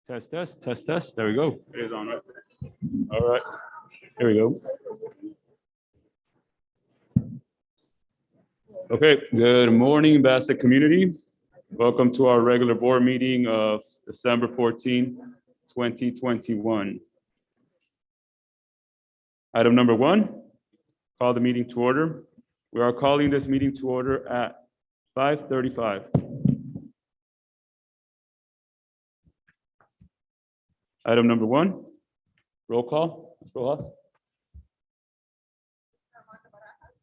Test, test, test, test. There we go. It is on, right? All right. Here we go. Okay, good morning, Bassett community. Welcome to our regular board meeting of December 14, 2021. Item number 1, call the meeting to order. We are calling this meeting to order at 5:35. Item number 1, roll call. Ms. Rojas.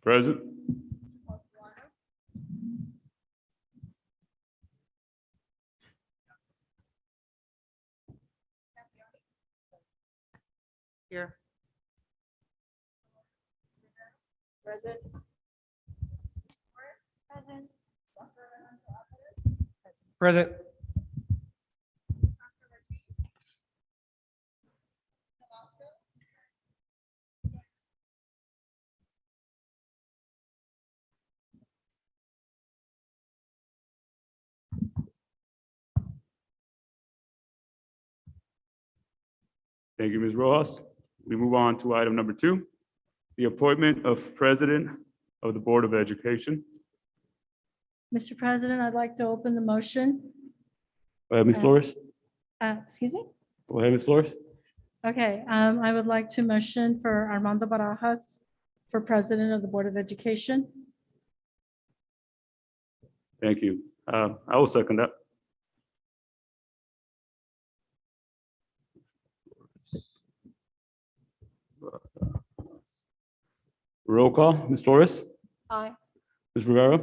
Present. Here. Present. Present. Thank you, Ms. Rojas. We move on to item number 2, the appointment of President of the Board of Education. Mr. President, I'd like to open the motion. Go ahead, Ms. Flores. Excuse me? Go ahead, Ms. Flores. Okay, I would like to motion for Armando Barajas for President of the Board of Education. Thank you. I will second that. Roll call, Ms. Flores, Aye. Ms. Rivera,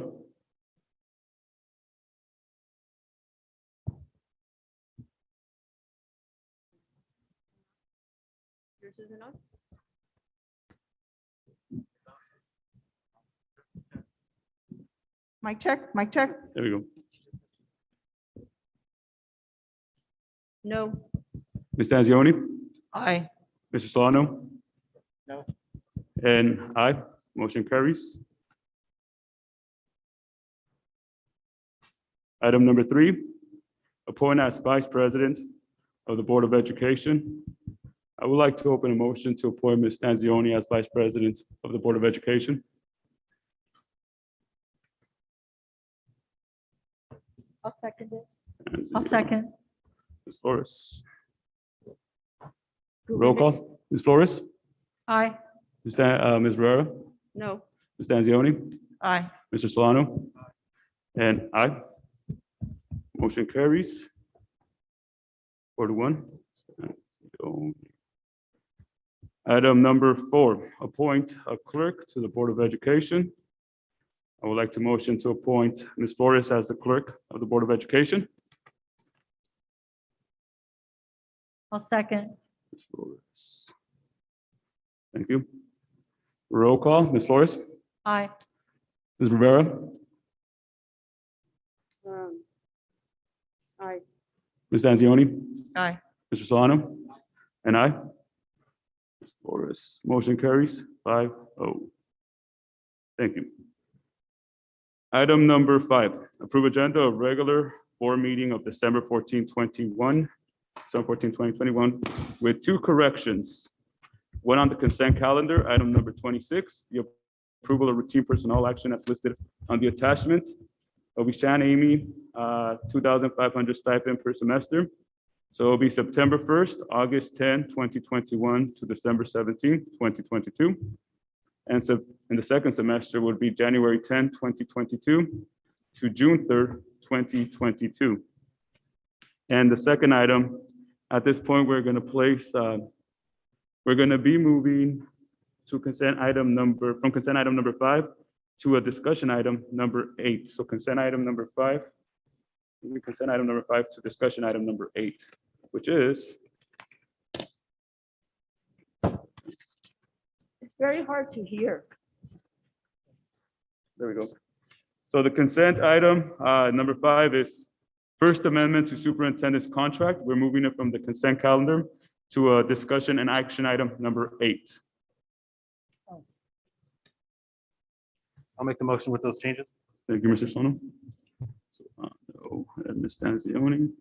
Mic check, mic check. there we go. No. Ms. Tanzioni, Aye. Mr. Solano? No. And aye, motion carries. Item number 3, appoint as Vice President of the Board of Education. I would like to open a motion to appoint Ms. Tanzioni as Vice President of the Board of Education. I'll second it. I'll second. Ms. Flores. Roll call, Ms. Flores, Aye. Ms. Rivera, No. Ms. Tanzioni, Aye. Mr. Solano, and aye. Motion carries. 4-1. Item number 4, appoint a clerk to the Board of Education. I would like to motion to appoint Ms. Flores as the clerk of the Board of Education. I'll second. Ms. Flores. Thank you. Roll call, Ms. Flores, Aye. Ms. Rivera, Aye. Ms. Tanzioni, Aye. Mr. Solano, and aye. Ms. Flores, motion carries 5-0. Thank you. Item number 5, approve agenda of regular board meeting of December 14, 2021, with 2 corrections. One on the consent calendar, item number 26, the approval of routine personnel action as listed on the attachment. Obishan Amy, 2,500 stipend per semester. So it'll be September 1st, August 10, 2021 to December 17, 2022. And so in the second semester would be January 10, 2022 to June 3rd, 2022. And the second item, at this point, we're going to place, we're going to be moving to from consent item number 5 to a discussion item number 8. So consent item number 5 to discussion item number 8, which is. It's very hard to hear. There we go. So the consent item, number 5 is First Amendment to Superintendent's Contract. We're moving it from the consent calendar to a discussion and action item number 8. I'll make the motion with those changes. Thank you, Mr. Solano. So, and Ms. Tanzioni.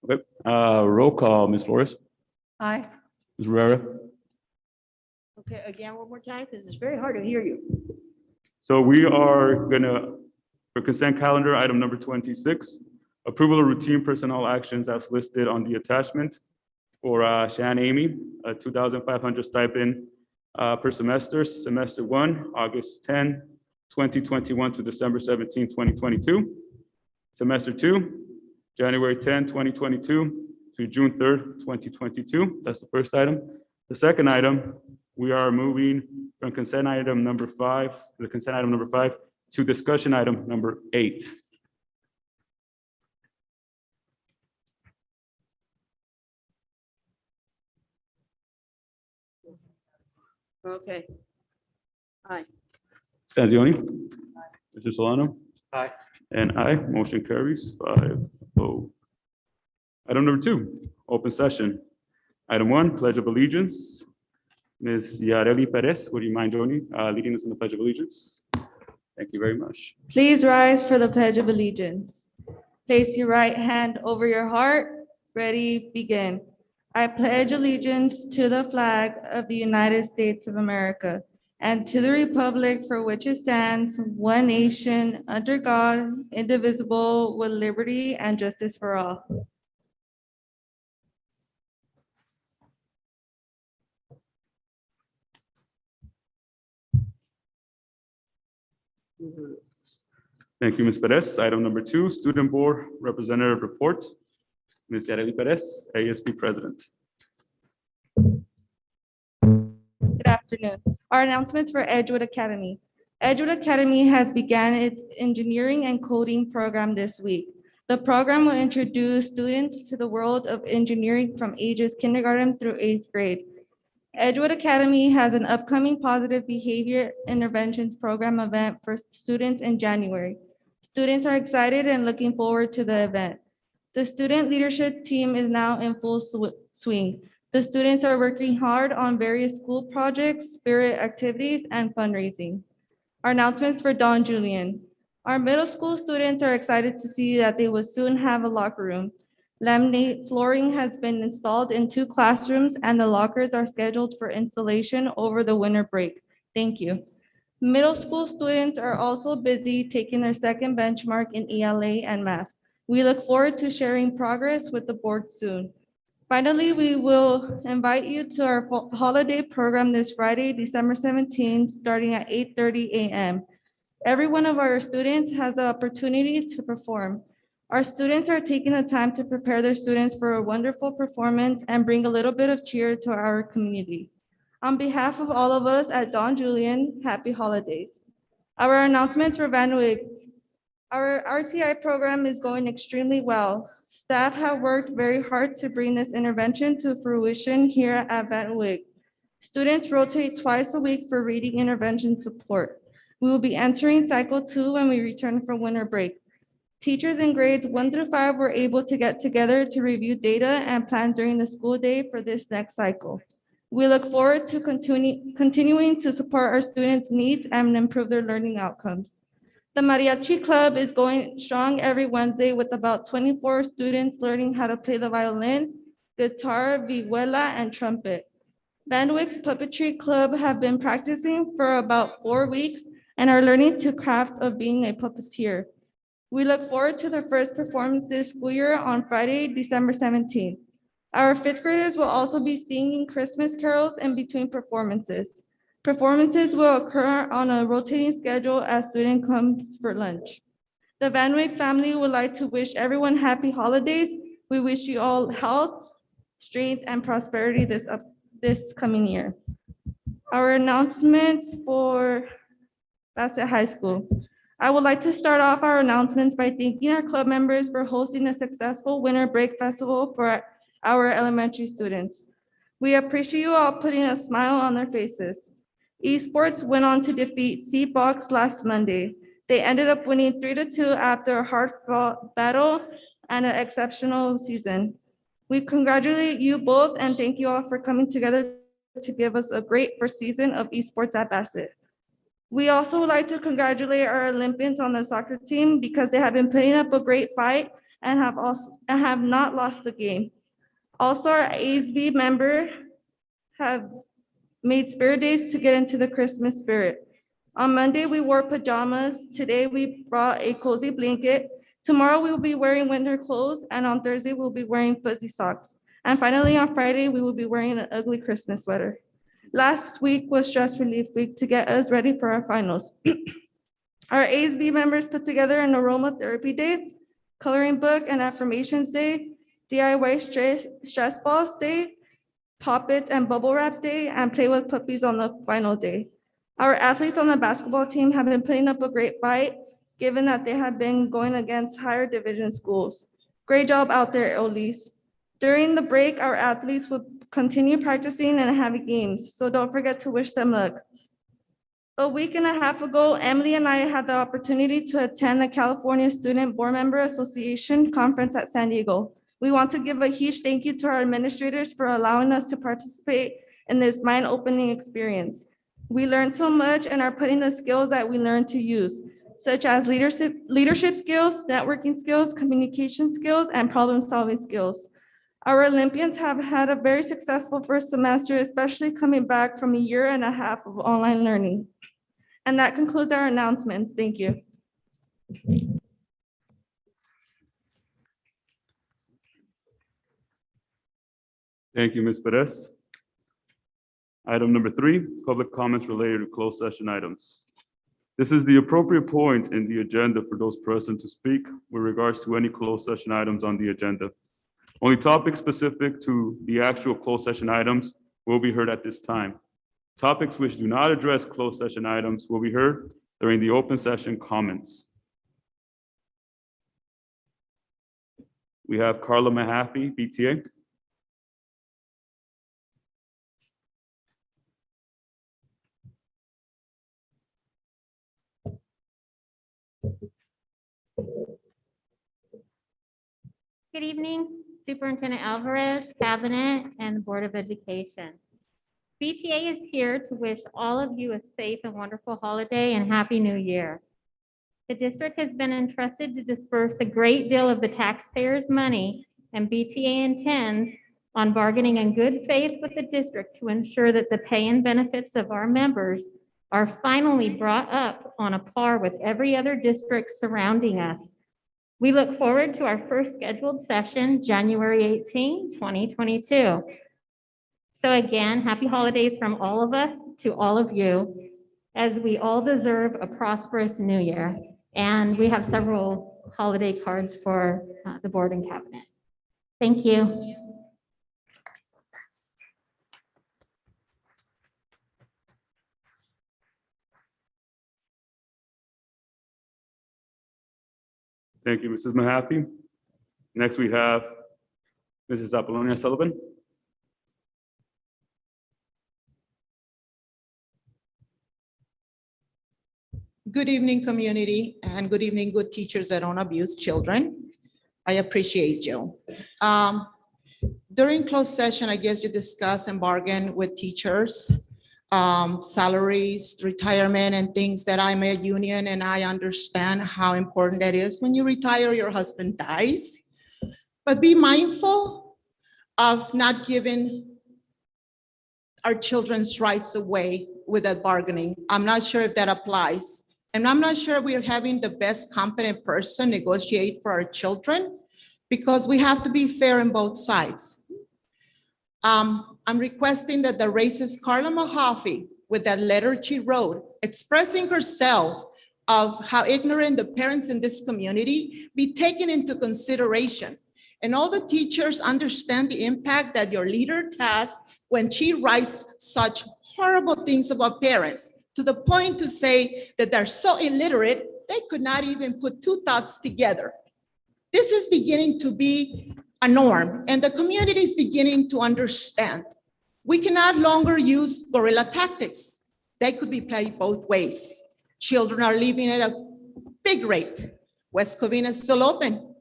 Okay, roll call, Ms. Flores, Aye. Ms. Rivera. Okay, again, one more time, because it's very hard to hear you. So we are gonna, for consent calendar, item number 26, approval of routine personnel actions as listed on the attachment for Shan Amy, a 2,500 stipend per semester, semester 1, August 10, 2021 to December 17, 2022. Semester 2, January 10, 2022 to June 3rd, 2022. That's the first item. The second item, we are moving from consent item number 5, the consent item number 5 to discussion item number 8. Okay. Aye. Stanzioni? Mr. Solano? Aye. And aye, motion carries 5-0. Item number 2, open session. Item 1, Pledge of Allegiance. Ms. Yareli Perez, would you mind joining, leading us in the Pledge of Allegiance? Thank you very much. Please rise for the Pledge of Allegiance. Place your right hand over your heart. Ready, begin. I pledge allegiance to the flag of the United States of America and to the republic for which it stands, one nation, under God, indivisible, with liberty and justice for all. Thank you, Ms. Perez. Item number 2, Student Board Representative Report. Ms. Yareli Perez, ASB President. Good afternoon. Our announcements for Edgewood Academy. Edgewood Academy has begun its engineering and coding program this week. The program will introduce students to the world of engineering from ages kindergarten through 8th grade. Edgewood Academy has an upcoming positive behavior interventions program event for students in January. Students are excited and looking forward to the event. The student leadership team is now in full swing. The students are working hard on various school projects, spirit activities, and fundraising. Our announcements for Don Julian. Our middle school students are excited to see that they will soon have a locker room. Laminate flooring has been installed in 2 classrooms and the lockers are scheduled for installation over the winter break. Thank you. Middle school students are also busy taking their second benchmark in ELA and math. We look forward to sharing progress with the board soon. Finally, we will invite you to our holiday program this Friday, December 17th, starting at 8:30 a.m. Every one of our students has the opportunity to perform. Our students are taking the time to prepare their students for a wonderful performance and bring a little bit of cheer to our community. On behalf of all of us at Don Julian, happy holidays. Our announcements for Van Wyck. Our RTI program is going extremely well. Staff have worked very hard to bring this intervention to fruition here at Van Wyck. Students rotate twice a week for reading intervention support. We will be entering cycle 2 when we return from winter break. Teachers in grades 1 through 5 were able to get together to review data and plan during the school day for this next cycle. We look forward to continuing to support our students' needs and improve their learning outcomes. The Mariachi Club is going strong every Wednesday with about 24 students learning how to play the violin, guitar, vihuela, and trumpet. Van Wyck's Puppetry Club have been practicing for about 4 weeks and are learning to craft of being a puppeteer. We look forward to their first performance this school year on Friday, December 17th. Our 5th graders will also be singing Christmas carols in between performances. Performances will occur on a rotating schedule as student comes for lunch. The Van Wyck family would like to wish everyone happy holidays. We wish you all health, strength, and prosperity this coming year. Our announcements for Bassett High School. I would like to start off our announcements by thanking our club members for hosting a successful winter break festival for our elementary students. We appreciate you all putting a smile on their faces. Esports went on to defeat C-Box last Monday. They ended up winning 3-2 after a hard-fought battle and an exceptional season. We congratulate you both and thank you all for coming together to give us a great first season of esports at Bassett. We also would like to congratulate our Olympians on the soccer team because they have been putting up a great fight and have not lost a game. Also, our ASB member have made spirit days to get into the Christmas spirit. On Monday, we wore pajamas. Today, we brought a cozy blanket. Tomorrow, we will be wearing winter clothes, and on Thursday, we'll be wearing fuzzy socks. And finally, on Friday, we will be wearing an ugly Christmas sweater. Last week was stress relief week to get us ready for our finals. Our ASB members put together an aroma therapy day, coloring book and affirmations day, DIY stress balls day, pop-its and bubble wrap day, and play with puppies on the final day. Our athletes on the basketball team have been putting up a great fight, given that they have been going against higher division schools. Great job out there, Elise. During the break, our athletes will continue practicing and having games, so don't forget to wish them luck. A week and a half ago, Emily and I had the opportunity to attend the California Student Board Member Association Conference at San Diego. We want to give a huge thank you to our administrators for allowing us to participate in this mind-opening experience. We learned so much and are putting the skills that we learned to use, such as leadership skills, networking skills, communication skills, and problem-solving skills. Our Olympians have had a very successful first semester, especially coming back from a year and a half of online learning. And that concludes our announcements. Thank you. Thank you, Ms. Perez. Item number 3, public comments related to closed session items. This is the appropriate point in the agenda for those present to speak with regards to any closed session items on the agenda. Only topics specific to the actual closed session items will be heard at this time. Topics which do not address closed session items will be heard during the open session comments. We have Carla Mahaffey, BTA. Good evening, Superintendent Alvarez, Cabinet, and the Board of Education. BTA is here to wish all of you a safe and wonderful holiday and Happy New Year. The district has been entrusted to disperse a great deal of the taxpayers' money, and BTA intends on bargaining in good faith with the district to ensure that the pay and benefits of our members are finally brought up on a par with every other district surrounding us. We look forward to our first scheduled session, January 18, 2022. So again, happy holidays from all of us to all of you, as we all deserve a prosperous new year. And we have several holiday cards for the board and cabinet. Thank you. Thank you, Mrs. Mahaffey. Next, we have Mrs. Apollonia Sullivan. Good evening, community, and good evening, good teachers that don't abuse children. I appreciate you. During closed session, I guess you discuss and bargain with teachers, salaries, retirement, and things that I'm a union, and I understand how important that is. When you retire, your husband dies. But be mindful of not giving our children's rights away with that bargaining. I'm not sure if that applies. And I'm not sure we're having the best competent person negotiate for our children, because we have to be fair on both sides. I'm requesting that the racist Carla Mahaffey, with that letter she wrote, expressing herself of how ignorant the parents in this community, be taken into consideration. And all the teachers understand the impact that your leader has when she writes such horrible things about parents, to the point to say that they're so illiterate, they could not even put two thoughts together. This is beginning to be a norm, and the community is beginning to understand. We cannot longer use guerrilla tactics. They could be played both ways. Children are leaving at a big rate. West Covina is still open.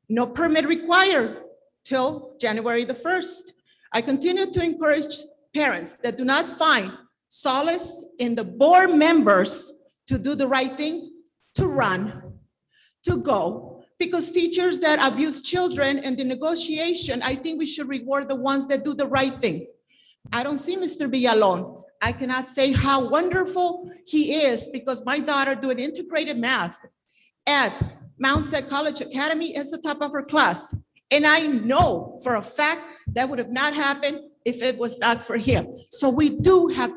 No permit required till January the 1st. I continue to encourage parents that do not find solace in the board members to do the right thing, to run, to go, Because teachers that abuse children in the negotiation, I think we should reward the ones that do the right thing. I don't see Mr. Villalon. I cannot say how wonderful he is because my daughter doing integrated math at Mount Set College Academy is the top of her class. And I know for a fact that would have not happened if it was not for him. So we do have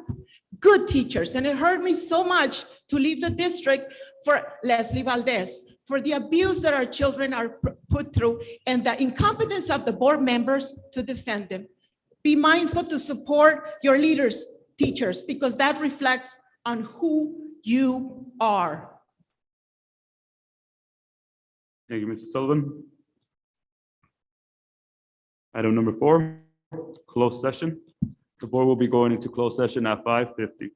good teachers, and it hurt me so much to leave the district for Leslie Valdez, for the abuse that our children are put through and the incompetence of the board members to defend them. Be mindful to support your leaders, teachers, because that reflects on who you are. Thank you, Mr. Sullivan. Item number 4, closed session. The board will be going into closed session at 5:50.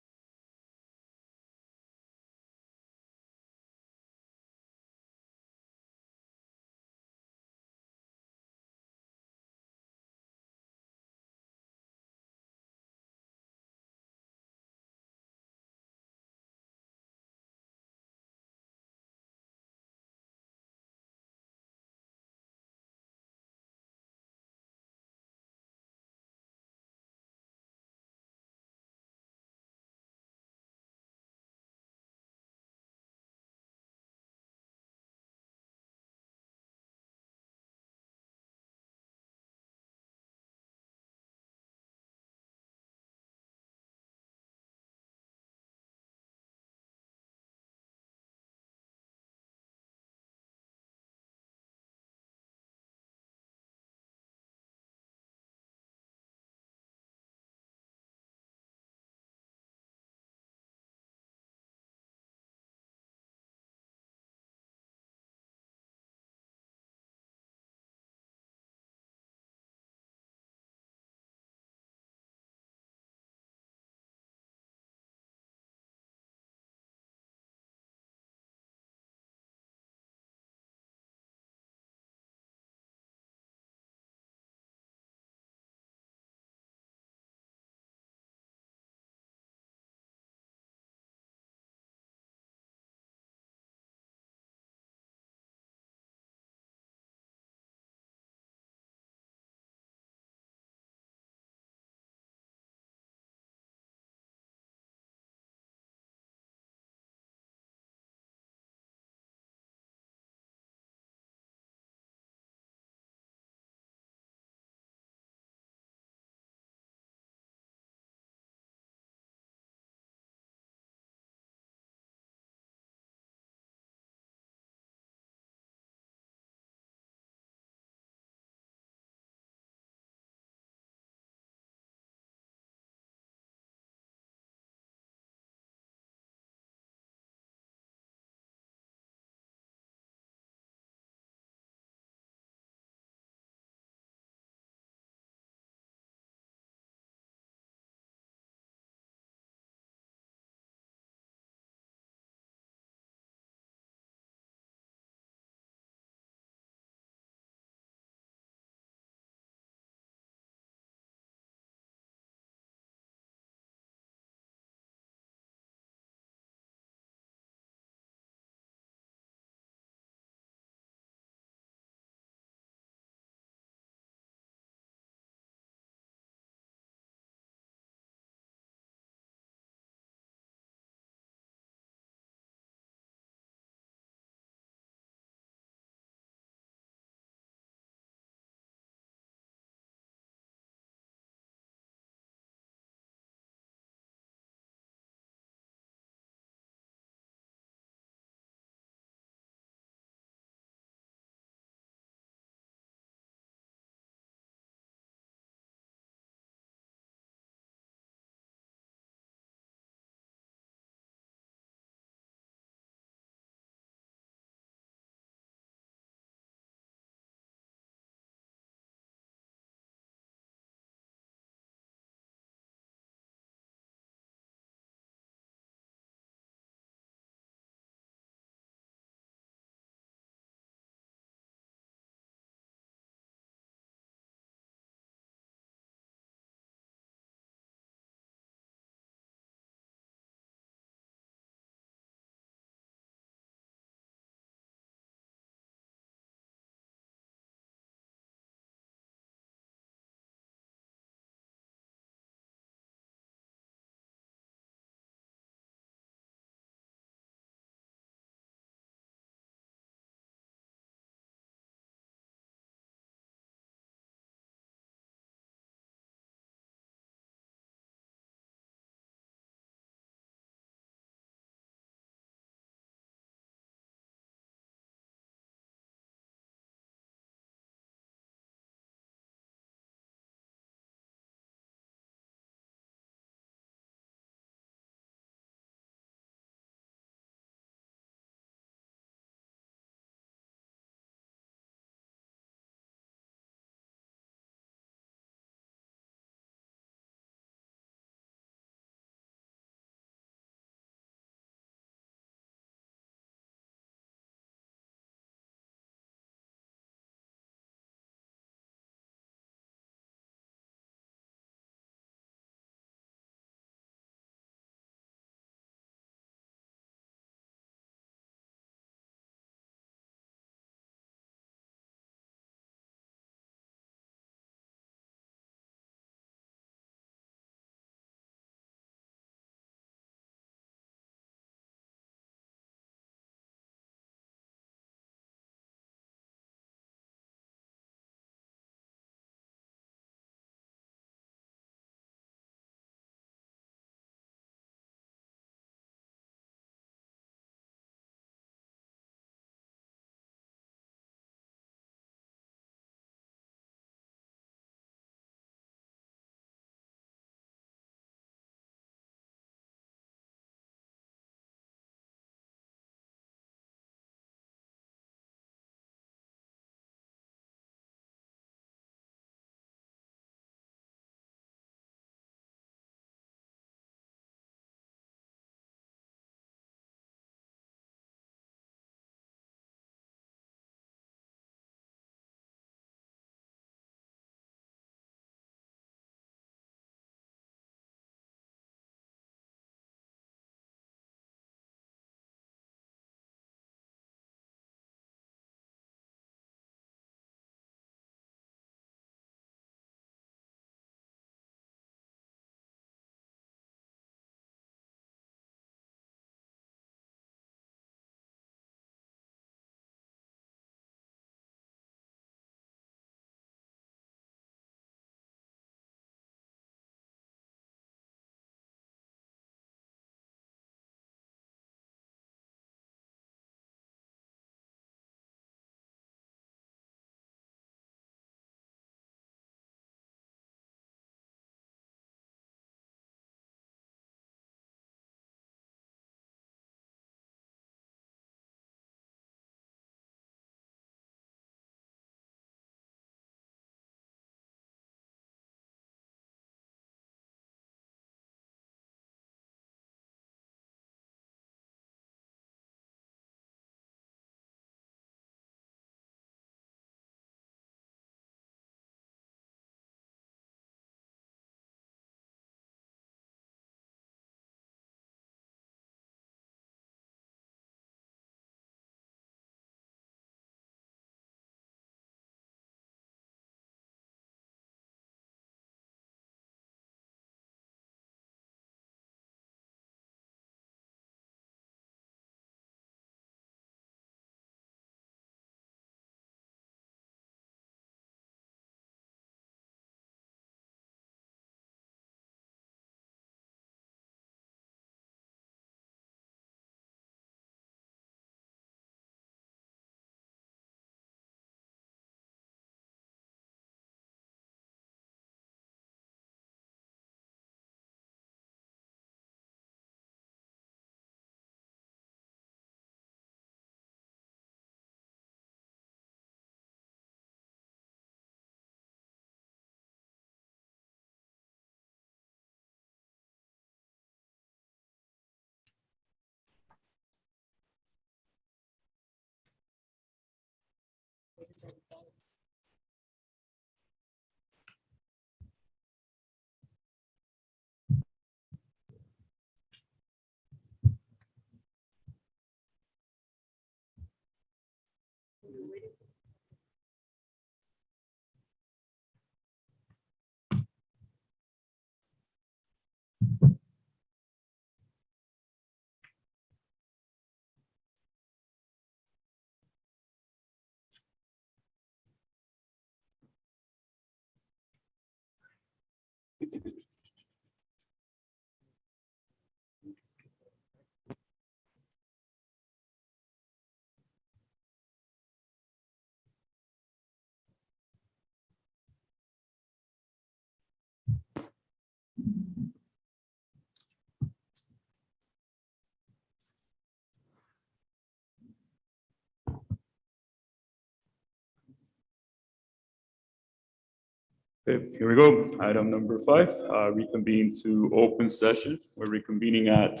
Okay, here we go. Item number 5, reconvene to open session. We're reconvening at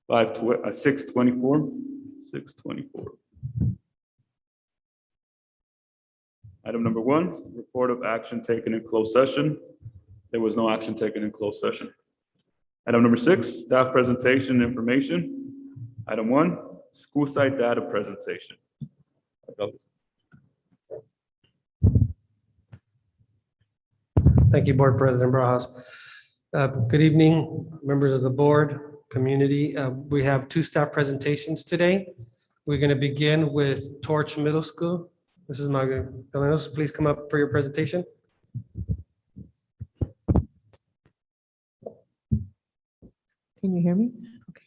6:24. 6:24. Item number 1, report of action taken in closed session. There was no action taken in closed session. Item number 6, staff presentation information. Item 1, school site data presentation. Thank you, Board President Barajas. Good evening, members of the board, community. We have 2 staff presentations today. We're going to begin with Torch Middle School. Mrs. Magallanes, please come up for your presentation. Can you hear me? Okay.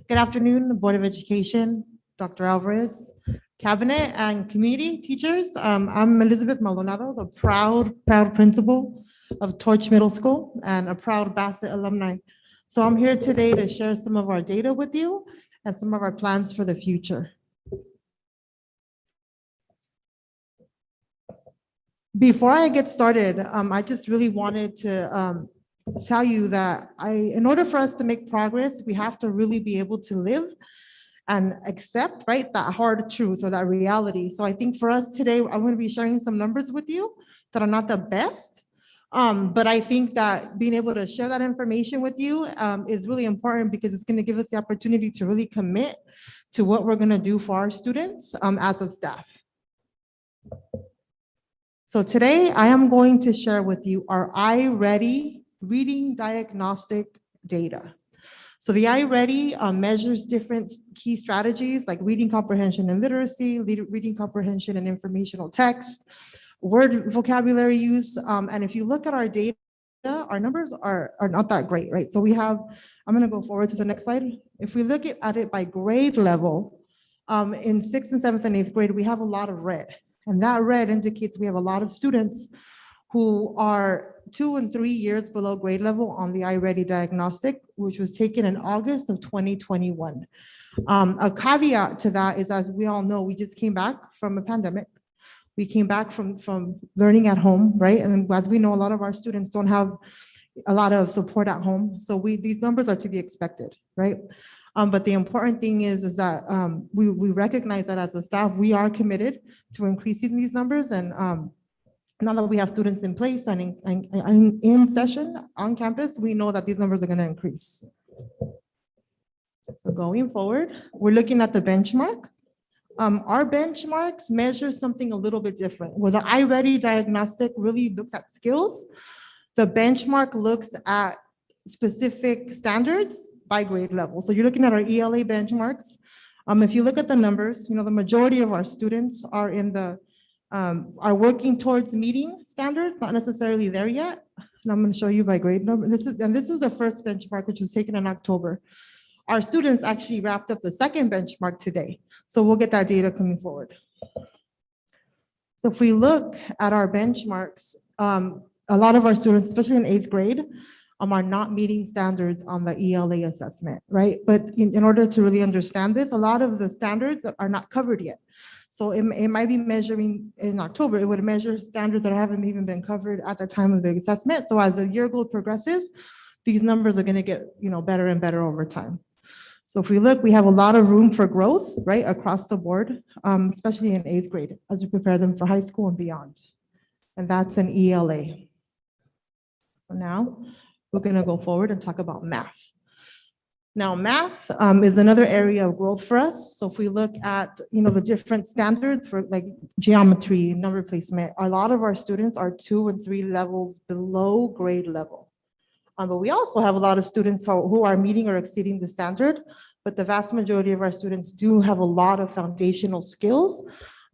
Good afternoon, Board of Education, Dr. Alvarez, Cabinet and community teachers. I'm Elizabeth Maldonado, the proud principal of Torch Middle School and a proud Bassett alumni. So I'm here today to share some of our data with you and some of our plans for the future. Before I get started, I just really wanted to tell you that in order for us to make progress, we have to really be able to live and accept, right, that hard truth or that reality. So I think for us today, I'm going to be sharing some numbers with you that are not the best. But I think that being able to share that information with you is really important because it's going to give us the opportunity to really commit to what we're going to do for our students as a staff. So today I am going to share with you our iReady reading diagnostic data. So the iReady measures different key strategies like reading comprehension and literacy, reading comprehension and informational text, word vocabulary use. And if you look at our data, our numbers are not that great, right? So we have, I'm going to go forward to the next slide. If we look at it by grade level, in 6th and 7th and 8th grade, we have a lot of red. And that red indicates we have a lot of students who are 2 and 3 years below grade level on the iReady diagnostic, which was taken in August of 2021. A caveat to that is, as we all know, we just came back from a pandemic. We came back from learning at home, right? And as we know, a lot of our students don't have a lot of support at home. So these numbers are to be expected, right? But the important thing is that we recognize that as a staff, we are committed to increasing these numbers. And now that we have students in place and in session on campus, we know that these numbers are going to increase. So going forward, we're looking at the benchmark. Our benchmarks measure something a little bit different. Where the iReady diagnostic really looks at skills, the benchmark looks at specific standards by grade level. So you're looking at our ELA benchmarks. If you look at the numbers, the majority of our students are are working towards meeting standards, not necessarily there yet. And I'm going to show you by grade number. This is the first benchmark, which was taken in October. Our students actually wrapped up the second benchmark today. So we'll get that data coming forward. So if we look at our benchmarks, a lot of our students, especially in 8th grade, are not meeting standards on the ELA assessment, right? But in order to really understand this, a lot of the standards are not covered yet. So it might be measuring in October, it would measure standards that haven't even been covered at the time of the assessment. So as the year goal progresses, these numbers are going to get better and better over time. So if we look, we have a lot of room for growth, right, across the board, especially in 8th grade, as we prepare them for high school and beyond. And that's an ELA. So now we're going to go forward and talk about math. Now, math is another area of growth for us. So if we look at, the different standards for like geometry, number placement, a lot of our students are 2 and 3 levels below grade level. But we also have a lot of students who are meeting or exceeding the standard, but the vast majority of our students do have a lot of foundational skills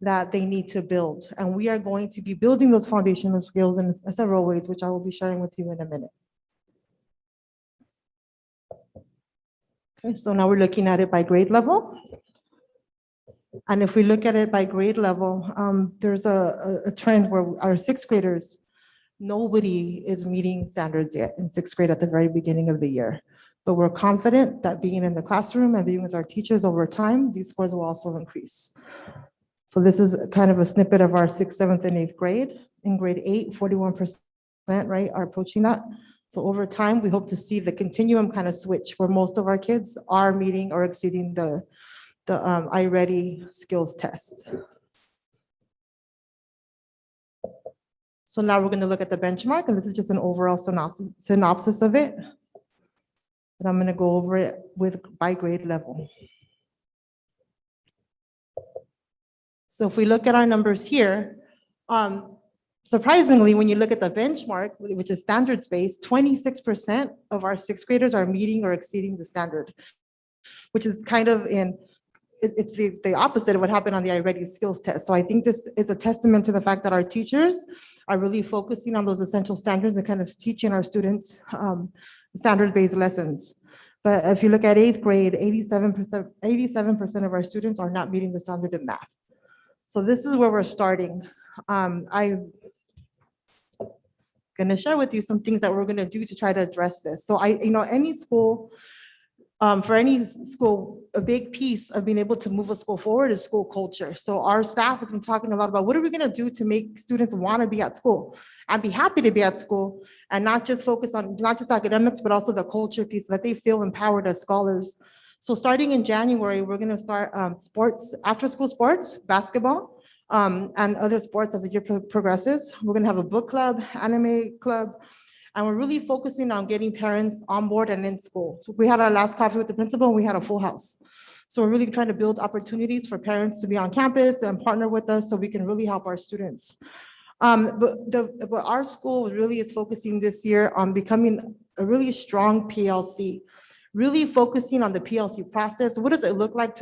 that they need to build. And we are going to be building those foundational skills in several ways, which I will be sharing with you in a minute. Okay, so now we're looking at it by grade level. And if we look at it by grade level, there's a trend where our sixth graders, nobody is meeting standards yet in sixth grade at the very beginning of the year. But we're confident that being in the classroom and being with our teachers over time, these scores will also increase. So this is kind of a snippet of our sixth, seventh, and eighth grade. In grade 8, 41%, right, are approaching that. So over time, we hope to see the continuum kind of switch where most of our kids are meeting or exceeding the iReady skills test. So now we're going to look at the benchmark, and this is just an overall synopsis of it. And I'm going to go over it by grade level. So if we look at our numbers here, surprisingly, when you look at the benchmark, which is standards-based, 26% of our sixth graders are meeting or exceeding the standard, which is kind of it's the opposite of what happened on the iReady skills test. So I think this is a testament to the fact that our teachers are really focusing on those essential standards and kind of teaching our students standard-based lessons. But if you look at eighth grade, 87% of our students are not meeting the standard in math. So this is where we're starting. I'm going to share with you some things that we're going to do to try to address this. So any school, for any school, a big piece of being able to move a school forward is school culture. So our staff has been talking a lot about what are we going to do to make students want to be at school and be happy to be at school and not just focus on not just academics, but also the culture piece, that they feel empowered as scholars. So starting in January, we're going to start sports, after school sports, basketball, and other sports as the year progresses. We're going to have a book club, anime club, and we're really focusing on getting parents on board and in school. So we had our last coffee with the principal and we had a full house. So we're really trying to build opportunities for parents to be on campus and partner with us so we can really help our students. But our school really is focusing this year on becoming a really strong PLC, really focusing on the PLC process. What does it look like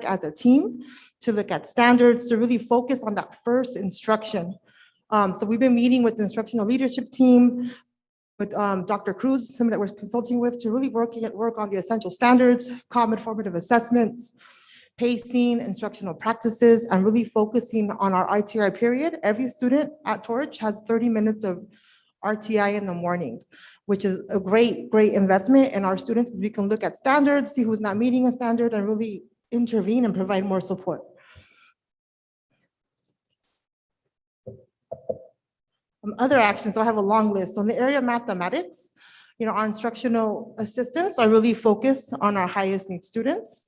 as a team to look at standards, to really focus on that first instruction? So we've been meeting with the instructional leadership team, with Dr. Cruz, someone that we're consulting with, to really work on the essential standards, common formative assessments, pacing, instructional practices, and really focusing on our RTI period. Every student at Torch has 30 minutes of RTI in the morning, which is a great investment in our students, because we can look at standards, see who's not meeting a standard, and really intervene and provide more support. Other actions, so I have a long list. So in the area of mathematics, our instructional assistants are really focused on our highest need students.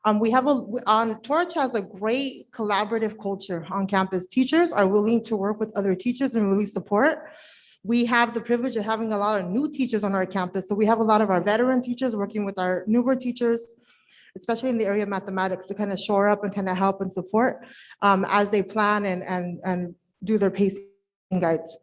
Torch has a great collaborative culture on campus. Teachers are willing to work with other teachers and really support. We have the privilege of having a lot of new teachers on our campus. So we have a lot of our veteran teachers working with our newer teachers, especially in the area of mathematics, to kind of shore up and kind of help and support as they plan and do their pacing guides.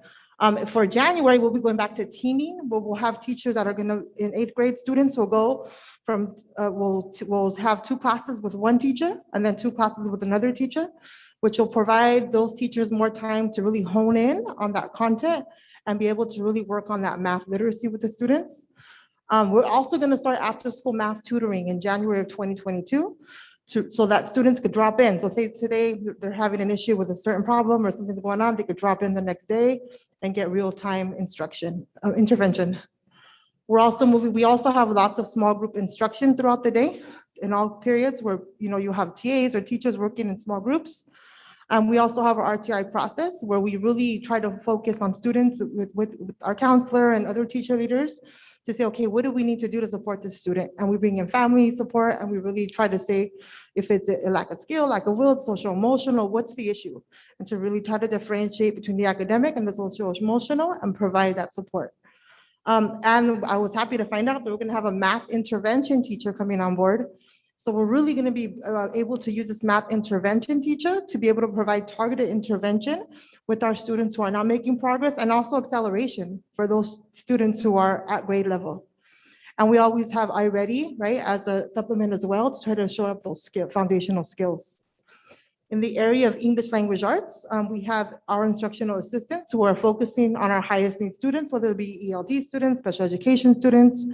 For January, we'll be going back to teaming, but we'll have teachers that are going to, in eighth grade, students will go from, we'll have 2 classes with one teacher and then 2 classes with another teacher, which will provide those teachers more time to really hone in on that content and be able to really work on that math literacy with the students. We're also going to start after school math tutoring in January of 2022. So that students could drop in. So say today they're having an issue with a certain problem or something's going on, they could drop in the next day and get real-time intervention. We also have lots of small group instruction throughout the day in all periods where you have TAs or teachers working in small groups. We also have our RTI process where we really try to focus on students with our counselor and other teacher leaders to say, okay, what do we need to do to support the student? And we bring in family support, and we really try to say if it's a lack of skill, lack of will, social emotional, what's the issue? And to really try to differentiate between the academic and the social emotional and provide that support. And I was happy to find out that we're going to have a math intervention teacher coming on board. So we're really going to be able to use this math intervention teacher to be able to provide targeted intervention with our students who are not making progress, and also acceleration for those students who are at grade level. And we always have iReady, right, as a supplement as well to try to show up those foundational skills. In the area of English language arts, we have our instructional assistants who are focusing on our highest need students, whether it be ELD students, special education students,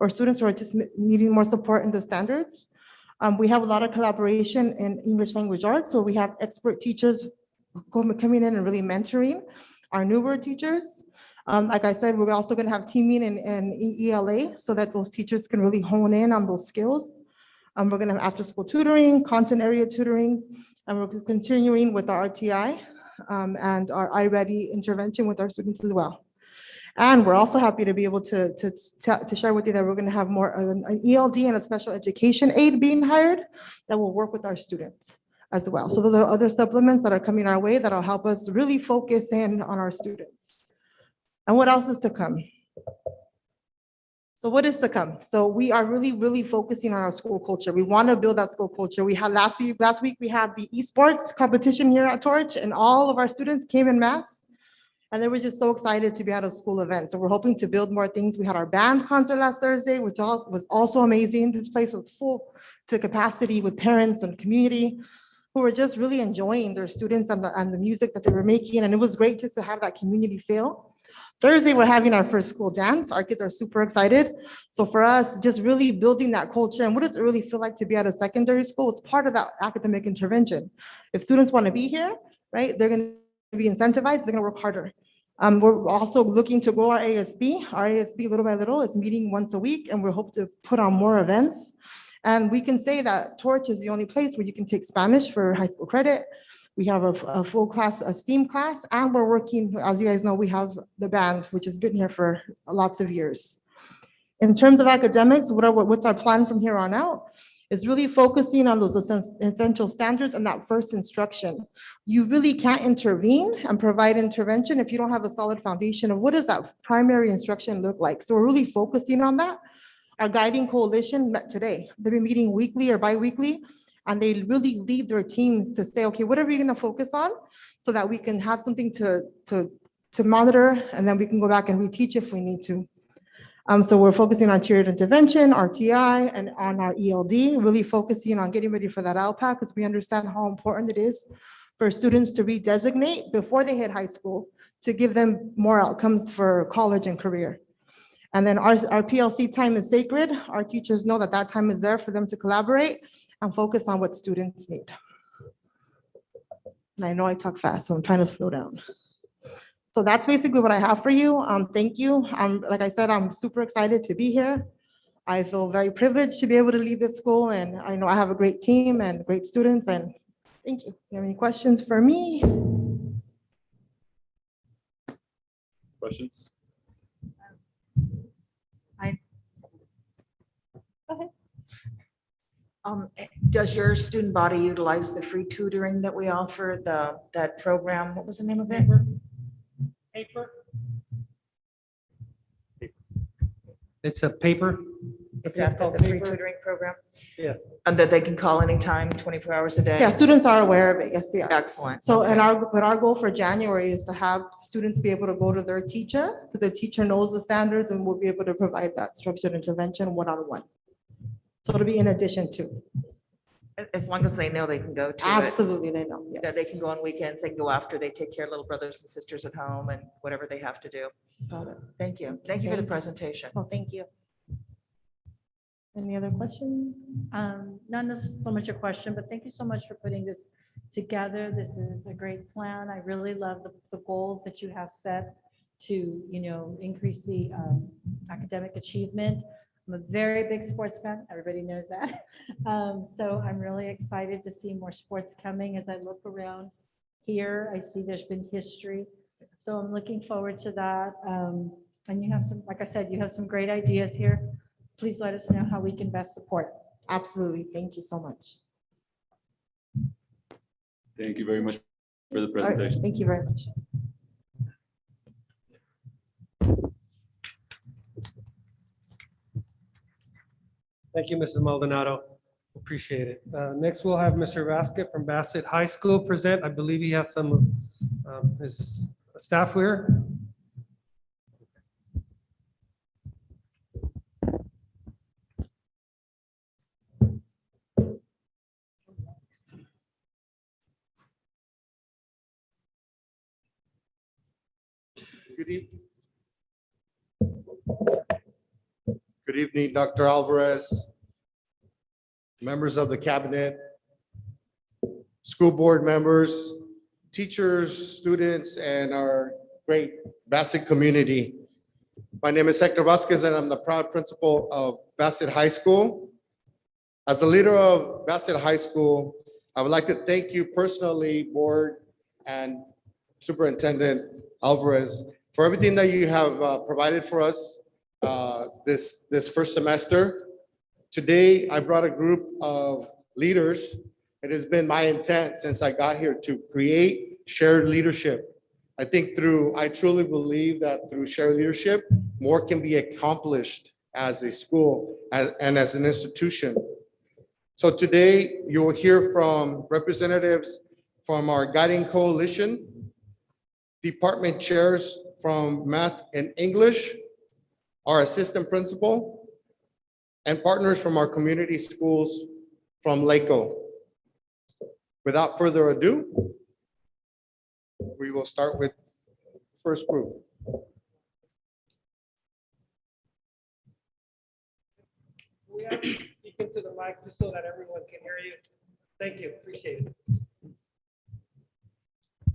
or students who are just needing more support in the standards. We have a lot of collaboration in English language arts, where we have expert teachers coming in and really mentoring our newer teachers. Like I said, we're also gonna have teaming in ELA so that those teachers can really hone in on those skills. We're gonna have after-school tutoring, content area tutoring, and we're continuing with our RTI and our iReady intervention with our students as well. And we're also happy to be able to share with you that we're gonna have more an ELD and a special education aide being hired that will work with our students as well. So those are other supplements that are coming our way that'll help us really focus in on our students. And what else is to come? So what is to come? So we are really focusing on our school culture. We want to build that school culture. We had last week, we had the esports competition here at Torch, and all of our students came en masse. And they were just so excited to be at a school event. So we're hoping to build more things. We had our band concert last Thursday, which was also amazing. This place was full to capacity with parents and community who were just really enjoying their students and the music that they were making. And it was great just to have that community feel. Thursday, we're having our first school dance. Our kids are super excited. So for us, just really building that culture, and what does it really feel like to be at a secondary school? It's part of that academic intervention. If students want to be here, right, they're going to be incentivized, they're going to work harder. We're also looking to grow our ASB. Our ASB, little by little, is meeting once a week, and we hope to put on more events. And we can say that Torch is the only place where you can take Spanish for high school credit. We have a full class, a STEAM class, and we're working, as you guys know, we have the band, which has been here for lots of years. In terms of academics, what's our plan from here on out? Is really focusing on those essential standards and that first instruction. You really can't intervene and provide intervention if you don't have a solid foundation of what does that primary instruction look like. So we're really focusing on that. Our guiding coalition met today. They've been meeting weekly or bi-weekly, and they really lead their teams to say, okay, what are we gonna focus on so that we can have something to monitor, and then we can go back and reteach if we need to. So we're focusing on tiered intervention, RTI, and on our ELD, really focusing on getting ready for that LPAC, because we understand how important it is for students to redesignate before they hit high school to give them more outcomes for college and career. And then our PLC time is sacred. Our teachers know that that time is there for them to collaborate and focus on what students need. And I know I talk fast, so I'm trying to slow down. So that's basically what I have for you. Thank you. Like I said, I'm super excited to be here. I feel very privileged to be able to lead this school, and I know I have a great team and great students, and thank you. You have any questions for me? Questions? Does your student body utilize the free tutoring that we offer, that program? What was the name of it? Paper. It's a paper. Is that the free tutoring program? Yes. And that they can call anytime, 24 hours a day? Yeah, students are aware of it. Yes, they are. Excellent. So, and our goal for January is to have students be able to go to their teacher, because the teacher knows the standards and will be able to provide that structured intervention one-on-one. So it'll be in addition to. As long as they know they can go to it. Absolutely, they know, yes. That they can go on weekends, they can go after they take care of little brothers and sisters at home and whatever they have to do. Got it. Thank you. Thank you for the presentation. Well, thank you. Any other questions? Not so much a question, but thank you so much for putting this together. This is a great plan. I really love the goals that you have set to, increase the academic achievement. I'm a very big sports fan. Everybody knows that. So I'm really excited to see more sports coming. As I look around here, I see there's been history. So I'm looking forward to that. And you have some, like I said, you have some great ideas here. Please let us know how we can best support. Absolutely. Thank you so much. Thank you very much for the All right, presentation. thank you very much. Thank you, Mrs. Maldonado. Appreciate it. Next, we'll have Mr. Vasquez from Bassett High School present. I believe he has some his staff here. Good evening. Good evening, Dr. Alvarez, members of the cabinet, school board members, teachers, students, and our great Bassett community. My name is Hector Vasquez, and I'm the proud principal of Bassett High School. As the leader of Bassett High School, I would like to thank you personally, board and Superintendent Alvarez, for everything that you have provided for us this first semester. Today, I brought a group of leaders. It has been my intent since I got here to create shared leadership. I truly believe that through shared leadership, more can be accomplished as a school and as an institution. So today, you will hear from representatives from our guiding coalition, department chairs from math and English, our assistant principal, and partners from our community schools from LACO. Without further ado, we will start with first group. We have to speak into the mic just so that everyone can hear you. Thank you, appreciate it.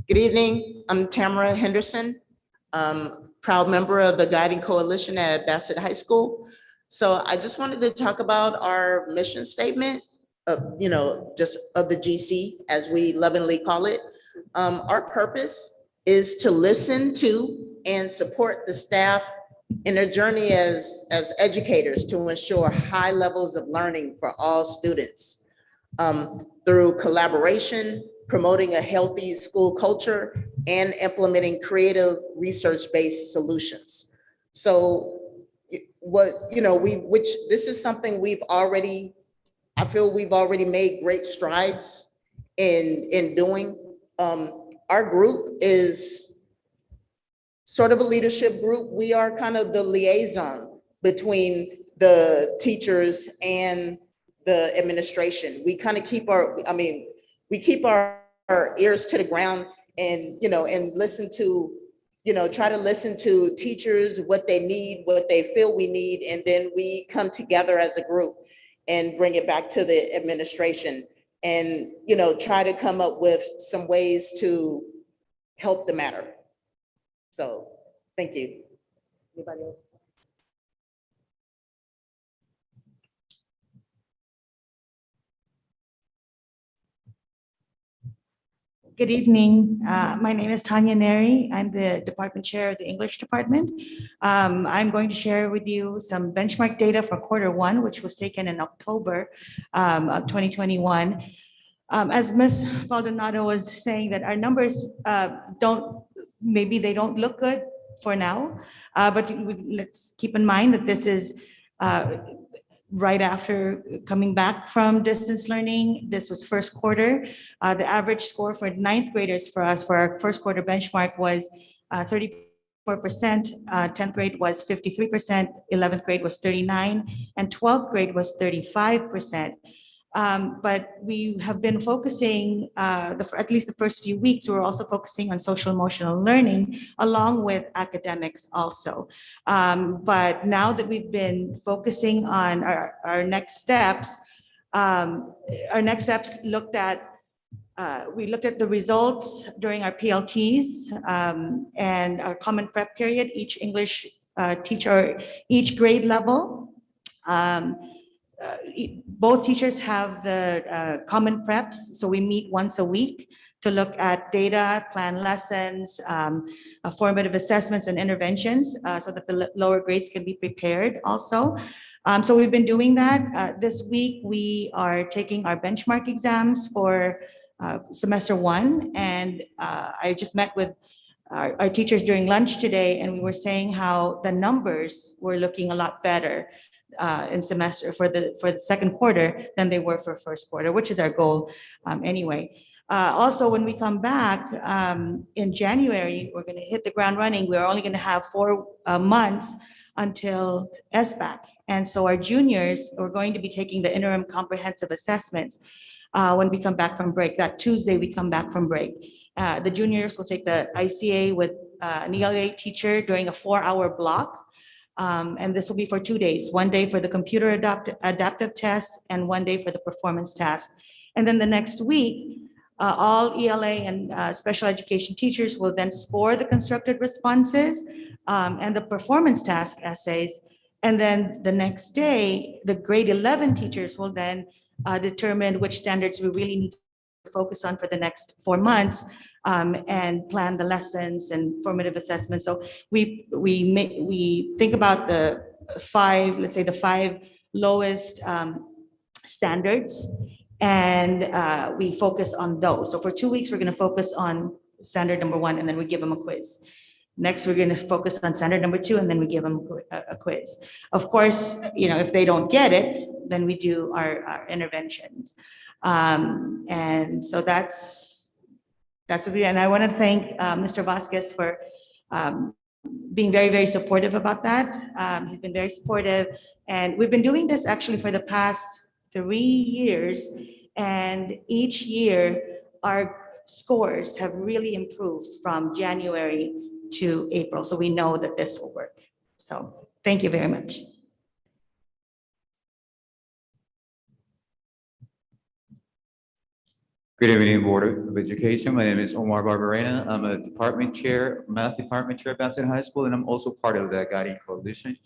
Good evening, I'm Tamara Henderson, proud member of the Guiding Coalition at Bassett High School. So I just wanted to talk about our mission statement of, just of the GC, as we lovingly call it. Our purpose is to listen to and support the staff in their journey as educators to ensure high levels of learning for all students. Through collaboration, promoting a healthy school culture, and implementing creative research-based solutions. So this is something I feel we've already made great strides in doing. Our group is sort of a leadership group. We are kind of the liaison between the teachers and the administration. We kind of keep our ears to the ground and, and listen to, try to listen to teachers, what they need, what they feel we need, and then we come together as a group and bring it back to the administration and, try to come up with some ways to help the matter. So, thank you. Anybody else? Good evening. My name is Tanya Neri. I'm the department chair of the English department. I'm going to share with you some benchmark data for quarter 1, which was taken in October of 2021. As Ms. Maldonado was saying, that our numbers maybe they don't look good for now, but let's keep in mind that this is right after coming back from distance learning. This was first quarter. The average score for 9th graders for us for our first quarter benchmark was 34%, 10th grade was 53%, 11th grade was 39%, and 12th grade was 35%. But we have been focusing, at least the first few weeks, we were also focusing on social emotional learning along with academics also. But now that we've been focusing on our next steps, looked at, we looked at the results during our PLTs and our common prep period, each English teacher, each grade level. Both teachers have the common preps, so we meet once a week to look at data, plan lessons, formative assessments and interventions so that the lower grades can be prepared also. So we've been doing that. This week, we are taking our benchmark exams for semester 1, and I just met with our teachers during lunch today, and we were saying how the numbers were looking a lot better in semester for the second quarter than they were for first quarter, which is our goal anyway. Also, when we come back in January, we're going to hit the ground running. We're only going to have 4 months until SBAC. And so our juniors are going to be taking the interim comprehensive assessments when we come back from break. That Tuesday, we come back from break. The juniors will take the ICA with an ELA teacher during a 4-hour block. And this will be for 2 days, 1 day for the computer adaptive test and 1 day for the performance task. And then the next week, all ELA and special education teachers will then score the constructed responses and the performance task essays. And then the next day, the grade 11 teachers will then determine which standards we really need to focus on for the next 4 months and plan the lessons and formative assessments. So we think about the 5, let's say the 5 lowest standards, and we focus on those. So for 2 weeks, we're going to focus on standard number 1, and then we give them a quiz. Next, we're going to focus on standard number 2, and then we give them a quiz. Of course, if they don't get it, then we do our interventions. And so that's what we, and I want to thank Mr. Vasquez for being very, very supportive about that. He's been very supportive, and we've been doing this actually for the past 3 years, and each year our scores have really improved from January to April. So we know that this will work. So thank you very much. Good evening, Board of Education. My name is Omar Barberena. I'm a math department chair at Bassett High School, and I'm also part of the Guiding Coalition.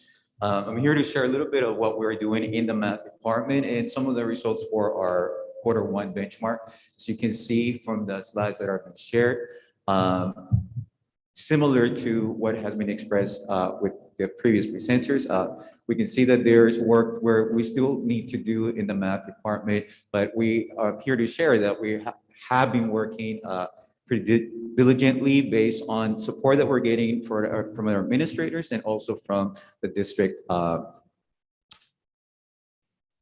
I'm here to share a little bit of what we're doing in the math department and some of the results for our Q1 benchmark. As you can see from the slides that have been shared, similar to what has been expressed with the previous presenters, we can see that there's work where we still need to do in the math department, but we are here to share that we have been working pretty diligently based on support that we're getting from our administrators and also from the district.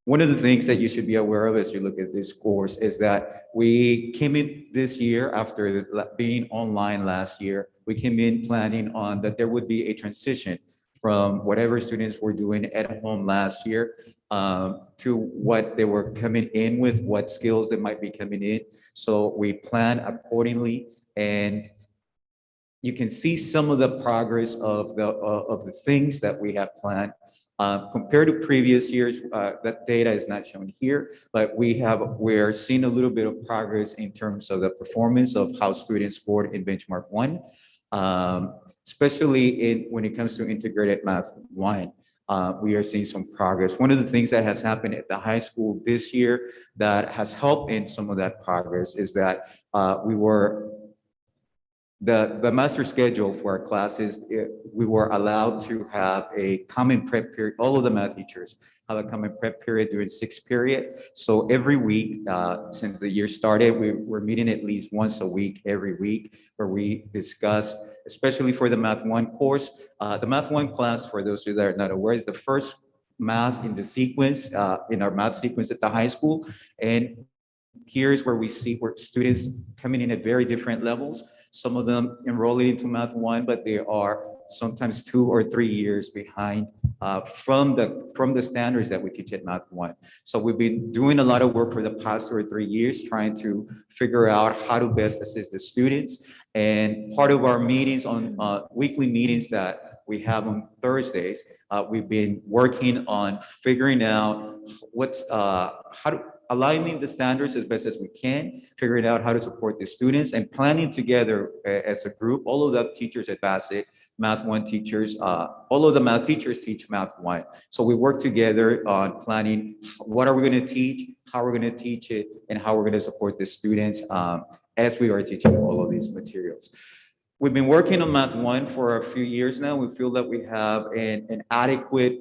One of the things that you should be aware of as you look at this course is that we came in this year after being online last year. We came in planning on that there would be a transition from whatever students were doing at home last year to what they were coming in with, what skills they might be coming in. So we plan accordingly, and you can see some of the progress of the things that we have planned. Compared to previous years, that data is not shown here, but we're seeing a little bit of progress in terms of the performance of how students scored in benchmark 1, especially when it comes to integrated math 1. We are seeing some progress. One of the things that has happened at the high school this year that has helped in some of that progress is that the master schedule for our classes, we were allowed to have a common prep period. All of the math teachers have a common prep period during 6th period. So every week, since the year started, we're meeting at least once a week, every week, where we discuss, especially for the Math 1 course. The Math 1 class, for those of you that are not aware, is the first math in the sequence, in our math sequence at the high school. And here's where we see students coming in at very different levels. Some of them enrolling into Math 1, but they are sometimes 2 or 3 years behind from the standards that we teach at Math 1. So we've been doing a lot of work for the past 2 or 3 years, trying to figure out how to best assist the students. And part of our meetings on weekly meetings that we have on Thursdays, we've been working on figuring out aligning the standards as best as we can, figuring out how to support the students, and planning together as a group. All of the teachers at Bassett, Math 1 teachers, all of the math teachers teach Math 1. So we work together on planning what are we going to teach, how we're going to teach it, and how we're going to support the students as we are teaching all of these materials. We've been working on Math 1 for a few years now. We feel that we have an adequate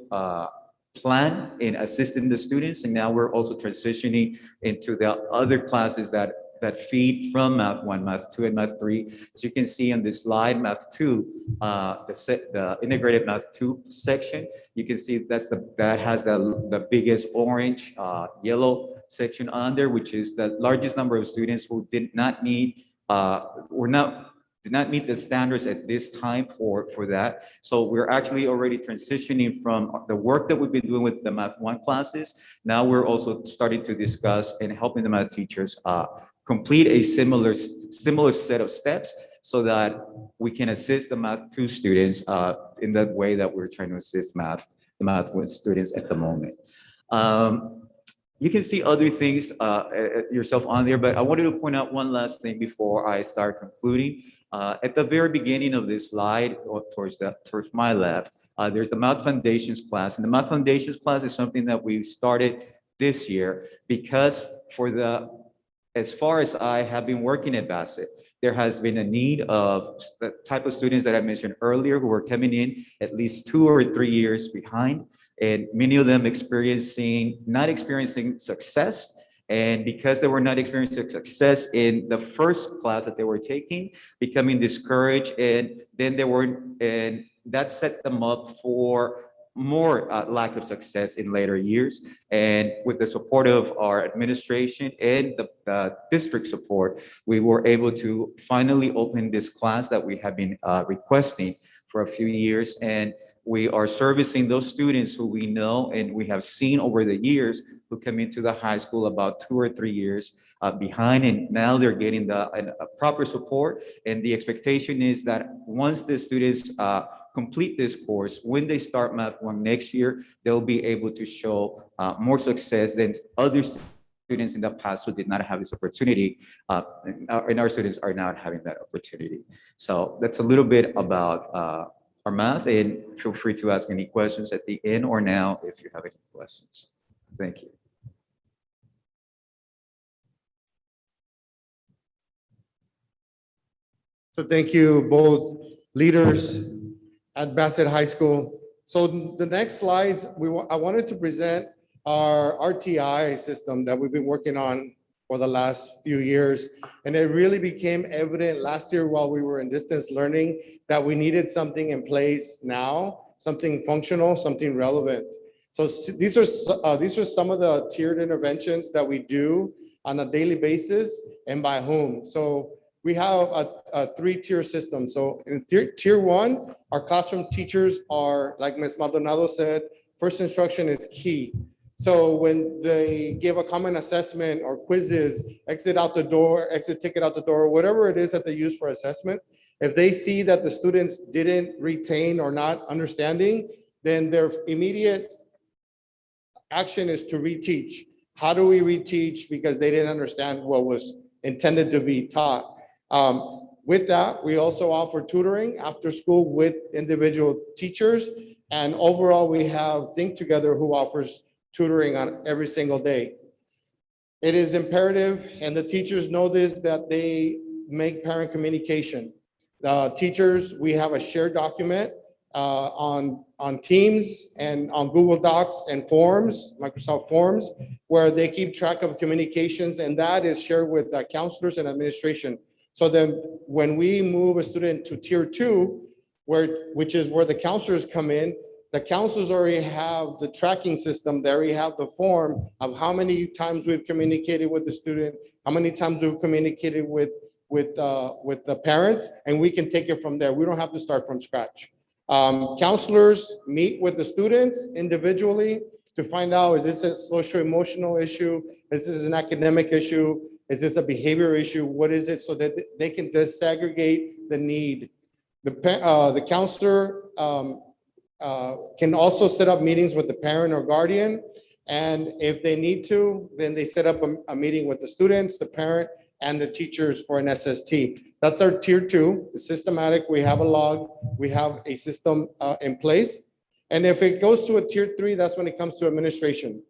plan in assisting the students, and now we're also transitioning into the other classes that feed from Math 1, Math 2, and Math 3. As you can see on this slide, Math 2, the integrated Math 2 section, you can see that has the biggest orange, yellow section on there, which is the largest number of students who did not meet the standards at this time for that. So we're actually already transitioning from the work that we've been doing with the Math 1 classes. Now we're also starting to discuss and helping the math teachers complete a similar set of steps so that we can assist the Math 2 students in that way that we're trying to assist the Math 1 students at the moment. You can see other things yourself on there, but I wanted to point out one last thing before I start concluding. At the very beginning of this slide, or towards my left, there's the Math Foundations class, and the Math Foundations class is something that we started this year because as far as I have been working at Bassett, there has been a need of the type of students that I mentioned earlier who are coming in at least 2 or 3 years behind, and many of them not experiencing success. And because they were not experiencing success in the first class that they were taking, becoming discouraged, and then and that set them up for more lack of success in later years. And with the support of our administration and the district support, we were able to finally open this class that we have been requesting for a few years. And we are servicing those students who we know and we have seen over the years who come into the high school about 2 or 3 years behind, and now they're getting a proper support. And the expectation is that once the students complete this course, when they start Math 1 next year, they'll be able to show more success than other students in the past who did not have this opportunity, and our students are not having that opportunity. So that's a little bit about our math, and feel free to ask any questions at the end or now if you have any questions. Thank you. So thank you, both leaders at Bassett High School. So the next slides, I wanted to present our RTI system that we've been working on for the last few years. And it really became evident last year while we were in distance learning that we needed something in place now, something functional, something relevant. So these are some of the tiered interventions that we do on a daily basis and by whom. So we have a 3-tier system. So in tier 1, our classroom teachers are, like Ms. Maldonado said, first instruction is key. So when they give a common assessment or quizzes, exit ticket out the door, whatever it is that they use for assessment, if they see that the students didn't retain or not understanding, then their immediate action is to reteach. How do we reteach? Because they didn't understand what was intended to be taught. With that, we also offer tutoring after school with individual teachers. And overall, we have Think Together, who offers tutoring on every single day. It is imperative, and the teachers know this, that they make parent communication. Teachers, we have a shared document on Teams and on Google Docs and Forms, Microsoft Forms, where they keep track of communications, and that is shared with counselors and administration. So then when we move a student to tier 2, which is where the counselors come in, the counselors already have the tracking system. They already have the form of how many times we've communicated with the student, how many times we've communicated with the parents, and we can take it from there. We don't have to start from scratch. Counselors meet with the students individually to find out, is this a social emotional issue? Is this an academic issue? Is this a behavior issue? What is it? So that they can disaggregate the need. The counselor can also set up meetings with the parent or guardian. And if they need to, then they set up a meeting with the students, the parent, and the teachers for an SST. That's our tier 2. It's systematic. We have a log. We have a system in place. And if it goes to a tier 3, that's when it comes to administration.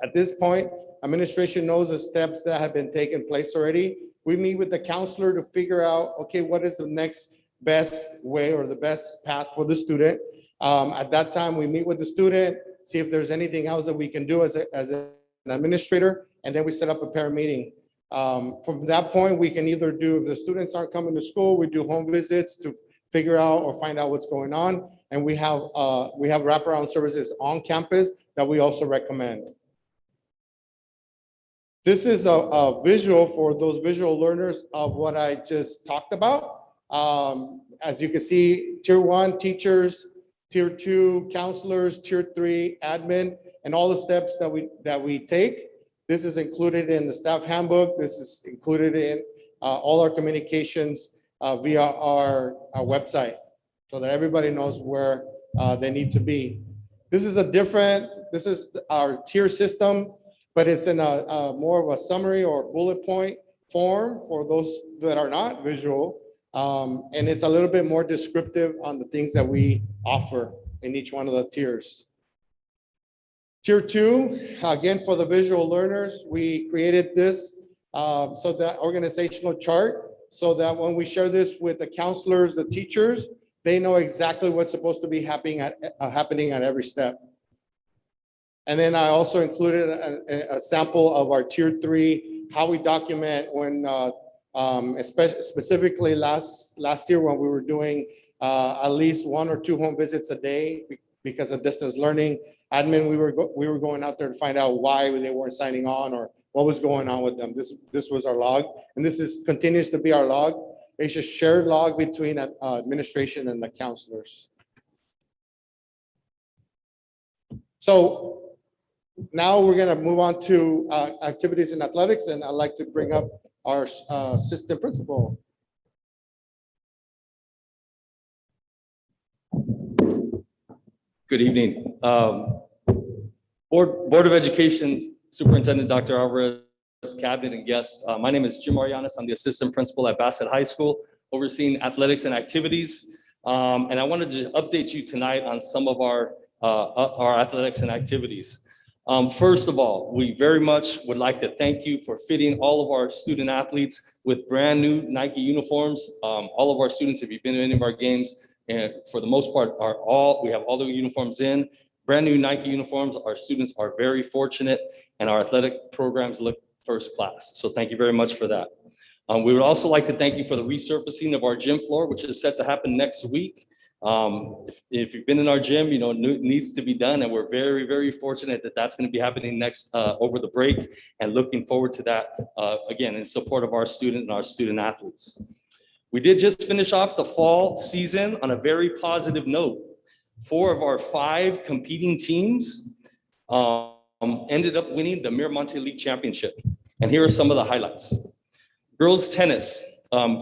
At this point, administration knows the steps that have been taken place already. We meet with the counselor to figure out, okay, what is the next best way or the best path for the student. At that time, we meet with the student, see if there's anything else that we can do as an administrator, and then we set up a parent meeting. From that point, we can either do, if the students aren't coming to school, we do home visits to figure out or find out what's going on. And we have wraparound services on campus that we also recommend. This is a visual for those visual learners of what I just talked about. As you can see, tier 1, teachers, tier 2, counselors, tier 3, admin, and all the steps that we take. This is included in the staff handbook. This is included in all our communications via our website so that everybody knows where they need to be. This is this is our tier system, but it's in a more of a summary or bullet point form for those that are not visual. And it's a little bit more descriptive on the things that we offer in each one of the tiers. Tier 2, again, for the visual learners, we created this so that organizational chart, so that when we share this with the counselors, the teachers, they know exactly what's supposed to be happening at every step. And then I also included a sample of our tier 3, how we document when, specifically last year when we were doing at least 1 or 2 home visits a day because of distance learning. Admin, we were going out there to find out why they weren't signing on or what was going on with them. This was our log, and this continues to be our log. It's a shared log between administration and the counselors. So now we're going to move on to activities in athletics, and I'd like to bring up our assistant principal. Good evening. Board of Education Superintendent Dr. Alvarez, Cabinet and guests. My name is Jim Marianas. I'm the assistant principal at Bassett High School, overseeing athletics and activities. And I wanted to update you tonight on some of our athletics and activities. First of all, we very much would like to thank you for fitting all of our student athletes with brand new Nike uniforms. All of our students, if you've been to any of our games, and for the most part, we have all the uniforms in, brand new Nike uniforms. Our students are very fortunate, and our athletic programs look first class. So thank you very much for that. We would also like to thank you for the resurfacing of our gym floor, which is set to happen next week. If you've been in our gym, you know, it needs to be done, and we're very, very fortunate that that's going to be happening next over the break, and looking forward to that again in support of our student and our student athletes. We did just finish off the fall season on a very positive note. 4 of our 5 competing teams ended up winning the Miramonte League Championship. And here are some of the highlights. Girls tennis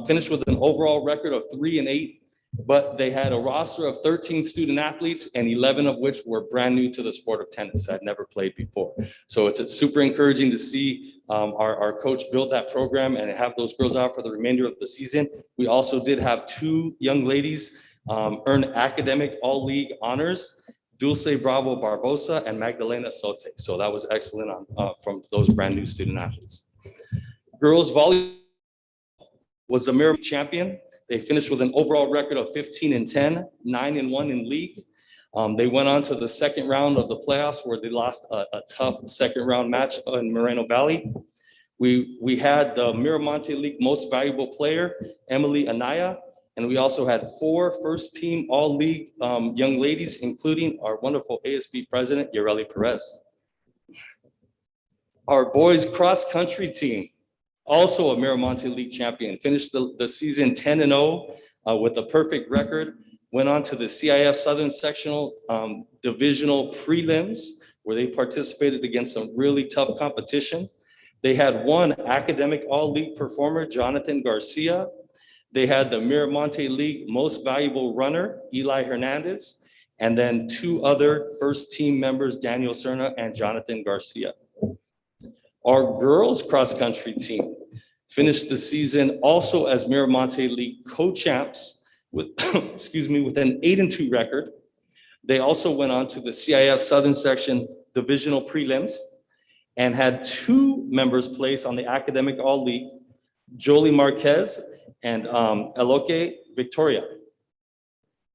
finished with an overall record of 3-8, but they had a roster of 13 student athletes, and 11 of which were brand new to the sport of tennis, had never played before. So it's super encouraging to see our coach build that program and have those girls out for the remainder of the season. We also did have 2 young ladies earn academic all-league honors, Dulce Bravo Barbosa and Magdalena Sote. So that was excellent from those brand new student athletes. Girls volleyball was the Miramonte champion. They finished with an overall record of 15-10, 9-1 in league. They went on to the second round of the playoffs, where they lost a tough second round match in Moreno Valley. We had the Miramonte League Most Valuable Player, Emily Anaya, and we also had 4 first team all league young ladies, including our wonderful ASB president, Yareli Perez. Our boys cross country team, also a Miramonte League champion, finished the season 10-0 with a perfect record, went on to the CIF Southern Sectional Divisional Prelims, where they participated against some really tough competition. They had 1 academic all-league performer, Jonathan Garcia. They had the Miramonte League Most Valuable Runner, Eli Hernandez, and then 2 other first team members, Daniel Cerna and Jonathan Garcia. Our girls cross-country team finished the season also as Miramonte League co-champs with, excuse me, with an 8-2 record. They also went on to the CIF Southern Section Divisional Prelims and had 2 members place on the Academic All-League, Jolie Marquez and Eloque Victoria.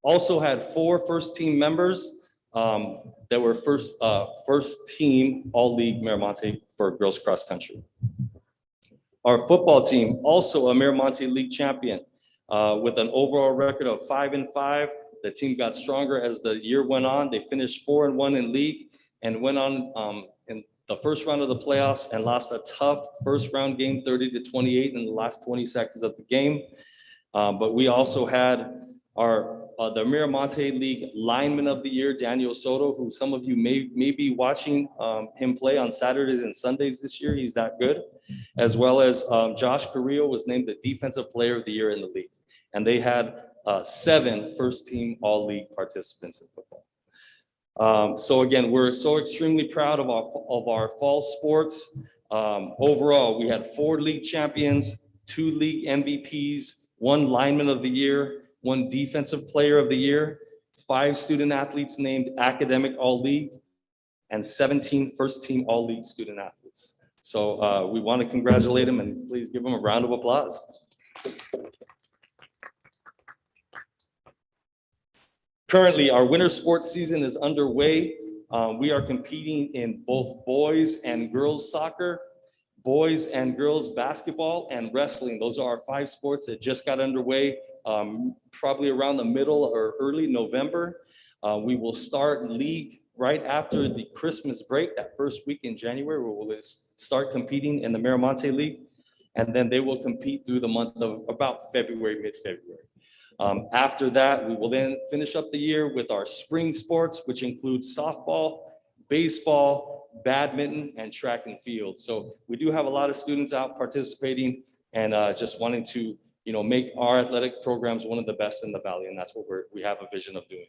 Also had 4 first team members that were first team all-league Miramonte for girls cross country. Our football team, also a Miramonte League champion with an overall record of 5-5. The team got stronger as the year went on. They finished 4-1 in league and went on in the first round of the playoffs and lost a tough first round game, 30-28 in the last 20 seconds of the game. But we also had our the Miramonte League Lineman of the Year, Daniel Soto, who some of you may be watching him play on Saturdays and Sundays this year. He's that good. As well as Josh Carrillo was named the Defensive Player of the Year in the league. And they had 7 first-team All-League participants in football. So again, we're so extremely proud of our fall sports. Overall, we had 4 league champions, 2 league MVPs, 1 lineman of the year, 1 defensive player of the year, 5 student athletes named academic all-league, and 17 first-team all-league student athletes. So we want to congratulate them and please give them a round of applause. Currently, our winter sports season is underway. We are competing in both boys and girls soccer, boys and girls basketball, and wrestling. Those are our 5 sports that just got underway, probably around the middle or early November. We will start league right after the Christmas break, that first week in January, where we'll start competing in the Miramonte League. And then they will compete through the month of about February, mid-February. After that, we will then finish up the year with our spring sports, which includes softball, baseball, badminton, and track and field. So we do have a lot of students out participating and just wanting to, make our athletic programs one of the best in the Valley, and that's what we have a vision of doing.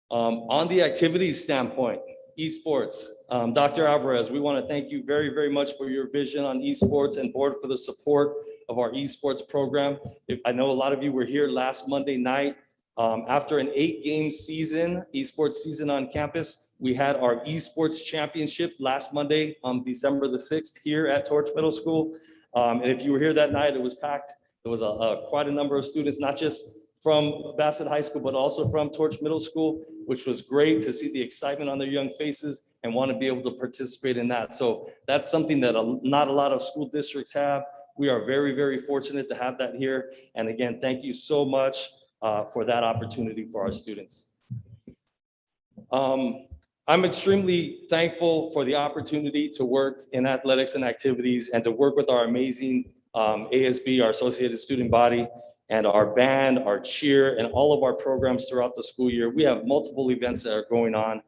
On the activities standpoint, esports, Dr. Alvarez, we want to thank you very, very much for your vision on esports and board for the support of our esports program. I know a lot of you were here last Monday night. After an 8-game season, esports season on campus, we had our esports championship last Monday on December the 6th here at Torch Middle School. And if you were here that night, it was packed. There was quite a number of students, not just from Bassett High School, but also from Torch Middle School, which was great to see the excitement on their young faces and want to be able to participate in that. So that's something that not a lot of school districts have. We are very, very fortunate to have that here. And again, thank you so much for that opportunity for our students. I'm extremely thankful for the opportunity to work in athletics and activities and to work with our amazing ASB, our Associated Student Body, and our band, our cheer, and all of our programs throughout the school year. We have multiple events that are going on,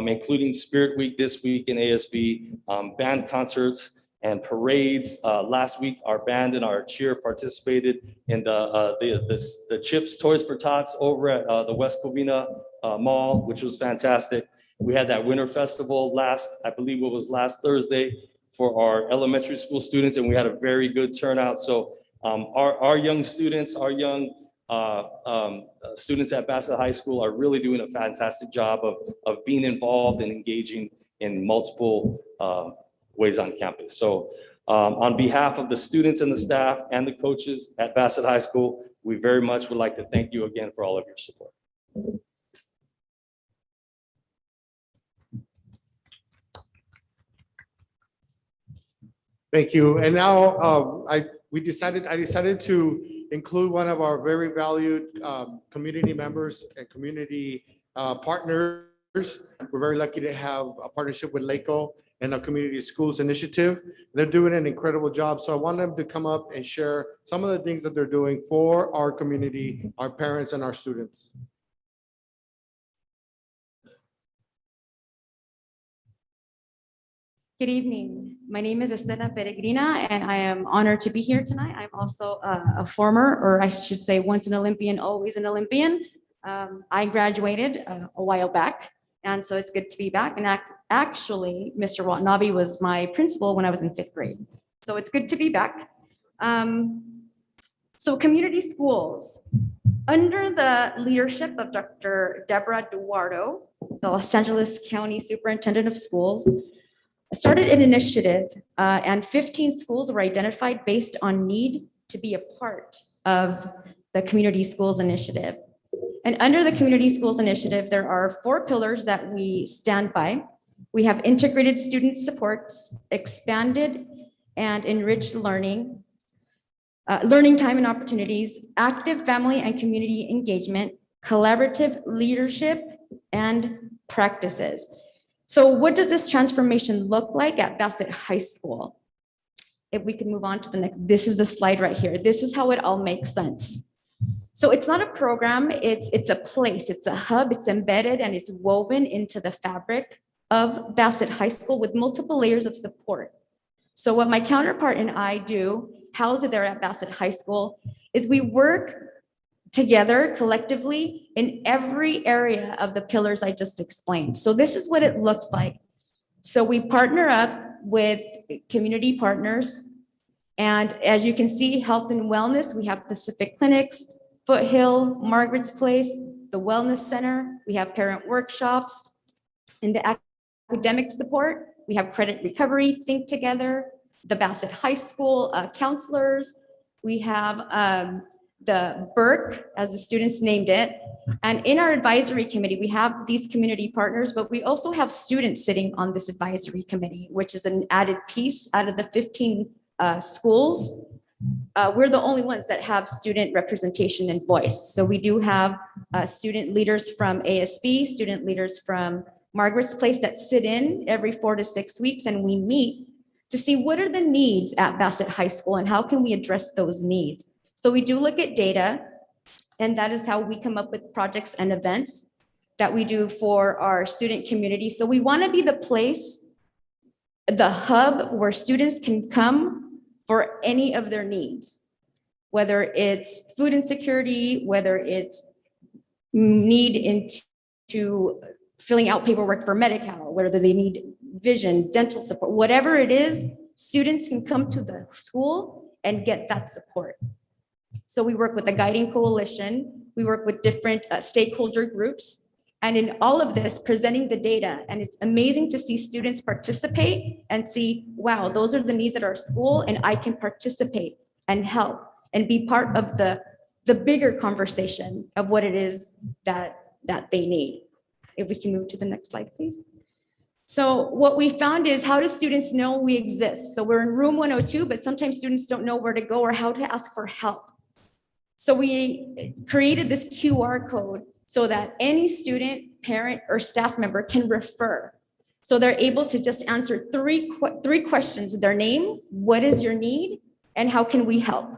including Spirit Week this week in ASB, band concerts and parades. Last week, our band and our cheer participated in the Chips Toys for Tots over at the West Covina Mall, which was fantastic. We had that winter festival I believe it was last Thursday for our elementary school students, and we had a very good turnout. So our young students, our young students at Bassett High School are really doing a fantastic job of being involved and engaging in multiple ways on campus. So on behalf of the students and the staff and the coaches at Bassett High School, we very much would like to thank you again for all of your support. Thank you. And now I decided to include one of our very valued community members and community partners. We're very lucky to have a partnership with LACO and a community schools initiative. They're doing an incredible job. So I want them to come up and share some of the things that they're doing for our community, our parents, and our students. Good evening. My name is Estela Peregrina, and I am honored to be here tonight. I'm also a former, or I should say once an Olympian, always an Olympian. I graduated a while back, and so it's good to be back. And actually, Mr. Watanabe was my principal when I was in 5th grade. So it's good to be back. So community schools. Under the leadership of Dr. Deborah Duardo, the Los Angeles County Superintendent of Schools, started an initiative and 15 schools were identified based on need to be a part of the Community Schools Initiative. And under the Community Schools Initiative, there are 4 pillars that we stand by. We have integrated student supports, expanded and enriched learning, learning time and opportunities, active family and community engagement, collaborative leadership, and practices. So what does this transformation look like at Bassett High School? If we can move on to the next, this is the slide right here. This is how it all makes sense. So it's not a program, it's a place, it's a hub, it's embedded and it's woven into the fabric of Bassett High School with multiple layers of support. So what my counterpart and I do, housed there at Bassett High School, is we work together collectively in every area of the pillars I just explained. So this is what it looks like. So we partner up with community partners. And as you can see, health and wellness, we have Pacific Clinics, Foothill, Margaret's Place, the Wellness Center, we have parent workshops. In the academic support, we have Credit Recovery, Think Together, the Bassett High School counselors. We have the Burke, as the students named it. And in our advisory committee, we have these community partners, but we also have students sitting on this advisory committee, which is an added piece out of the 15 schools. We're the only ones that have student representation and voice. So we do have student leaders from ASB, student leaders from Margaret's Place that sit in every 4 to 6 weeks, and we meet to see what are the needs at Bassett High School and how can we address those needs. So we do look at data, and that is how we come up with projects and events that we do for our student community. So we want to be the place, the hub where students can come for any of their needs, whether it's food insecurity, whether it's need into filling out paperwork for Medi-Cal, whether they need vision, dental support, whatever it is, students can come to the school and get that support. So we work with the Guiding Coalition, we work with different stakeholder groups, and in all of this, presenting the data, and it's amazing to see students participate and see, wow, those are the needs at our school, and I can participate and help and be part of the bigger conversation of what it is that they need. If we can move to the next slide, please. So what we found is, how do students know we exist? So we're in room 102, but sometimes students don't know where to go or how to ask for help. So we created this QR code so that any student, parent, or staff member can refer. So they're able to just answer three questions: their name, what is your need, and how can we help?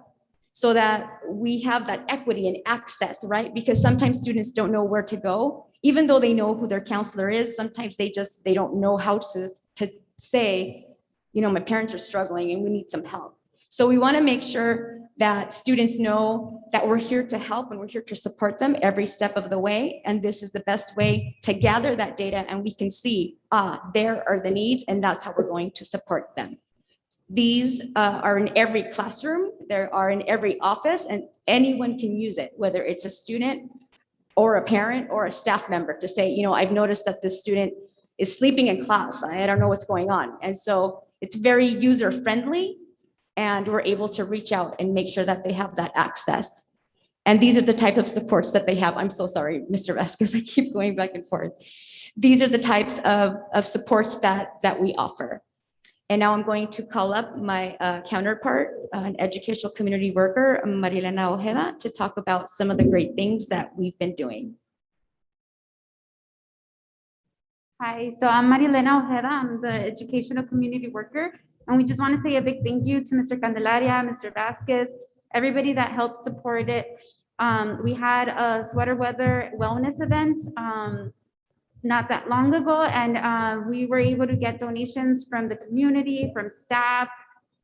So that we have that equity and access, right? Because sometimes students don't know where to go, even though they know who their counselor is. Sometimes they don't know how to say, you know, my parents are struggling and we need some help. So we want to make sure that students know that we're here to help and we're here to support them every step of the way. And this is the best way to gather that data, and we can see, there are the needs, and that's how we're going to support them. These are in every classroom, there are in every office, and anyone can use it, whether it's a student or a parent or a staff member, to say, you know, I've noticed that this student is sleeping in class. I don't know what's going on. And so it's very user friendly, and we're able to reach out and make sure that they have that access. And these are the type of supports that they have. I'm so sorry, Mr. Vasquez, I keep going back and forth. These are the types of supports that we offer. And now I'm going to call up my counterpart, an educational community worker, Marilena Ojeda, to talk about some of the great things that we've been doing. Hi, so I'm Marilena Ojeda. I'm the educational community worker. And we just want to say a big thank you to Mr. Candelaria, Mr. Vasquez, everybody that helped support it. We had a sweater weather wellness event not that long ago, and we were able to get donations from the community, from staff,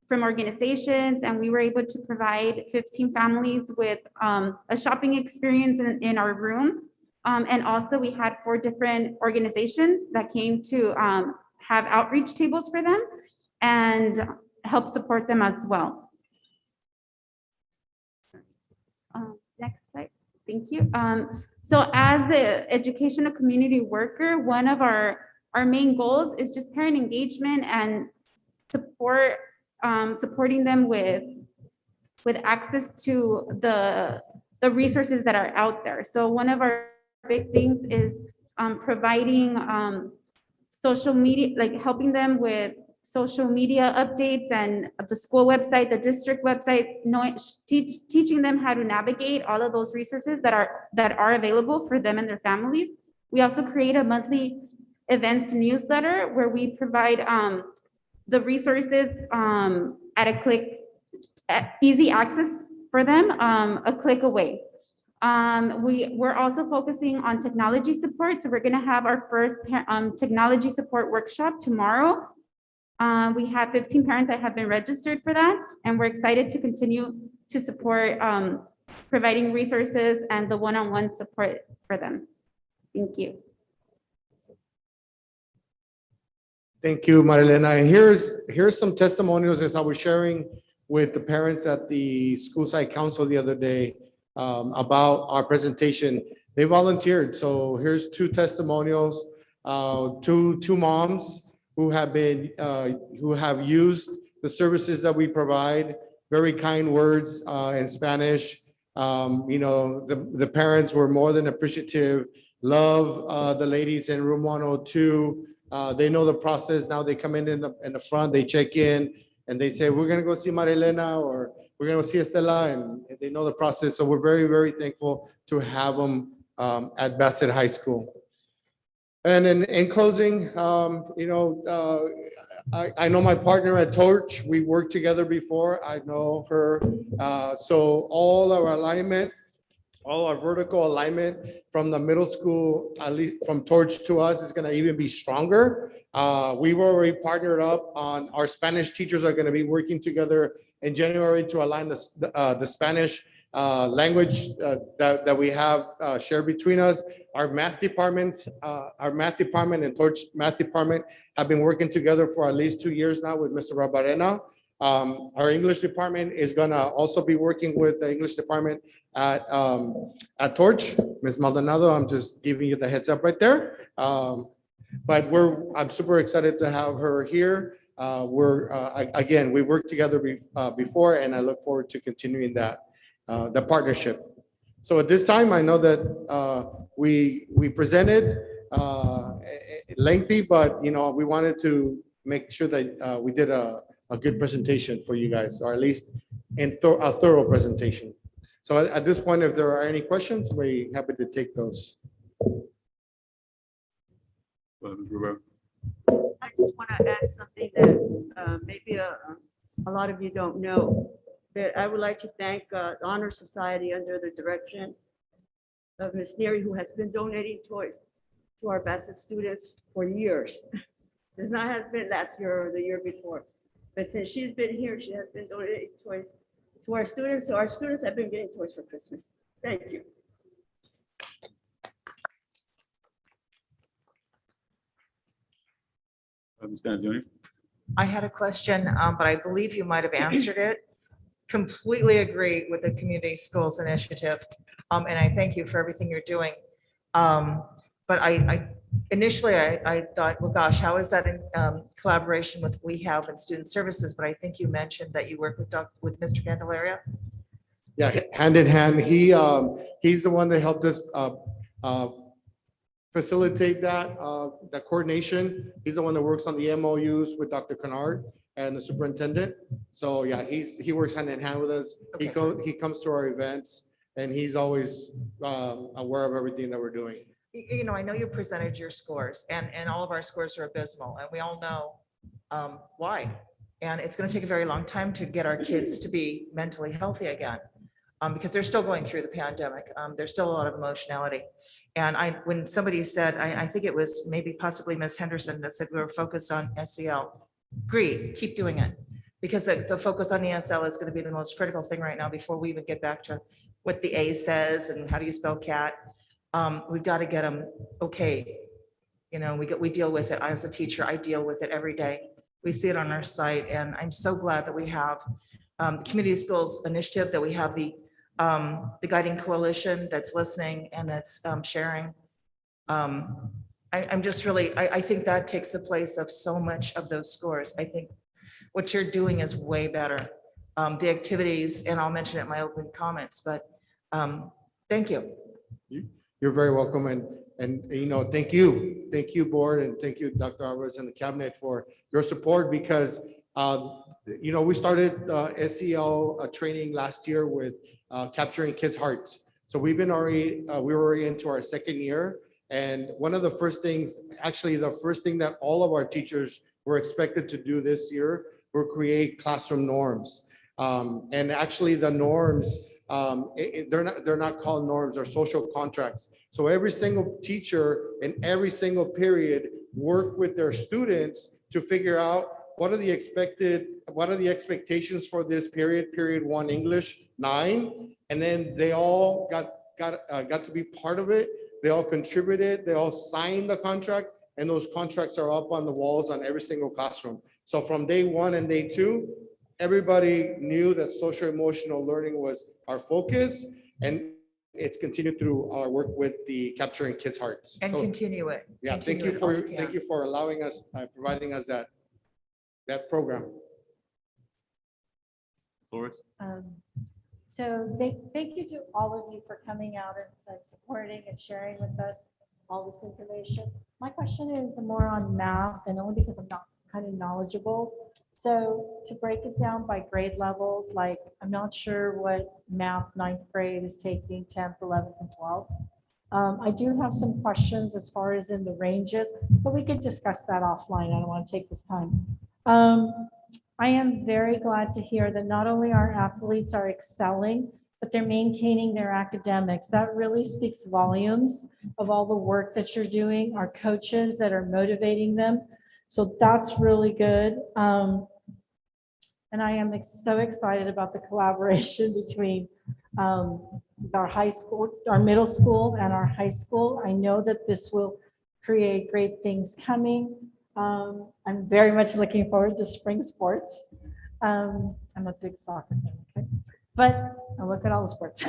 from organizations, and we were able to provide 15 families with a shopping experience in our room. And also we had 4 different organizations that came to have outreach tables for them and help support them as well. Next slide, thank you. So as the educational community worker, one of our main goals is just parent engagement and supporting them with access to the resources that are out there. So one of our big things is providing social media, like helping them with social media updates and the school website, the district website, teaching them how to navigate all of those resources that are available for them and their families. We also create a monthly events newsletter where we provide the resources at a click, easy access for them, a click away. We're also focusing on technology support. So we're going to have our first technology support workshop tomorrow. We have 15 parents that have been registered for that, and we're excited to continue to support providing resources and the one-on-one support for them. Thank you. Thank you, Marilena. And here's some testimonials as I was sharing with the parents at the school site council the other day about our presentation. They volunteered. So here's two testimonials, two moms who have used the services that we provide. Very kind words in Spanish. The parents were more than appreciative. Love the ladies in room 102. They know the process. Now they come in the front, they check in, and they say, we're gonna go see Marilena, or we're gonna go see Estela, and they know the process. So we're very, very thankful to have them at Bassett High School. And in closing, I know my partner at Torch. We worked together before. I know her. So all our alignment, all our vertical alignment from the middle school, at least from Torch to us, is going to even be stronger. We've already partnered up on our Spanish teachers are going to be working together in January to align the Spanish language that we have shared between us. Our math department and Torch math department have been working together for at least 2 years now with Mr. Rabarena. Our English department is gonna also be working with the English department at Torch. Ms. Maldonado, I'm just giving you the heads up right there. But I'm super excited to have her here. Again, we worked together before, and I look forward to continuing the partnership. So at this time, I know that we presented lengthy, but we wanted to make sure that we did a good presentation for you guys, or at least a thorough presentation. So at this point, if there are any questions, we're happy to take those. I just want to add something that maybe a lot of you don't know. That I would like to thank the Honor Society under the direction of Ms. Neary, who has been donating toys to our Bassett students for years. This not has been last year or the year before, but since she's been here, she has been donating toys to our students. So our students have been getting toys for Christmas. Thank you. I had a question, but I believe you might have answered it. Completely agree with the community schools initiative. And I thank you for everything you're doing. But initially I thought, well, gosh, how is that in collaboration with we have in student services? But I think you mentioned that you work with Mr. Candelaria. Yeah, hand in hand. He's the one that helped us facilitate that coordination. He's the one that works on the MOUs with Dr. Kennard and the superintendent. So yeah, he works hand in hand with us. Okay. He comes to our events, and he's always aware of everything that we're doing. I know you presented your scores, and all of our scores are abysmal, and we all know why. And it's going to take a very long time to get our kids to be mentally healthy again, because they're still going through the pandemic. There's still a lot of emotionality. And when somebody said, I think it was maybe possibly Ms. Henderson that said we were focused on SEL. Great, keep doing it. Because the focus on ESL is going to be the most critical thing right now before we even get back to what the A says and how do you spell cat. We've got to get them okay. We deal with it. As a teacher, I deal with it every day. We see it on our site, and I'm so glad that we have the Community Schools Initiative, that we have the Guiding Coalition that's listening and that's sharing. I'm just really, I think that takes the place of so much of those scores. I think what you're doing is way better. The activities, and I'll mention it in my open comments, but thank you. You're very welcome. And thank you, board, and thank you, Dr. Alvarez and the cabinet for your support, because we started SEL training last year with capturing kids' hearts. So we were already into our second year. And one of the first things, actually the first thing that all of our teachers were expected to do this year were create classroom norms. And actually the norms they're not called norms or social contracts. So every single teacher in every single period work with their students to figure out what are the expectations for this period 1 English 9, and then they all got to be part of it. They all contributed, they all signed the contract, and those contracts are up on the walls on every single classroom. So from day 1 and day 2, everybody knew that social emotional learning was our focus, and it's continued through our work with the Capturing Kids' Hearts. And So, continue it. yeah, thank Continue you it all for, you thank can. you for allowing us, providing us that program. Doris? So thank you to all of you for coming out and supporting and sharing with us all this information. My question is more on math, and only because I'm not kind of knowledgeable. So to break it down by grade levels, like I'm not sure what math 9th grade is taking, 10th, 11th, and 12th. I do have some questions as far as in the ranges, but we could discuss that offline. I don't want to take this time. I am very glad to hear that not only our athletes are excelling, but they're maintaining their academics. That really speaks volumes of all the work that you're doing, our coaches that are motivating them. So that's really good. And I am so excited about the collaboration between our high school, our middle school and our high school. I know that this will create great things coming. I'm very much looking forward to spring sports. I'm a big soccer fan, okay? But I look at all the sports.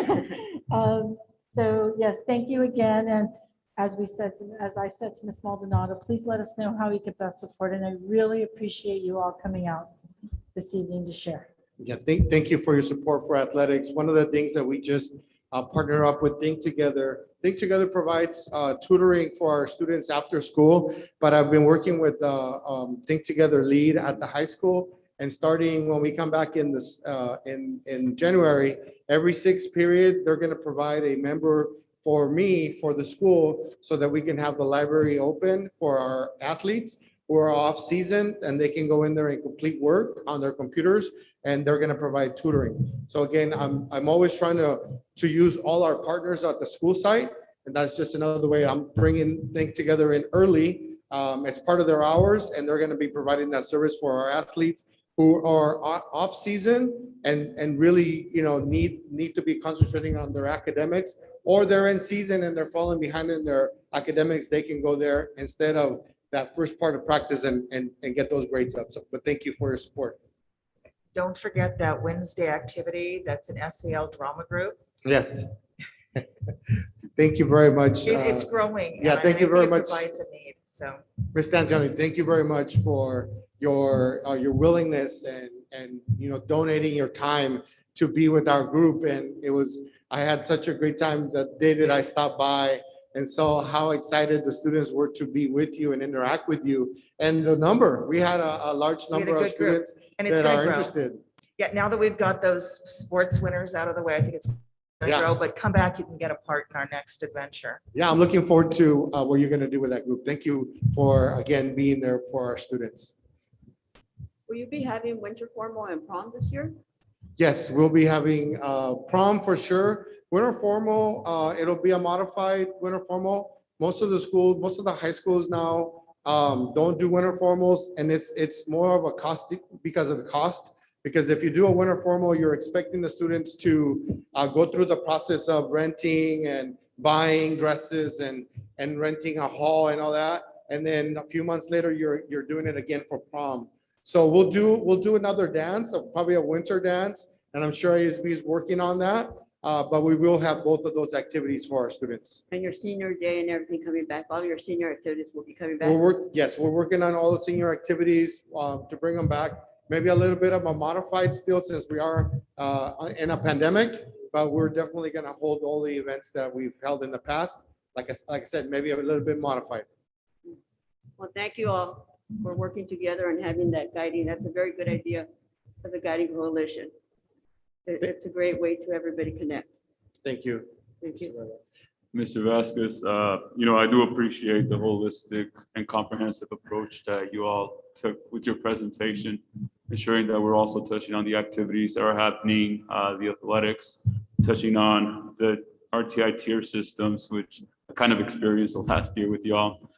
So yes, thank you again. And as I said to Ms. Maldonado, please let us know how we could best support. And I really appreciate you all coming out this evening to share. Yeah, thank you for your support for athletics. One of the things that we just partner up with Think Together. Think Together provides tutoring for our students after school, but I've been working with Think Together lead at the high school, and starting when we come back in this in January, every 6th period, they're going to provide a member for me for the school so that we can have the library open for our athletes who are off season, and they can go in there and complete work on their computers, and they're going to provide tutoring. So again, I'm always trying to use all our partners at the school site, and that's just another way I'm bringing Think Together in early as part of their hours, and they're going to be providing that service for our athletes who are off season and really, you know, need to be concentrating on their academics, or they're in season and they're falling behind in their academics. They can go there instead of that first part of practice and get those grades up. So, but thank you for your support. Don't forget that Wednesday activity. That's an SEL drama group. Yes. Thank you very much. It's growing. Yeah, and thank you I think very it much. Provides a need, so. Ms. Stanzioni, thank you very much for your willingness and you know, donating your time to be with our group. And I had such a great time the day that I stopped by and saw how excited the students were to be with you and interact with you. And the number, we had a large We had a number of good group, students and it's that gonna are grow. interested. Yeah, now that we've got those sports winners out of the way, I think it's gonna Yeah. grow, but come back, you can get a part in our next adventure. Yeah, I'm looking forward to what you're going to do with that group. Thank you for, again, being there for our students. Will you be having winter formal and prom this year? Yes, we'll be having prom for sure. Winter formal, it'll be a modified winter formal. Most of the high schools now don't do winter formals, and it's more of a cost because of the cost. Because if you do a winter formal, you're expecting the students to go through the process of renting and buying dresses and renting a hall and all that. And then a few months later, you're doing it again for prom. So we'll do another dance, probably a winter dance, and I'm sure ASB is working on that. But we will have both of those activities for our students. And your senior day and everything coming back, all your senior activities will be coming back? Yes, we're working on all the senior activities to bring them back. Maybe a little bit of a modified still since we are in a pandemic, but we're definitely going to hold all the events that we've held in the past. Like I said, maybe a little bit modified. Well, thank you all for working together and having that guiding. That's a very good idea for the guiding coalition. It's a great way to everybody connect. Thank you. Thank you. Mr. Vasquez, you know, I do appreciate the holistic and comprehensive approach that you all took with your presentation, ensuring that we're also touching on the activities that are happening, the athletics, touching on the RTI tier systems, which I kind of experienced the last year with y'all.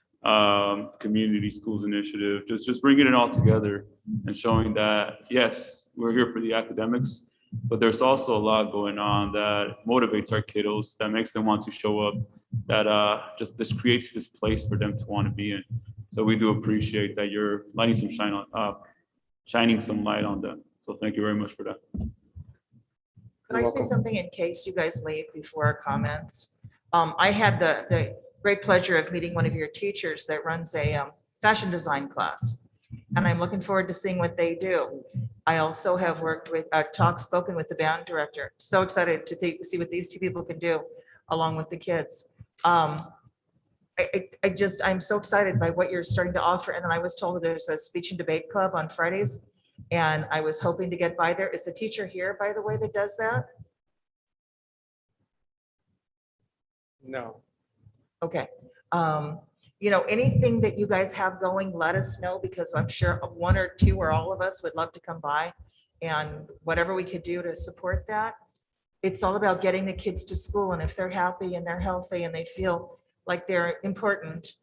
Community schools initiative, just bringing it all together and showing that, yes, we're here for the academics, but there's also a lot going on that motivates our kiddos, that makes them want to show up, that just this creates this place for them to want to be in. So we do appreciate that you're lighting some shining some light on that. So thank you very much for that. Could I say something in case you guys leave before our comments? I had the great pleasure of meeting one of your teachers that runs a fashion design class. And I'm looking forward to seeing what they do. I also have worked with, spoken with the band director. So excited to see what these two people can do along with the kids. I'm so excited by what you're starting to offer. And then I was told that there's a speech and debate club on Fridays. And I was hoping to get by there. Is the teacher here, by the way, that does that? No. Okay. You know, anything that you guys have going, let us know, because I'm sure one or two or all of us would love to come by, and whatever we could do to support that. It's all about getting the kids to school, and if they're happy and they're healthy and they feel like they're important,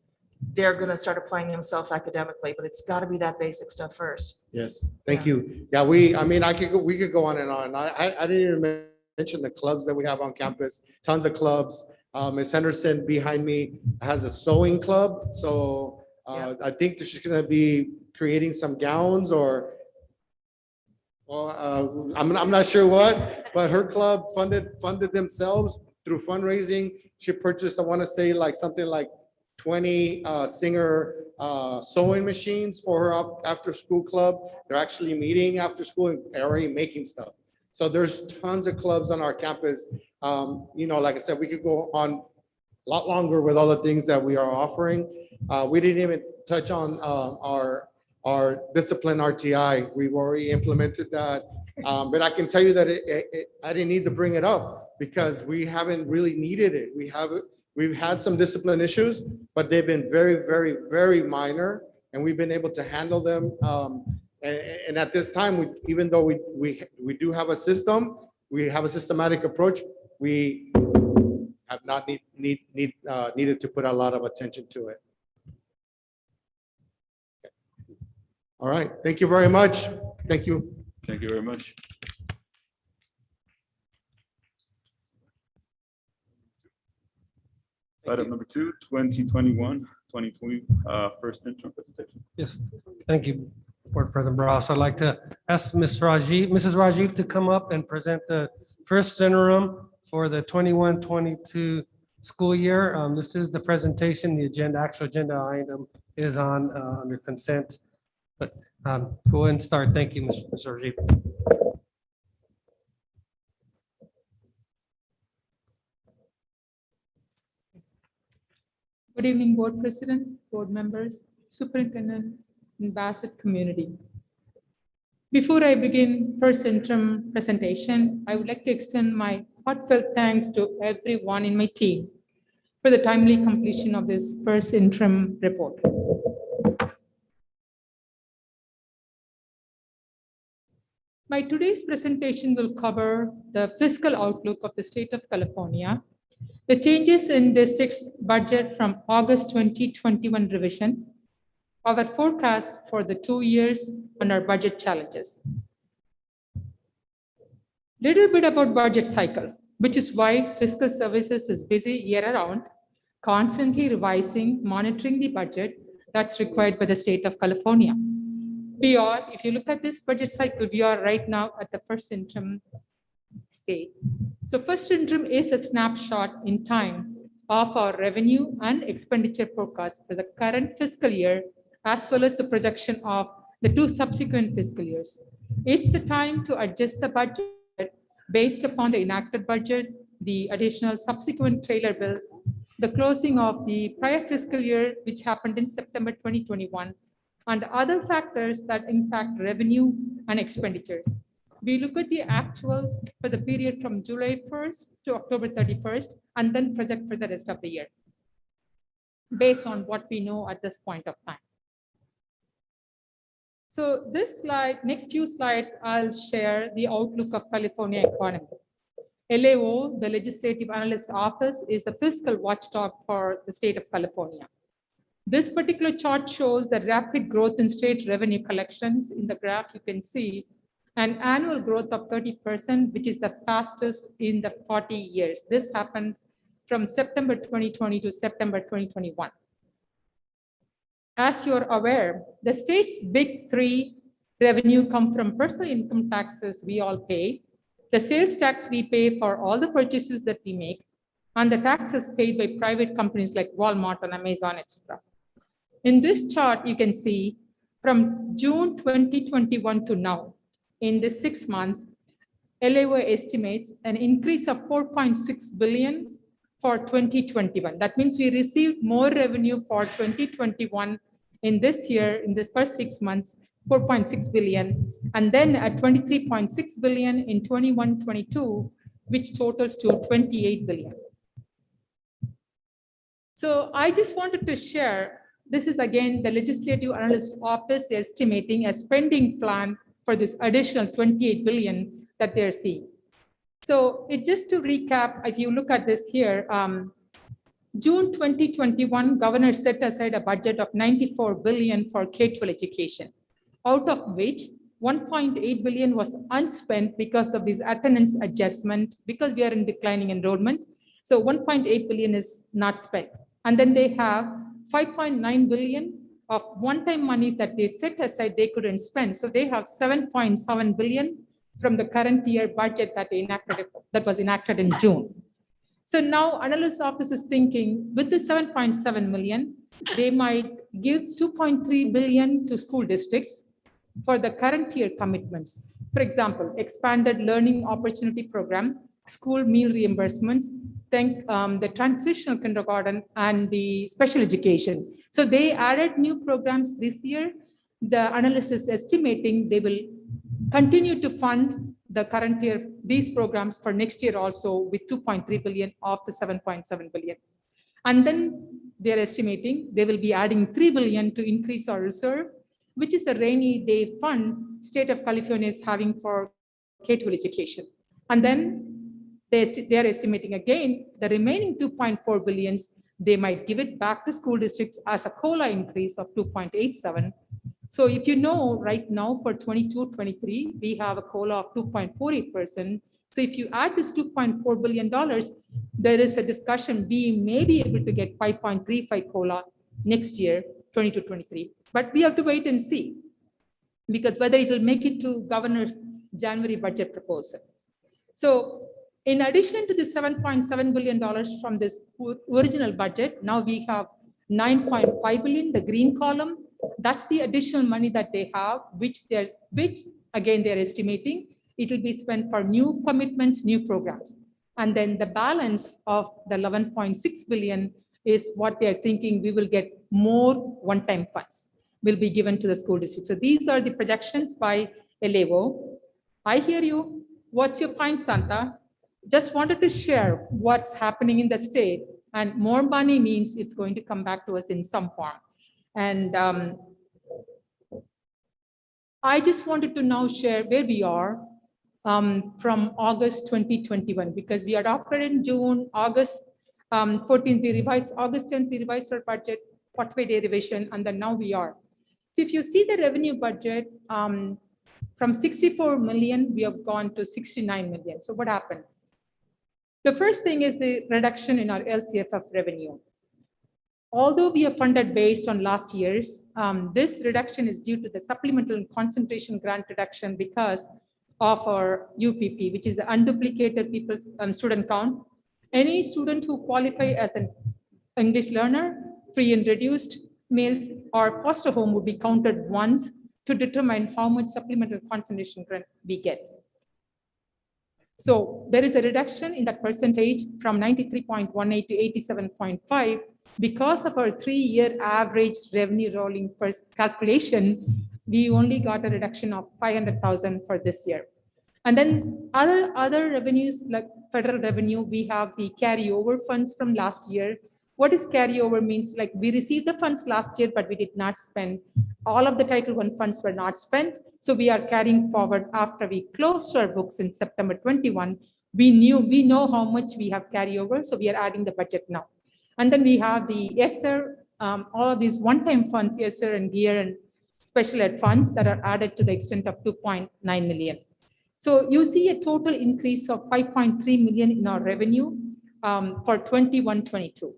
they're going to start applying themselves academically, but it's got to be that basic stuff first. Yes, thank you. Yeah, we could go on and on. I didn't even mention the clubs that we have on campus, tons of clubs. Ms. Henderson behind me has a sewing club. So I think she's gonna be creating some gowns or I'm not sure what, but her club funded themselves through fundraising. She purchased, I wanna say like something like 20 Singer sewing machines for her after school club. They're actually meeting after school and already making stuff. So there's tons of clubs on our campus. You know, like I said, we could go on a lot longer with all the things that we are offering. We didn't even touch on our discipline RTI. We've already implemented that. But I can tell you that I didn't need to bring it up because we haven't really needed it. We've had some discipline issues, but they've been very, very, very minor, and we've been able to handle them. And at this time, even though we do have a system, we have a systematic approach, we have not needed to put a lot of attention to it. All right, thank you very much. Thank you. Thank you very much. Item number 2, 2021-2020 first interim presentation. Yes, thank you, Board President Bras. I'd like to ask Mrs. Rajiv to come up and present the first interim for the 21-22 school year. This is the presentation. The actual agenda item is on under consent. But go ahead and start. Thank you, Mr. Rajiv. Good evening, Board President, Board members, Superintendent, and Bassett community. Before I begin first interim presentation, I would like to extend my heartfelt thanks to everyone in my team for the timely completion of this first interim report. My today's presentation will cover the fiscal outlook of the state of California, the changes in district's budget from August 2021 revision, our forecast for the 2 years, and our budget challenges. Little bit about budget cycle, which is why fiscal services is busy year-round, constantly revising, monitoring the budget that's required by the state of California. If you look at this budget cycle, we are right now at the first interim state. So first interim is a snapshot in time of our revenue and expenditure forecast for the current fiscal year, as well as the projection of the 2 subsequent fiscal years. It's the time to adjust the budget based upon the enacted budget, the additional subsequent trailer bills, the closing of the prior fiscal year, which happened in September 2021, and other factors that impact revenue and expenditures. We look at the actuals for the period from July 1st to October 31st, and then project for the rest of the year based on what we know at this point of time. So this slide, next few slides, I'll share the outlook of California economy. LAO, the Legislative Analyst Office, is the fiscal watchdog for the state of California. This particular chart shows the rapid growth in state revenue collections. In the graph, you can see an annual growth of 30%, which is the fastest in the 40 years. This happened from September 2020 to September 2021. As you're aware, the state's big three revenue come from personal income taxes we all pay, the sales tax we pay for all the purchases that we make, and the taxes paid by private companies like Walmart and Amazon, etc. In this chart, you can see from June 2021 to now, in the 6 months, LAO estimates an increase of 4.6 billion for 2021. That means we received more revenue for 2021 in this year, in the first 6 months, 4.6 billion, and then at 23.6 billion in 21-22, which totals to 28 billion. So I just wanted to share, this is again the Legislative Analyst Office estimating a spending plan for this additional 28 billion that they're seeing. So it just to recap, if you look at this here, June 2021, governor set aside a budget of 94 billion for K-12 education, out of which 1.8 billion was unspent because of this attendance adjustment, because we are in declining enrollment. So 1.8 billion is not spent. And then they have 5.9 billion of one-time monies that they set aside they couldn't spend. So they have 7.7 billion from the current year budget that was enacted in June. So now analyst office is thinking with the 7.7 million, they might give 2.3 billion to school districts for the current year commitments. For example, expanded learning opportunity program, school meal reimbursements, the transitional kindergarten and the special education. So they added new programs this year. The analyst is estimating they will continue to fund the current year, these programs for next year also with 2.3 billion of the 7.7 billion. And then they're estimating they will be adding 3 billion to increase our reserve, which is a rainy day fund state of California is having for K-12 education. And then they are estimating again, the remaining 2.4 billions, they might give it back to school districts as a COLA increase of 2.87. So if you know right now for 22-23, we have a COLA of 2.48%. So if you add this $2.4 billion, there is a discussion, we may be able to get 5.35 COLA next year, 22-23. But we have to wait and see, because whether it will make it to governor's January budget proposal. So in addition to the $7.7 billion from this original budget, now we have 9.5 billion, the green column. That's the additional money that they have, which again, they're estimating it will be spent for new commitments, new programs. And then the balance of the 11.6 billion is what they're thinking we will get more one-time funds will be given to the school district. So these are the projections by LAO. I hear you. What's your point, Santa? Just wanted to share what's happening in the state, and more money means it's going to come back to us in some form. And I just wanted to now share where we are from August 2021, because we adopted in June, August 14th, we revised, August 10th, we revised our budget, 45-day revision, and then now we are. So if you see the revenue budget, from 64 million, we have gone to 69 million. So what happened? The first thing is the reduction in our LCFF revenue. Although we are funded based on last year's, this reduction is due to the supplemental and concentration grant reduction because of our UPP, which is the unduplicated people's student count. Any student who qualify as an English learner, free and reduced meals, or foster home would be counted once to determine how much supplemental concentration grant we get. So there is a reduction in that percentage from 93.18 to 87.5 because of our 3-year average revenue rolling first calculation. We only got a reduction of 500,000 for this year. And then other revenues like federal revenue, we have the carryover funds from last year. What is carryover means? Like we received the funds last year, but we did not spend. All of the Title I funds were not spent. So we are carrying forward after we closed our books in September 21. we know how much we have carryover, so we are adding the budget now. And then we have the ESSER, all of these one-time funds, ESSER and GEAR and special ed funds that are added to the extent of 2.9 million. So you see a total increase of 5.3 million in our revenue for 21-22.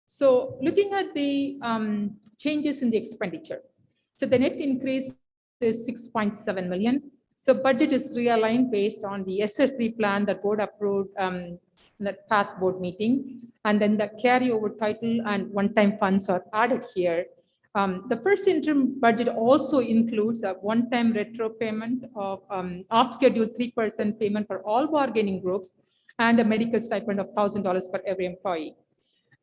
So looking at the changes in the expenditure. So the net increase is 6.7 million. So budget is realigned based on the SR3 plan that board approved that past board meeting. And then the carryover title and one-time funds are added here. The first interim budget also includes a one-time retro payment of off-schedule 3% payment for all bargaining groups and a medical stipend of $1,000 for every employee.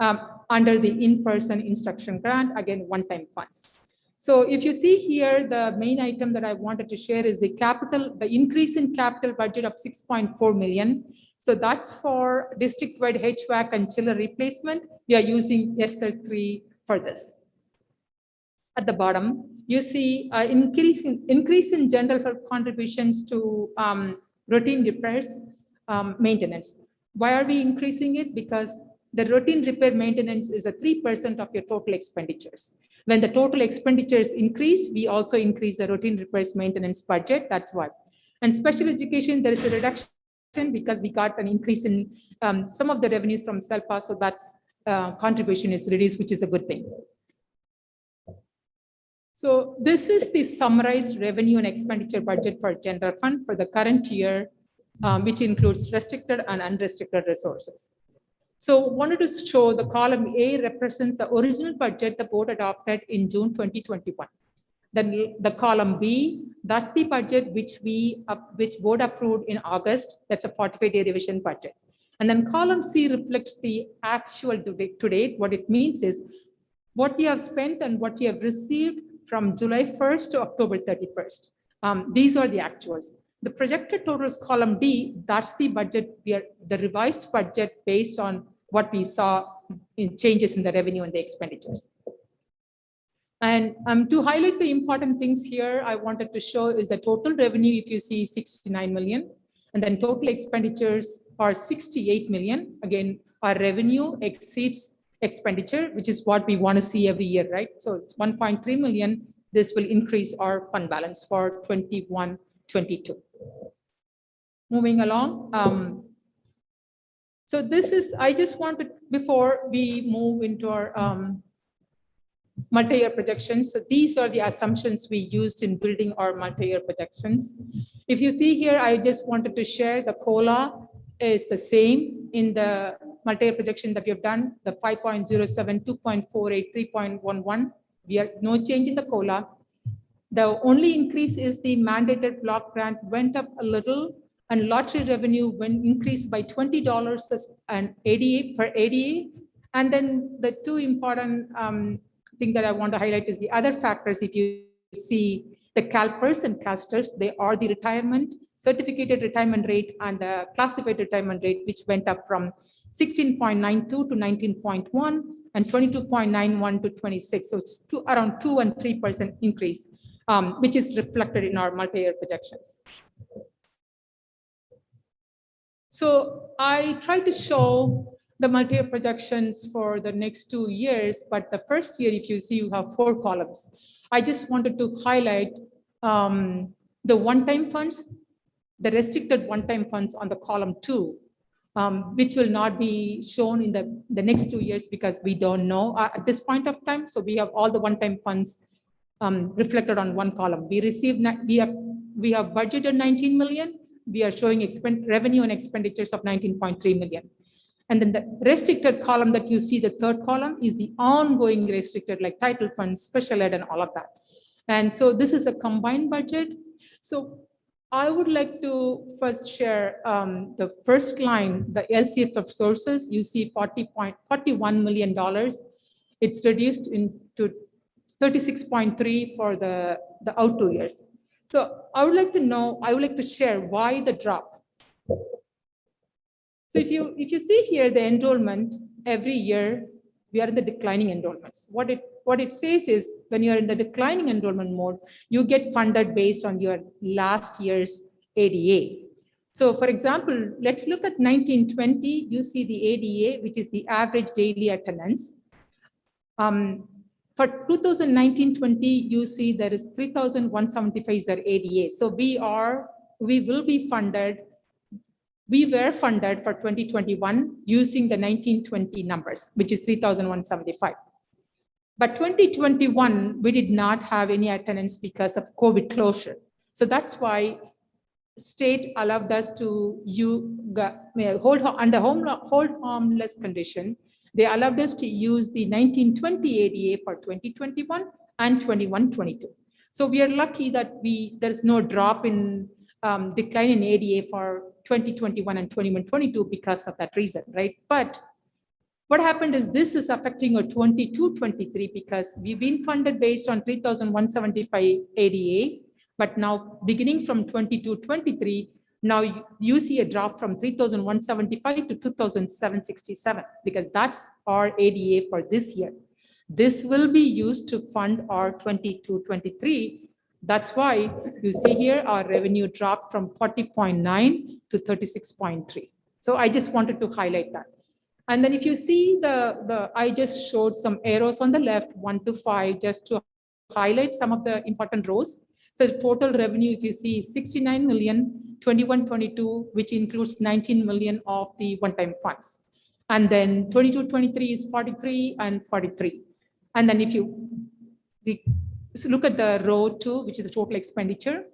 Under the in-person instruction grant, again, one-time funds. So if you see here, the main item that I wanted to share is the increase in capital budget of 6.4 million. So that's for district-wide HVAC and chiller replacement. We are using SR3 for this. At the bottom, you see increase in general fund contributions to routine repairs, maintenance. Why are we increasing it? Because the routine repair maintenance is a 3% of your total expenditures. When the total expenditures increase, we also increase the routine repairs maintenance budget. That's why. And special education, there is a reduction because we got an increase in some of the revenues from SELPA, so that's contribution is reduced, which is a good thing. So this is the summarized revenue and expenditure budget for general fund for the current year, which includes restricted and unrestricted resources. So wanted to show the column A represents the original budget the board adopted in June 2021. Then the column B, that's the budget which board approved in August. That's a 45-day revision budget. And then column C reflects the actual to date. What it means is what we have spent and what we have received from July 1st to October 31st. These are the actuals. The projected totals column D, that's the budget, the revised budget based on what we saw in changes in the revenue and the expenditures. And to highlight the important things here, I wanted to show is the total revenue, if you see 69 million, and then total expenditures are 68 million. Again, our revenue exceeds expenditure, which is what we want to see every year, right? So it's 1.3 million. This will increase our fund balance for 21-22. Moving along. So this is, I just wanted, before we move into our multi-year projections. So these are the assumptions we used in building our multi-year projections. If you see here, I just wanted to share the COLA is the same in the multi-year projection that you've done, the 5.07, 2.48, 3.11. We have no change in the COLA. The only increase is the mandated block grant went up a little, and lottery revenue went increased by $20 and ADA per ADA. And then the two important thing that I want to highlight is the other factors. If you see the CalPERS and CASTERS, they are the retirement, certificated retirement rate and the classified retirement rate, which went up from 16.92 to 19.1 and 22.91 to 26. So it's around 2 and 3% increase, which is reflected in our multi-year projections. So I tried to show the multi-year projections for the next 2 years, but the first year, if you see, you have 4 columns. I just wanted to highlight the one-time funds, the restricted one-time funds on the column 2, which will not be shown in the next 2 years because we don't know at this point of time. So we have all the one-time funds reflected on one column. We have budgeted 19 million. We are showing revenue and expenditures of 19.3 million. And then the restricted column that you see, the third column, is the ongoing restricted, like title funds, special ed, and all of that. And so this is a combined budget. So I would like to first share the first line, the LCF of sources. You see $41 million. It's reduced into 36.3 for the out 2 years. So I would like to share why the drop. So if you see here the enrollment, every year we are in the declining enrollments. What it says is when you are in the declining enrollment mode, you get funded based on your last year's ADA. So for example, let's look at 1920. You see the ADA, which is the average daily attendance. For 2019-20, you see there is 3,175 is our ADA. So we will be funded. We were funded for 2021 using the 1920 numbers, which is 3,175. But 2021, we did not have any attendance because of COVID closure. So that's why state allowed us to hold harmless condition. They allowed us to use the 1920 ADA for 2021 and 21-22. So we are lucky that there's no drop in decline in ADA for 2021 and 21-22 because of that reason, right? But what happened is this is affecting our 22-23 because we've been funded based on 3,175 ADA, but now beginning from 22-23, now you see a drop from 3,175 to 2,767 because that's our ADA for this year. This will be used to fund our 22-23. That's why you see here our revenue dropped from 40.9 to 36.3. So I just wanted to highlight that. And then if you see I just showed some arrows on the left, 1 to 5, just to highlight some of the important rows. So the total revenue, if you see, 69 million, 21-22, which includes 19 million of the one-time funds. And then 22-23 is 43 and 43. And then if you look at the row 2, which is the total expenditure,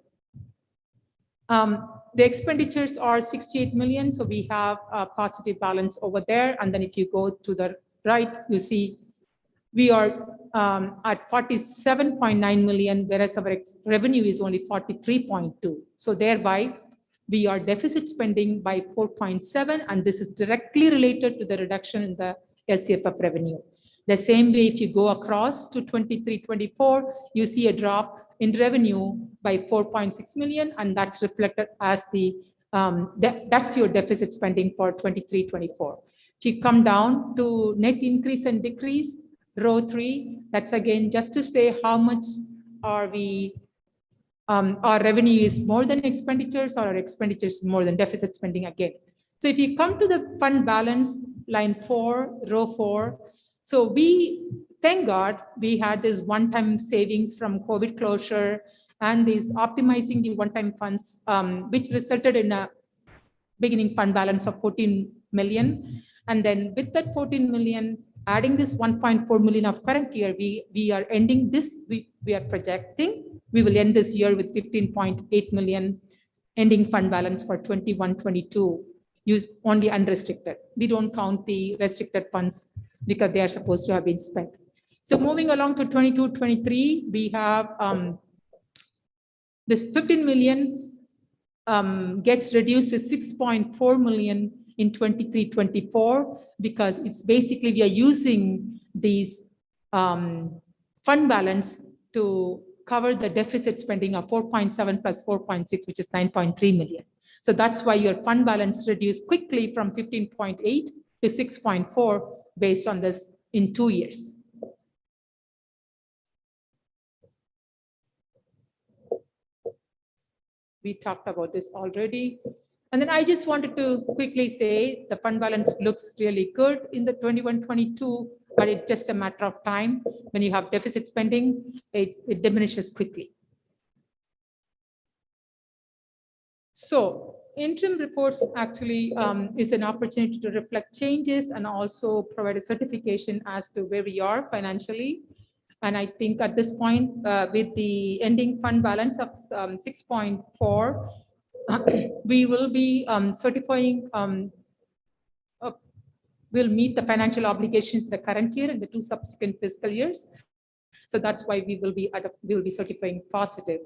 the expenditures are 68 million. So we have a positive balance over there. And then if you go to the right, you see we are at 47.9 million, whereas our revenue is only 43.2. So thereby we are deficit spending by 4.7, and this is directly related to the reduction in the LCFF revenue. The same way, if you go across to 23-24, you see a drop in revenue by 4.6 million, and that's reflected as that's your deficit spending for 23-24. If you come down to net increase and decrease, row 3, that's again just to say how much are we, our revenue is more than expenditures or our expenditures more than deficit spending again. So if you come to the fund balance, line 4, row 4, so thank God, we had this one-time savings from COVID closure and this optimizing the one-time funds, which resulted in a beginning fund balance of 14 million. And then with that 14 million, adding this 1.4 million of current year, we are ending this, we are projecting, we will end this year with 15.8 million ending fund balance for 21-22, use only unrestricted. We don't count the restricted funds because they are supposed to have been spent. So moving along to 22-23, we have this 15 million gets reduced to 6.4 million in 23-24 because it's basically we are using these fund balance to cover the deficit spending of 4.7 plus 4.6, which is 9.3 million. So that's why your fund balance reduced quickly from 15.8 to 6.4 based on this in 2 years. We talked about this already. And then I just wanted to quickly say the fund balance looks really good in the 21-22, but it's just a matter of time. When you have deficit spending, it diminishes quickly. So interim reports actually is an opportunity to reflect changes and also provide a certification as to where we are financially. And I think at this point, with the ending fund balance of 6.4, we will be certifying, will meet the financial obligations the current year and the 2 subsequent fiscal years. So that's why we will be certifying positive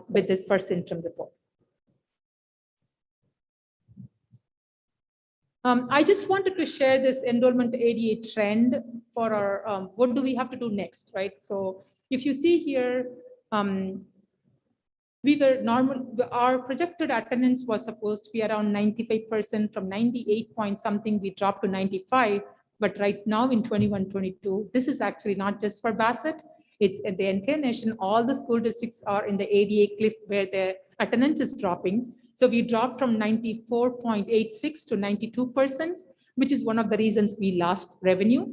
with this first interim report. I just wanted to share this enrollment ADA trend for our, what do we have to do next, right? So if you see here, our projected attendance was supposed to be around 95%. From 98 point something, we dropped to 95. But right now in 21-22, this is actually not just for Bassett, it's at the entire nation. All the school districts are in the ADA cliff where the attendance is dropping. So we dropped from 94.86 to 92%, which is one of the reasons we lost revenue.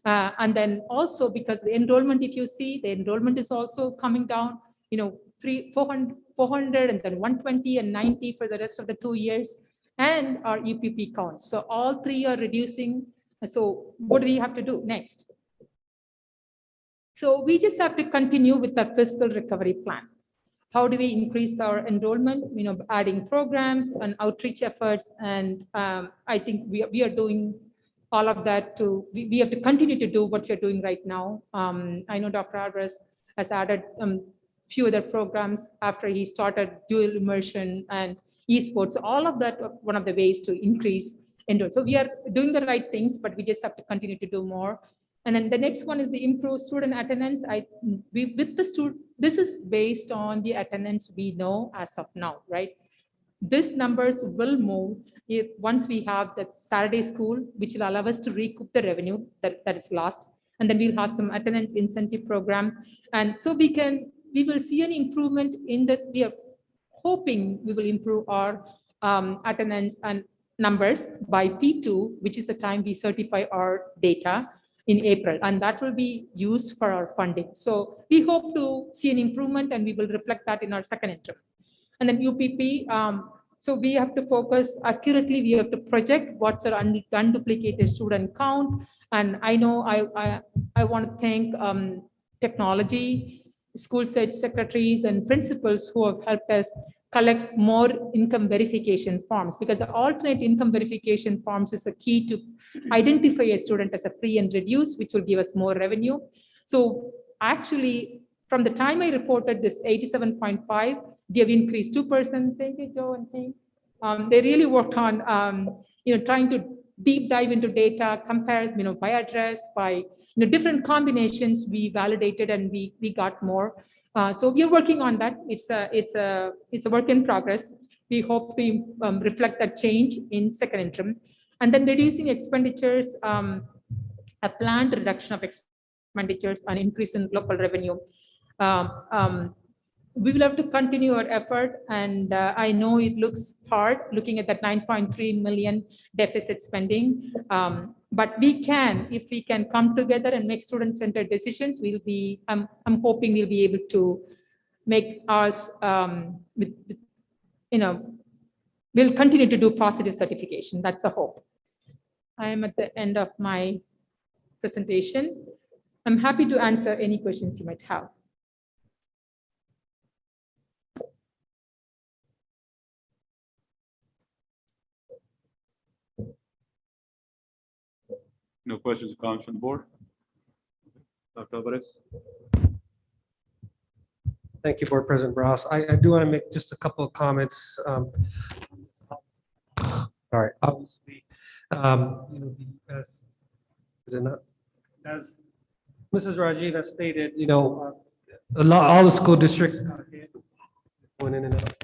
And then also because the enrollment, if you see, the enrollment is also coming down, 400 and then 120 and 90 for the rest of the 2 years, and our UPP counts. So all three are reducing. So what do we have to do next? So we just have to continue with our fiscal recovery plan. How do we increase our enrollment? Adding programs and outreach efforts. And I think we are doing all of that we have to continue to do what we're doing right now. I know Dr. Alvarez has added few other programs after he started dual immersion and esports. All of that, one of the ways to increase enrollment. So we are doing the right things, but we just have to continue to do more. And then the next one is the improved student attendance. This is based on the attendance we know as of now, right? These numbers will move once we have that Saturday school, which will allow us to recoup the revenue that is lost. And then we'll have some attendance incentive program. And so we will see an improvement in that. We are hoping we will improve our attendance and numbers by P2, which is the time we certify our data in April, and that will be used for our funding. So we hope to see an improvement, and we will reflect that in our second interim. And then UPP, so we have to focus accurately. We have to project what's our unduplicated student count. And I know I want to thank technology, school site secretaries and principals who have helped us collect more income verification forms, because the alternate income verification forms is a key to identify a student as a free and reduced, which will give us more revenue. So actually, from the time I reported this 87.5, they have increased 2%. Thank you, Joe and team. They really worked on trying to deep dive into data, compare by address, by different combinations. We validated and we got more. So we are working on that. It's a work in progress. We hope to reflect that change in second interim. And then reducing expenditures, a planned reduction of expenditures and increase in local revenue. We will have to continue our effort. And I know it looks hard looking at that 9.3 million deficit spending. But we can, if we can come together and make student-centered decisions, we'll be, I'm hoping we'll be able to make us, we'll continue to do positive certification. That's the hope. I am at the end of my presentation. I'm happy to answer any questions you might have. No questions or comments from the board? Dr. Alvarez? Thank you, Board President Ross. I do want to make just a couple of comments. All right, obviously, as Mrs. Rajiv has stated, all the school districts going in and out.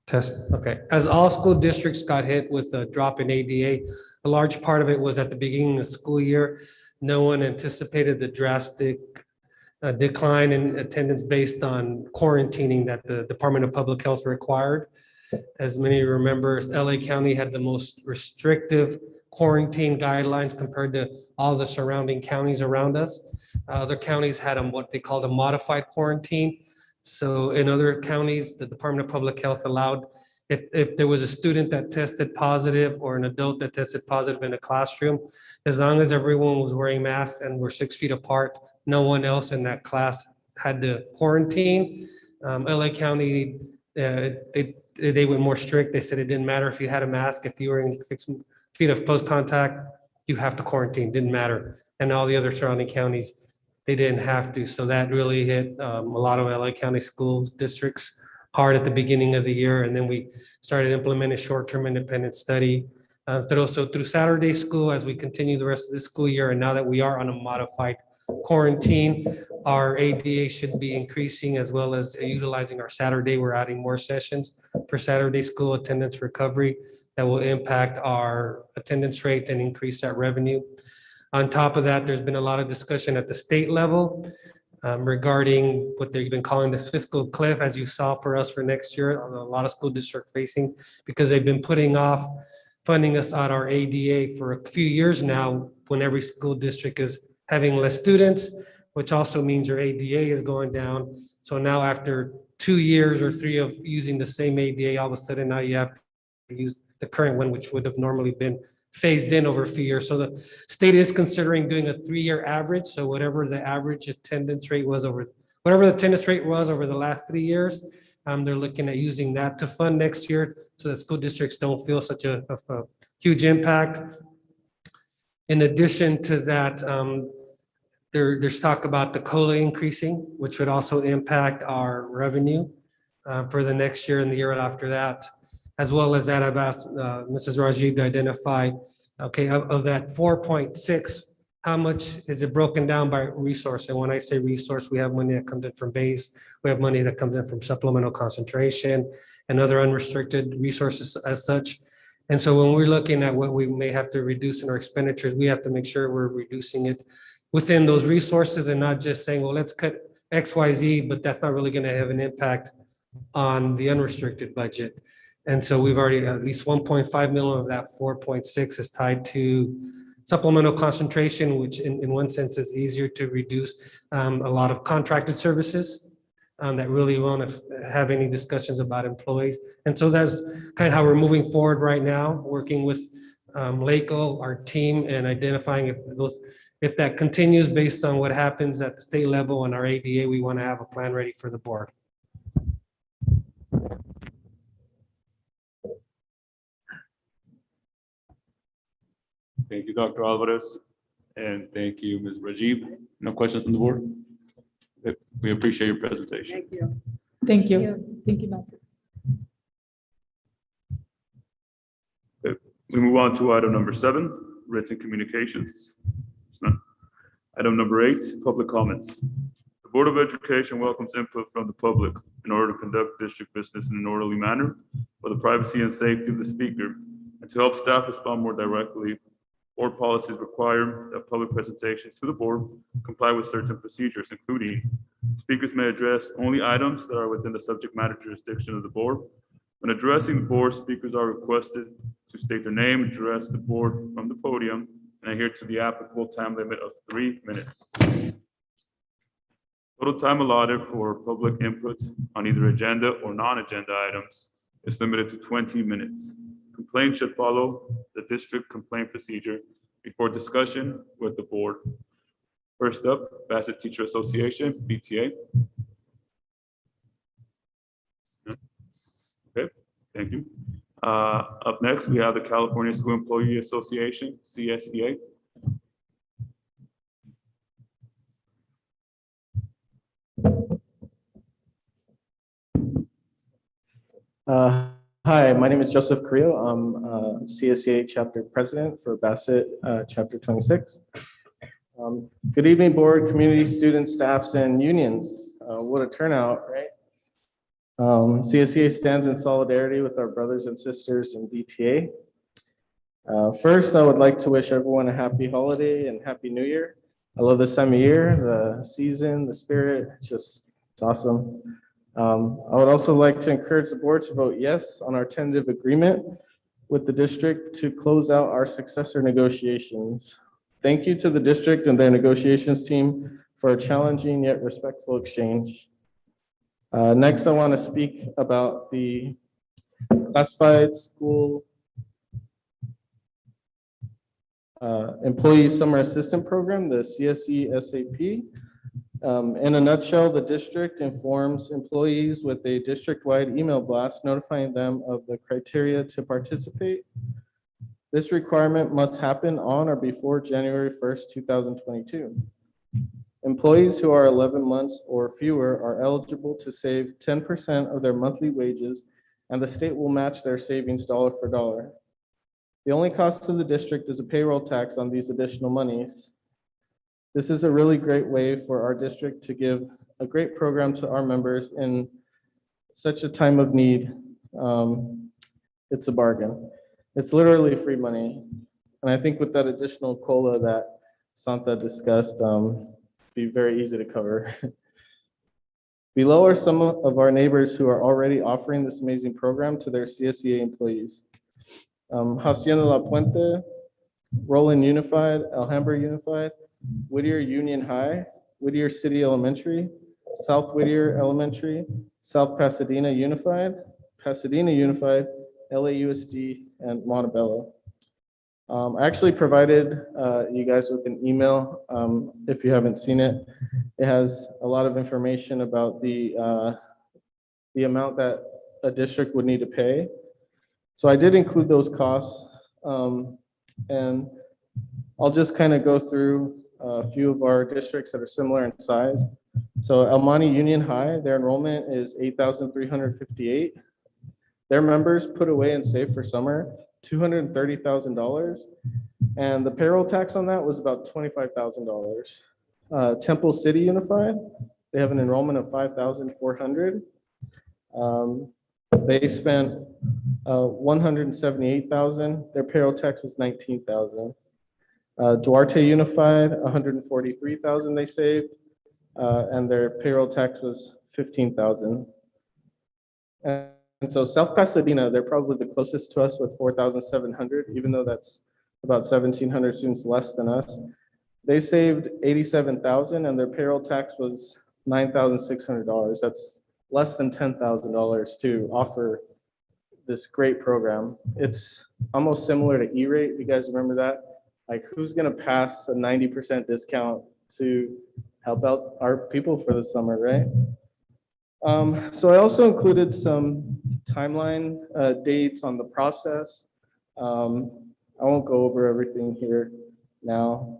Test. Okay. As all school districts got hit with a drop in ADA, a large part of it was at the beginning of the school year. No one anticipated the drastic decline in attendance based on quarantining that the Department of Public Health required. As many remember, LA County had the most restrictive quarantine guidelines compared to all the surrounding counties around us. Other counties had what they called a modified quarantine. So in other counties, the Department of Public Health allowed, if there was a student that tested positive or an adult that tested positive in a classroom, as long as everyone was wearing masks and were 6 feet apart, no one else in that class had to quarantine. LA County, they went more strict. They said it didn't matter if you had a mask, if you were in 6 feet of close contact, you have to quarantine, didn't matter. And all the other surrounding counties, they didn't have to. So that really hit a lot of LA County schools districts hard at the beginning of the year. And then we started implementing short-term independent study. So through Saturday school, as we continue the rest of the school year, and now that we are on a modified quarantine, our ADA should be increasing, as well as utilizing our Saturday. We're adding more sessions for Saturday school attendance recovery that will impact our attendance rate and increase that revenue. On top of that, there's been a lot of discussion at the state level. regarding what they've been calling this fiscal cliff, as you saw for us for next year, a lot of school district facing, because they've been putting off funding us at our ADA for a few years now, when every school district is having less students, which also means your ADA is going down. So now after 2 years or 3 of using the same ADA, all of a sudden now you have to use the current one, which would have normally been phased in over a few years. So the state is considering doing a 3-year average. So whatever the average attendance rate was over the last 3 years, they're looking at using that to fund next year so that school districts don't feel such a huge impact. In addition to that, there's talk about the COLA increasing, which would also impact our revenue for the next year and the year after that, as well as that I've asked Mrs. Rajiv to identify, okay, of that 4.6, how much is it broken down by resource? And when I say resource, we have money that comes in from base, we have money that comes in from supplemental concentration and other unrestricted resources as such. And so when we're looking at what we may have to reduce in our expenditures, we have to make sure we're reducing it within those resources and not just saying, well, let's cut X, Y, Z, but that's not really going to have an impact on the unrestricted budget. And so we've already, at least 1.5 million of that 4.6 is tied to supplemental concentration, which in one sense is easier to reduce a lot of contracted services that really won't have any discussions about employees. And so that's kind of how we're moving forward right now, working with LACO, our team, and identifying if that continues based on what happens at the state level and our ADA, we want to have a plan ready for the board. Thank you, Dr. Alvarez, and thank you, Ms. Rajiv. No questions from the board? We appreciate your presentation. Thank you. Thank you. Thank you, Bassett. We move on to item number 7, written communications. It's none. Item number 8, public comments. The Board of Education welcomes input from the public in order to conduct district business in an orderly manner for the privacy and safety of the speaker, and to help staff respond more directly. Board policies require that public presentations to the board comply with certain procedures, including speakers may address only items that are within the subject matter jurisdiction of the board. When addressing the board, speakers are requested to state their name, address the board from the podium, and adhere to the applicable time limit of 3 minutes. Total time allotted for public input on either agenda or non-agenda items is limited to 20 minutes. Complaints should follow the district complaint procedure before discussion with the board. First up, Bassett Teacher Association, BTA. Okay, thank you. Up next, we have the California School Employee Association, CSEA. Hi, my name is Joseph Carrillo. I'm CSEA chapter president for Bassett chapter 26. Good evening, board, community, students, staffs, and unions. What a turnout, right? CSEA stands in solidarity with our brothers and sisters in BTA. First, I would like to wish everyone a happy holiday and happy new year. I love this time of year, the season, the spirit, it's awesome. I would also like to encourage the board to vote yes on our tentative agreement with the district to close out our successor negotiations. Thank you to the district and their negotiations team for a challenging yet respectful exchange. Next, I want to speak about the classified school employee summer assistant program, the CSE SAP. In a nutshell, the district informs employees with a district-wide email blast notifying them of the criteria to participate. This requirement must happen on or before January 1st, 2022. Employees who are 11 months or fewer are eligible to save 10% of their monthly wages, and the state will match their savings dollar for dollar. The only cost to the district is a payroll tax on these additional monies. This is a really great way for our district to give a great program to our members in such a time of need. It's a bargain. It's literally free money. And I think with that additional COLA that Santa discussed, be very easy to cover. Below are some of our neighbors who are already offering this amazing program to their CSEA employees. Hacienda La Puente, Roland Unified, Alhambra Unified, Whittier Union High, Whittier City Elementary, South Whittier Elementary, South Pasadena Unified, Pasadena Unified, LAUSD, and Montebello. I actually provided you guys with an email. If you haven't seen it, it has a lot of information about the amount that a district would need to pay. So I did include those costs, and I'll just kind of go through a few of our districts that are similar in size. So El Monte Union High, their enrollment is 8,358. Their members put away and save for summer $230,000, and the payroll tax on that was about $25,000. Temple City Unified, they have an enrollment of 5,400. They spent $178,000. Their payroll tax was $19,000. Duarte Unified, $143,000 they saved, and their payroll tax was $15,000. And so South Pasadena, they're probably the closest to us with 4,700, even though that's about 1,700 students less than us. They saved $87,000, and their payroll tax was $9,600. That's less than $10,000 to offer this great program. It's almost similar to E-rate. You guys remember that? Like, who's gonna pass a 90% discount to help out our people for the summer, right? So I also included some timeline dates on the process. I won't go over everything here now.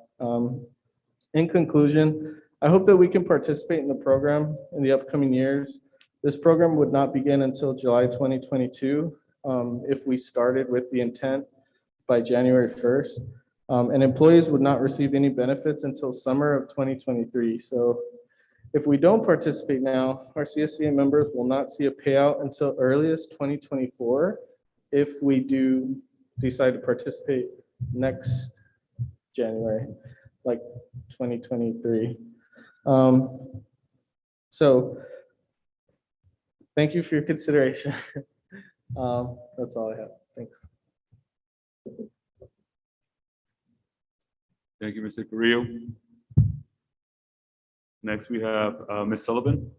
In conclusion, I hope that we can participate in the program in the upcoming years. This program would not begin until July 2022 if we started with the intent by January 1st. And employees would not receive any benefits until summer of 2023. So if we don't participate now, our CSEA members will not see a payout until earliest 2024 if we do decide to participate next January, like 2023. So thank you for your consideration. That's all I have. Thanks. Thank you, Mr. Carrillo. Next, we have Ms. Sullivan.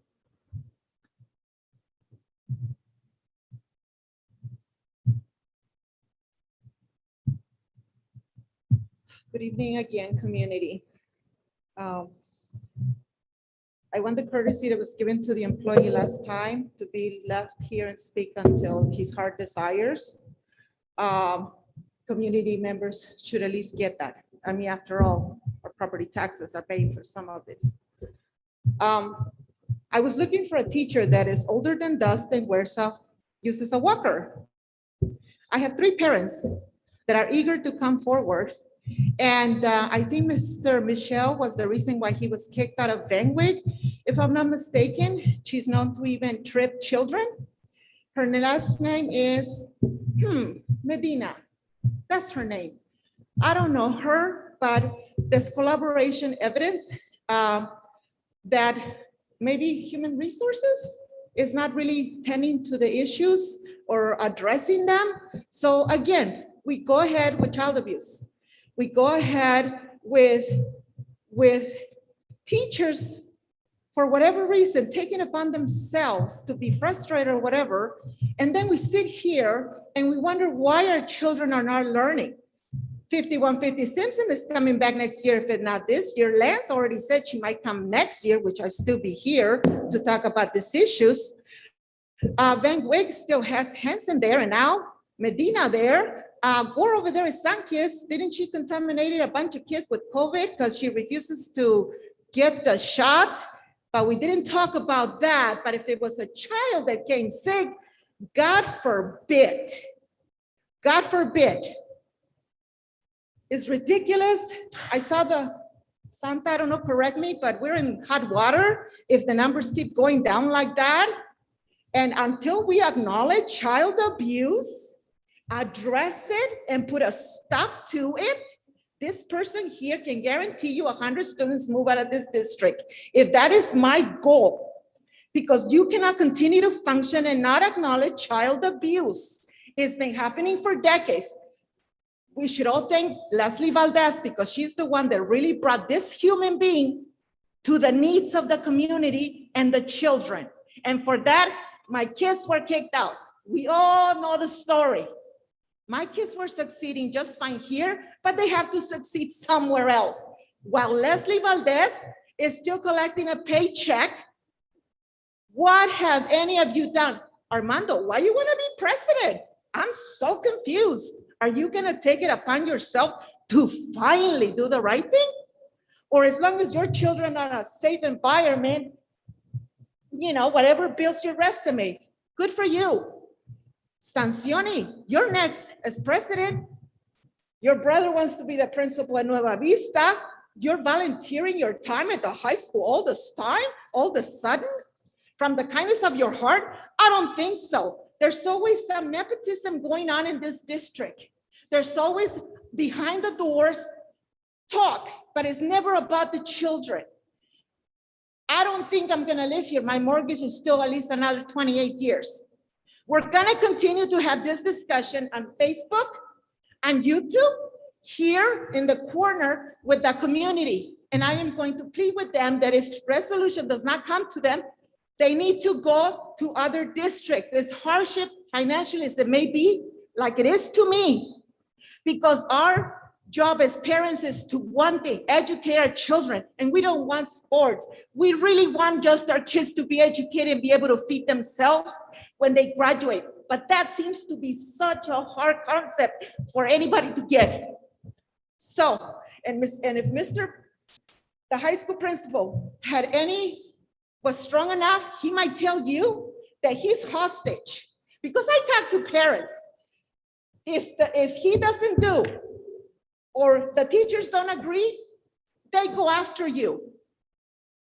Good evening again, community. I want the courtesy that was given to the employee last time to be left here and speak until his heart desires. Community members should at least get that. I mean, after all, our property taxes are paying for some of this. I was looking for a teacher that is older than dust and uses a walker. I have 3 parents that are eager to come forward. And I think Mr. Michelle was the reason why he was kicked out of Vanguard. If I'm not mistaken, she's known to even trip children. Her last name is Medina. That's her name. I don't know her, but there's collaboration evidence that maybe human resources is not really tending to the issues or addressing them. So again, we go ahead with child abuse. We go ahead with teachers, for whatever reason, taking upon themselves to be frustrated or whatever. And then we sit here and we wonder why our children are not learning. 5150 Simpson is coming back next year, if it's not this year. Lance already said she might come next year, which I still be here to talk about these issues. Van Wyck still has Hansen there, and now Medina there. Gore over there is Sanchez. Didn't she contaminate a bunch of kids with COVID because she refuses to get the shot? But we didn't talk about that. But if it was a child that came sick, God forbid. God forbid. It's ridiculous. I saw the Santa, I don't know, correct me, but we're in hot water if the numbers keep going down like that. And until we acknowledge child abuse, address it and put a stop to it, This person here can guarantee you 100 students move out of this district. If that is my goal, because you cannot continue to function and not acknowledge child abuse. It's been happening for decades. We should all thank Leslie Valdez because she's the one that really brought this human being to the needs of the community and the children. And for that, my kids were kicked out. We all know the story. My kids were succeeding just fine here, but they have to succeed somewhere else. While Leslie Valdez is still collecting a paycheck, what have any of you done? Armando, why you want to be president? I'm so confused. Are you going to take it upon yourself to finally do the right thing? Or as long as your children are in a safe environment, you know, whatever builds your resume, good for you. Stancioni, you're next as president. Your brother wants to be the principal at Nueva Vista. You're volunteering your time at the high school all this time, all of a sudden, from the kindness of your heart? I don't think so. There's always some nepotism going on in this district. There's always behind the doors talk, but it's never about the children. I don't think I'm gonna live here. My mortgage is still at least another 28 years. We're gonna continue to have this discussion on Facebook, on YouTube, here in the corner with the community. And I am going to plead with them that if resolution does not come to them, they need to go to other districts. As hardship financially as it may be, like it is to me, because our job as parents is to one thing, educate our children, and we don't want sports. We really want just our kids to be educated and be able to feed themselves when they graduate. But that seems to be such a hard concept for anybody to get. So, and if the high school principal was strong enough, he might tell you that he's hostage. Because I talk to parents. If he doesn't do, or the teachers don't agree, they go after you.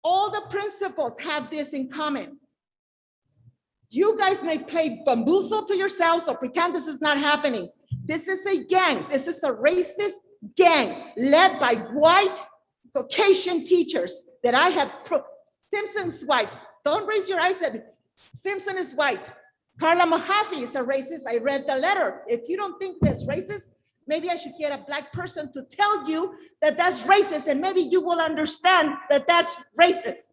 All the principals have this in common. You guys may play bamboozle to yourselves or pretend this is not happening. This is a gang. This is a racist gang led by white Caucasian teachers that I have. Simpson's white. Don't raise your eyes at me. Simpson is white. Carla Mahaffey is a racist. I read the letter. If you don't think that's racist, maybe I should get a black person to tell you that that's racist, and maybe you will understand that that's racist.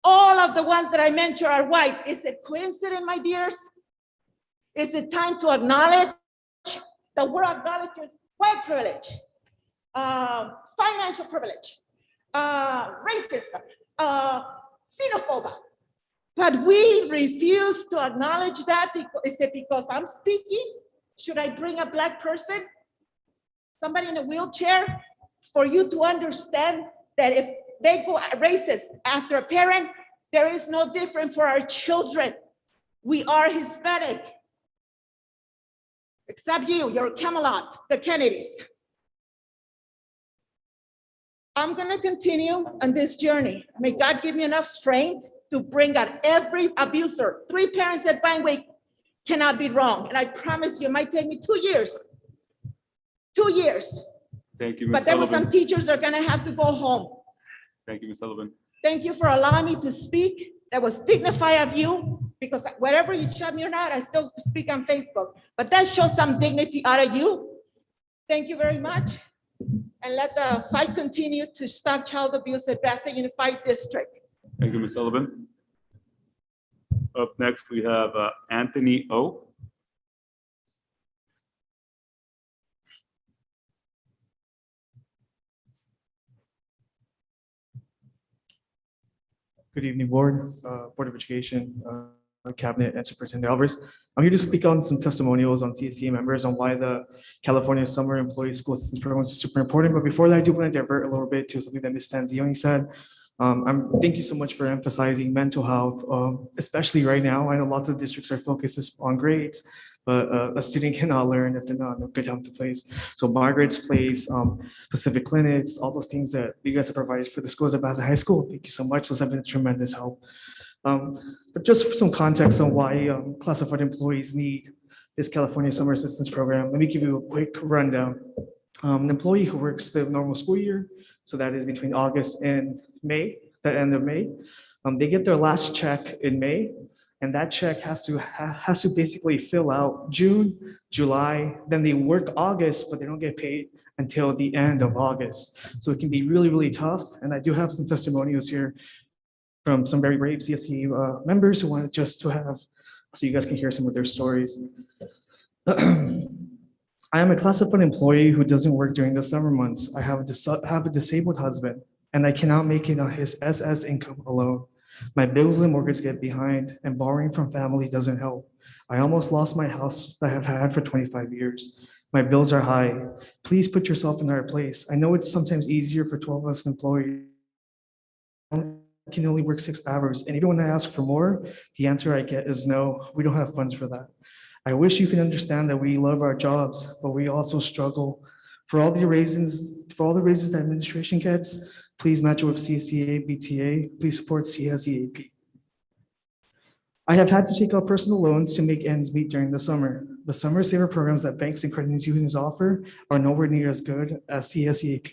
All of the ones that I mentioned are white. Is it coincident, my dears? Is it time to acknowledge? The word acknowledges white privilege, financial privilege, racism, xenophobia. But we refuse to acknowledge that. Is it because I'm speaking? Should I bring a black person, somebody in a wheelchair, for you to understand that if they go racist after a parent, there is no different for our children. We are Hispanic. Except you're Camelot, the Kennedys. I'm gonna continue on this journey. May God give me enough strength to bring out every abuser. 3 parents at Vinewick cannot be wrong. And I promise you, it might take me 2 years. 2 years. Thank you, Ms. But there were Sullivan. some teachers that are gonna have to go home. Thank you, Ms. Sullivan. Thank you for allowing me to speak. That was dignified of you, because whatever you shut me or not, I still speak on Facebook. But that shows some dignity out of you. Thank you very much. And let the fight continue to stop child abuse at Bassett Unified District. Thank you, Ms. Sullivan. Up next, we have Anthony O. Good evening, Board, Board of Education, Cabinet, and Superintendent Alvarez. I'm here to speak on some testimonials on CSE members on why the California Summer Employee School Assistance Program is super important. But before that, I do want to divert a little bit to something that Ms. Stanzioni said. Thank you so much for emphasizing mental health, especially right now. I know lots of districts are focused on grades, but a student cannot learn if they're not in a good health place. So Margaret's Place, Pacific Clinics, all those things that you guys have provided for the schools at Bassett High School. Thank you so much. Those have been tremendous help. But just for some context on why classified employees need this California Summer Assistance Program, let me give you a quick rundown. An employee who works the normal school year, so that is between August and May, the end of May, they get their last check in May, and that check has to basically fill out June, July, then they work August, but they don't get paid until the end of August. So it can be really, really tough. And I do have some testimonials here from some very brave CSE members who wanted just to have, so you guys can hear some of their stories. I am a classified employee who doesn't work during the summer months. I have a disabled husband, and I cannot make it on his SS income alone. My bills and mortgage get behind, and borrowing from family doesn't help. I almost lost my house that I've had for 25 years. My bills are high. Please put yourself in our place. I know it's sometimes easier for 12 of us employees. I can only work 6 hours, and even when I ask for more, the answer I get is no, we don't have funds for that. I wish you can understand that we love our jobs, but we also struggle. For all the raises that administration gets, please match it with CSEA, BTA. Please support CSEAP. I have had to take out personal loans to make ends meet during the summer. The summer saver programs that banks and credit unions offer are nowhere near as good as CSEAP.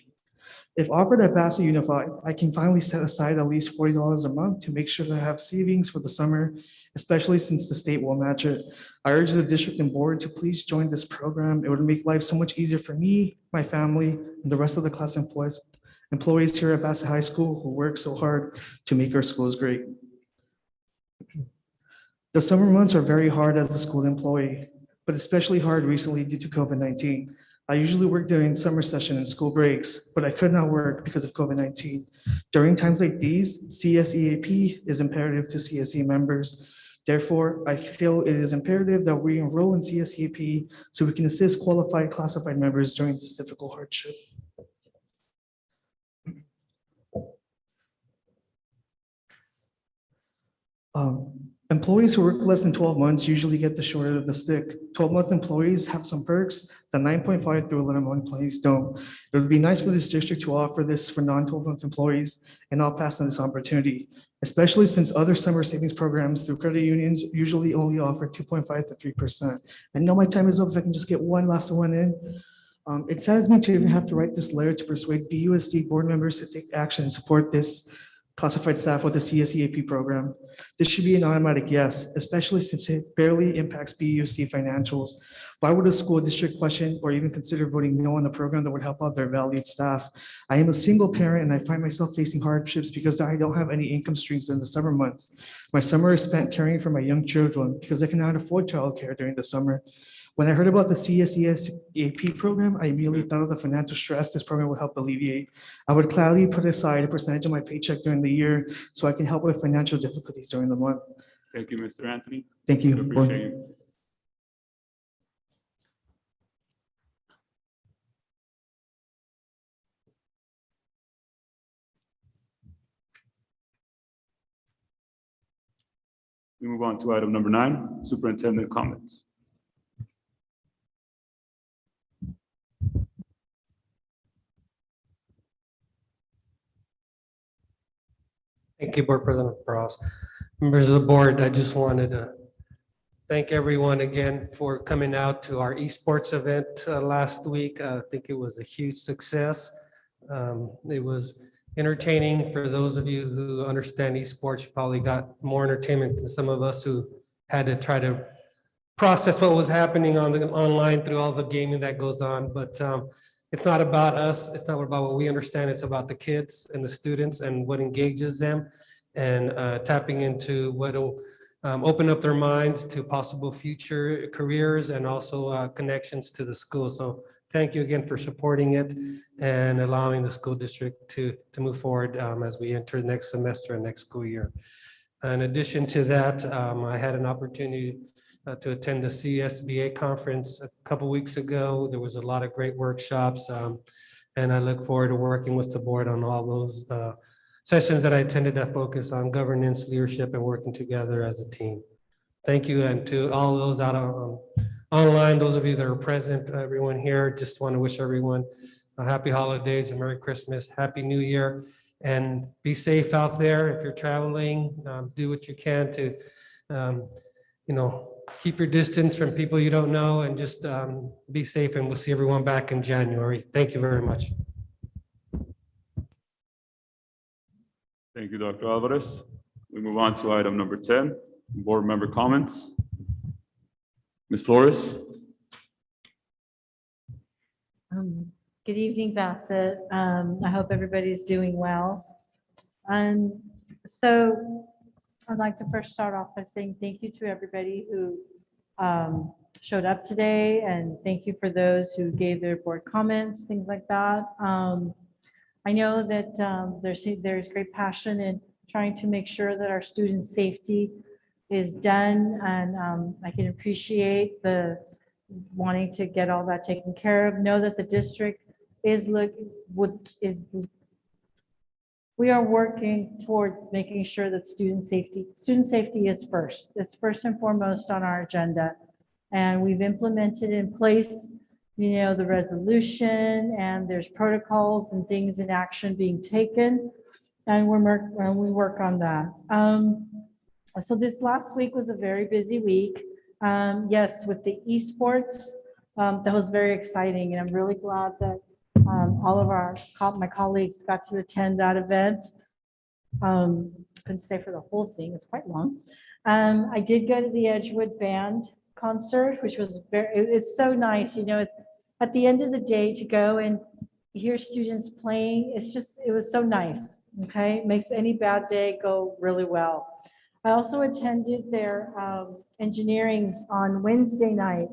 If offered at Bassett Unified, I can finally set aside at least $40 a month to make sure that I have savings for the summer, especially since the state will match it. I urge the district and board to please join this program. It would make life so much easier for me, my family, and the rest of the class employees here at Bassett High School who work so hard to make our schools great. The summer months are very hard as a school employee, but especially hard recently due to COVID-19. I usually work during summer session and school breaks, but I could not work because of COVID-19. During times like these, CSEAP is imperative to CSE members. Therefore, I feel it is imperative that we enroll in CSEAP so we can assist qualified classified members during this difficult hardship. Employees who work less than 12 months usually get the short end of the stick. 12-month employees have some perks that 9.5 through 11-month employees don't. It would be nice for this district to offer this for non-12-month employees, and I'll pass on this opportunity, especially since other summer savings programs through credit unions usually only offer 2.5 to 3%. I know my time is up. If I can just get one last one in. It saddens me to even have to write this letter to persuade BUSD board members to take action and support this classified staff with the CSEAP program. This should be an automatic yes, especially since it barely impacts BUSD financials. Why would a school district question or even consider voting no on the program that would help out their valued staff? I am a single parent and I find myself facing hardships because I don't have any income streams in the summer months. My summer is spent caring for my young children because I cannot afford childcare during the summer. When I heard about the CSEAP program, I immediately thought of the financial stress this program would help alleviate. I would gladly put aside a percentage of my paycheck during the year so I can help with financial difficulties during the month. Thank you, Mr. Anthony. Thank you. We appreciate you. We move on to item number 9, Superintendent Comments. Thank you, Board President Bras. Members of the board, I just wanted to thank everyone again for coming out to our esports event last week. I think it was a huge success. It was entertaining for those of you who understand esports. You probably got more entertainment than some of us who had to try to process what was happening online through all the gaming that goes on. But it's not about us. It's not about what we understand. It's about the kids and the students and what engages them and tapping into what will open up their minds to possible future careers and also connections to the school. So thank you again for supporting it and allowing the school district to move forward as we enter next semester and next school year. In addition to that, I had an opportunity to attend the CSBA conference a couple weeks ago. There was a lot of great workshops, and I look forward to working with the board on all those sessions that I attended that focus on governance, leadership, and working together as a team. Thank you, and to all those out online, those of you that are present, everyone here, just want to wish everyone a happy holidays, a Merry Christmas, Happy New Year, and be safe out there. If you're traveling, do what you can to, keep your distance from people you don't know and just be safe, and we'll see everyone back in January. Thank you very much. Thank you, Dr. Alvarez. We move on to item number 10, board member comments. Ms. Flores? Good evening, Bassett. I hope everybody's doing well. So I'd like to first start off by saying thank you to everybody who showed up today, and thank you for those who gave their board comments, things like that. I know that there's great passion in trying to make sure that our student safety is done, and I can appreciate the wanting to get all that taken care of. Know that the district we are working towards making sure that student safety is first. It's first and foremost on our agenda. And we've implemented in place, the resolution, and there's protocols and things in action being taken. And we work on that. So this last week was a very busy week. Yes, with the esports, that was very exciting. And I'm really glad that all of my colleagues got to attend that event. Couldn't stay for the whole thing, it's quite long. I did go to the Edgewood band concert, which was it's so nice, it's at the end of the day to go and hear students playing. It was so nice, okay? Makes any bad day go really well. I also attended their engineering on Wednesday night,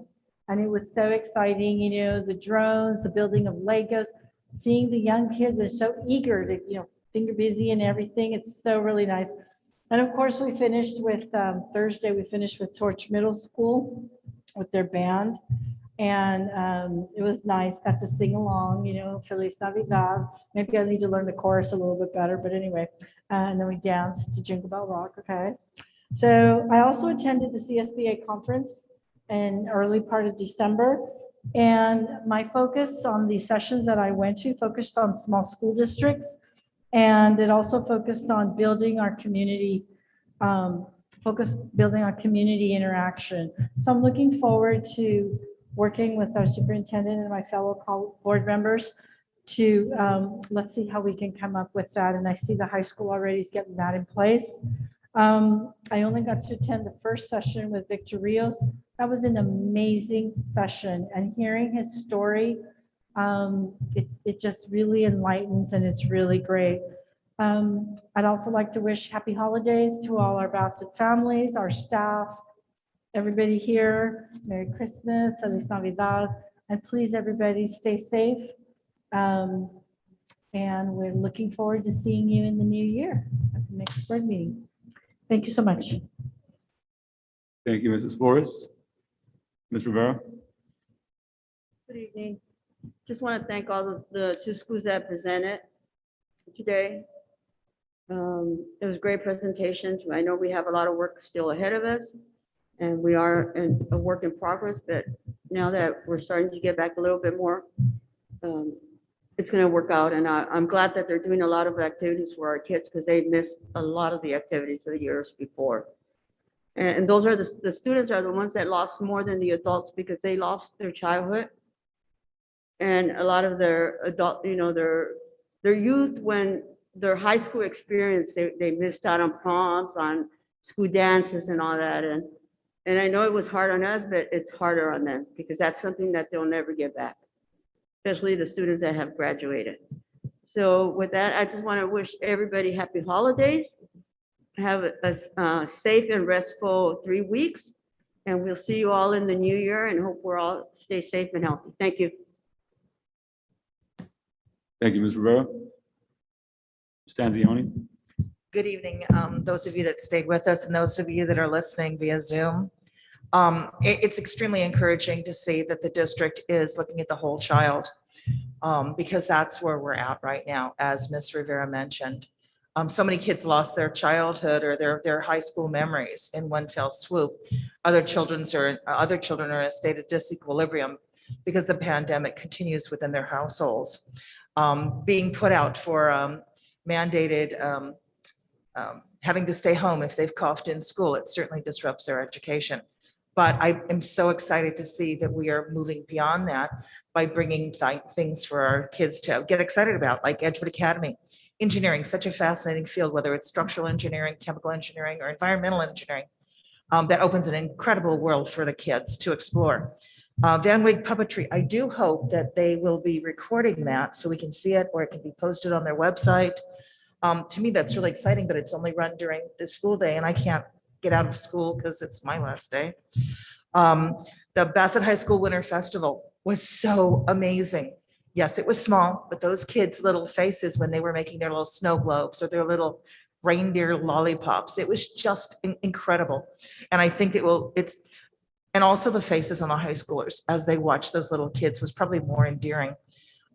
and it was so exciting, the drones, the building of Legos, seeing the young kids are so eager to, finger busy and everything. It's so really nice. And of course, we finished with, Thursday, we finished with Torch Middle School with their band. And it was nice, got to sing along, Feliz Navidad. Maybe I need to learn the chorus a little bit better, but anyway. And then we danced to Jingle Bell Rock, okay? So I also attended the CSBA conference in early part of December. And my focus on the sessions that I went to focused on small school districts. And it also focused on building our community, building our community interaction. So I'm looking forward to working with our superintendent and my fellow board members to, let's see how we can come up with that. And I see the high school already is getting that in place. I only got to attend the first session with Victor Rios. That was an amazing session, and hearing his story, it just really enlightens, and it's really great. I'd also like to wish happy holidays to all our Bassett families, our staff, everybody here. Merry Christmas, Feliz Navidad, and please everybody stay safe. And we're looking forward to seeing you in the new year at the next board meeting. Thank you so much. Thank you, Mrs. Flores. Ms. Rivera? Good evening. Just want to thank all the two schools that presented today. It was great presentations. I know we have a lot of work still ahead of us, and we are in a work in progress, but now that we're starting to get back a little bit more, it's going to work out. And I'm glad that they're doing a lot of activities for our kids, because they missed a lot of the activities of the years before. And those are the students are the ones that lost more than the adults, because they lost their childhood and a lot of their adult, their youth, when their high school experience, they missed out on proms, on school dances and all that. And I know it was hard on us, but it's harder on them, because that's something that they'll never get back, especially the students that have graduated. So with that, I just want to wish everybody happy holidays. Have a safe and restful 3 weeks, and we'll see you all in the new year, and hope we're all stay safe and healthy. Thank you. Thank you, Ms. Rivera. Stanzioni? Good evening, those of you that stayed with us and those of you that are listening via Zoom. It's extremely encouraging to see that the district is looking at the whole child, because that's where we're at right now, as Ms. Rivera mentioned. So many kids lost their childhood or their high school memories in one fell swoop. Other children are in a state of disequilibrium because the pandemic continues within their households. Being put out for mandated having to stay home if they've coughed in school, it certainly disrupts their education. But I am so excited to see that we are moving beyond that by bringing things for our kids to get excited about, like Edgewood Academy. Engineering, such a fascinating field, whether it's structural engineering, chemical engineering, or environmental engineering. That opens an incredible world for the kids to explore. Van Wyck Puppetry, I do hope that they will be recording that so we can see it, or it can be posted on their website. To me, that's really exciting, but it's only run during the school day, and I can't get out of school because it's my last day. The Bassett High School Winter Festival was so amazing. Yes, it was small, but those kids' little faces when they were making their little snow globes or their little reindeer lollipops, it was just incredible. And I think and also the faces on the high schoolers as they watched those little kids was probably more endearing.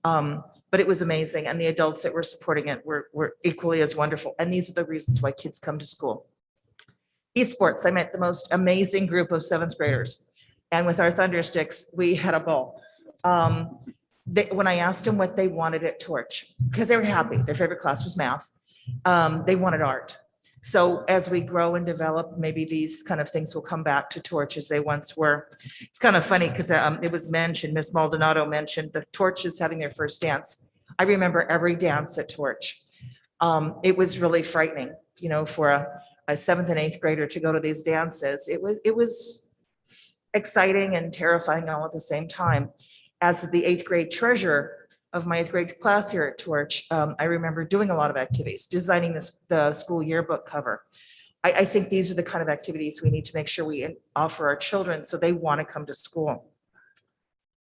But it was amazing. And the adults that were supporting it were equally as wonderful. And these are the reasons why kids come to school. Esports, I met the most amazing group of seventh graders. And with our Thundersticks, we had a ball. When I asked them what they wanted at Torch, because they were happy, their favorite class was math, they wanted art. So as we grow and develop, maybe these kind of things will come back to Torch as they once were. It's kind of funny because it was mentioned, Ms. Maldonado mentioned the Torches having their first dance. I remember every dance at Torch. It was really frightening, for a seventh and eighth grader to go to these dances. It was exciting and terrifying all at the same time. As the eighth grade treasurer of my eighth grade class here at Torch, I remember doing a lot of activities, designing the school yearbook cover. I think these are the kind of activities we need to make sure we offer our children so they want to come to school.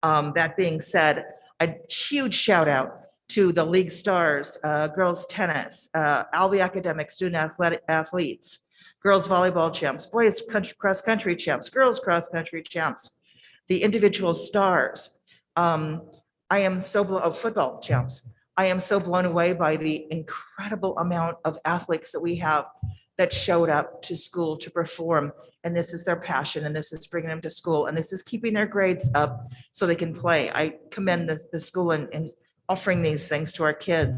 That being said, a huge shout out to the League Stars, girls tennis, Albee Academic student athletes, girls volleyball champs, boys cross country champs, girls cross country champs, the individual stars. I am so football champs. I am so blown away by the incredible amount of athletes that we have that showed up to school to perform. And this is their passion, and this is bringing them to school, and this is keeping their grades up so they can play. I commend the school in offering these things to our kids.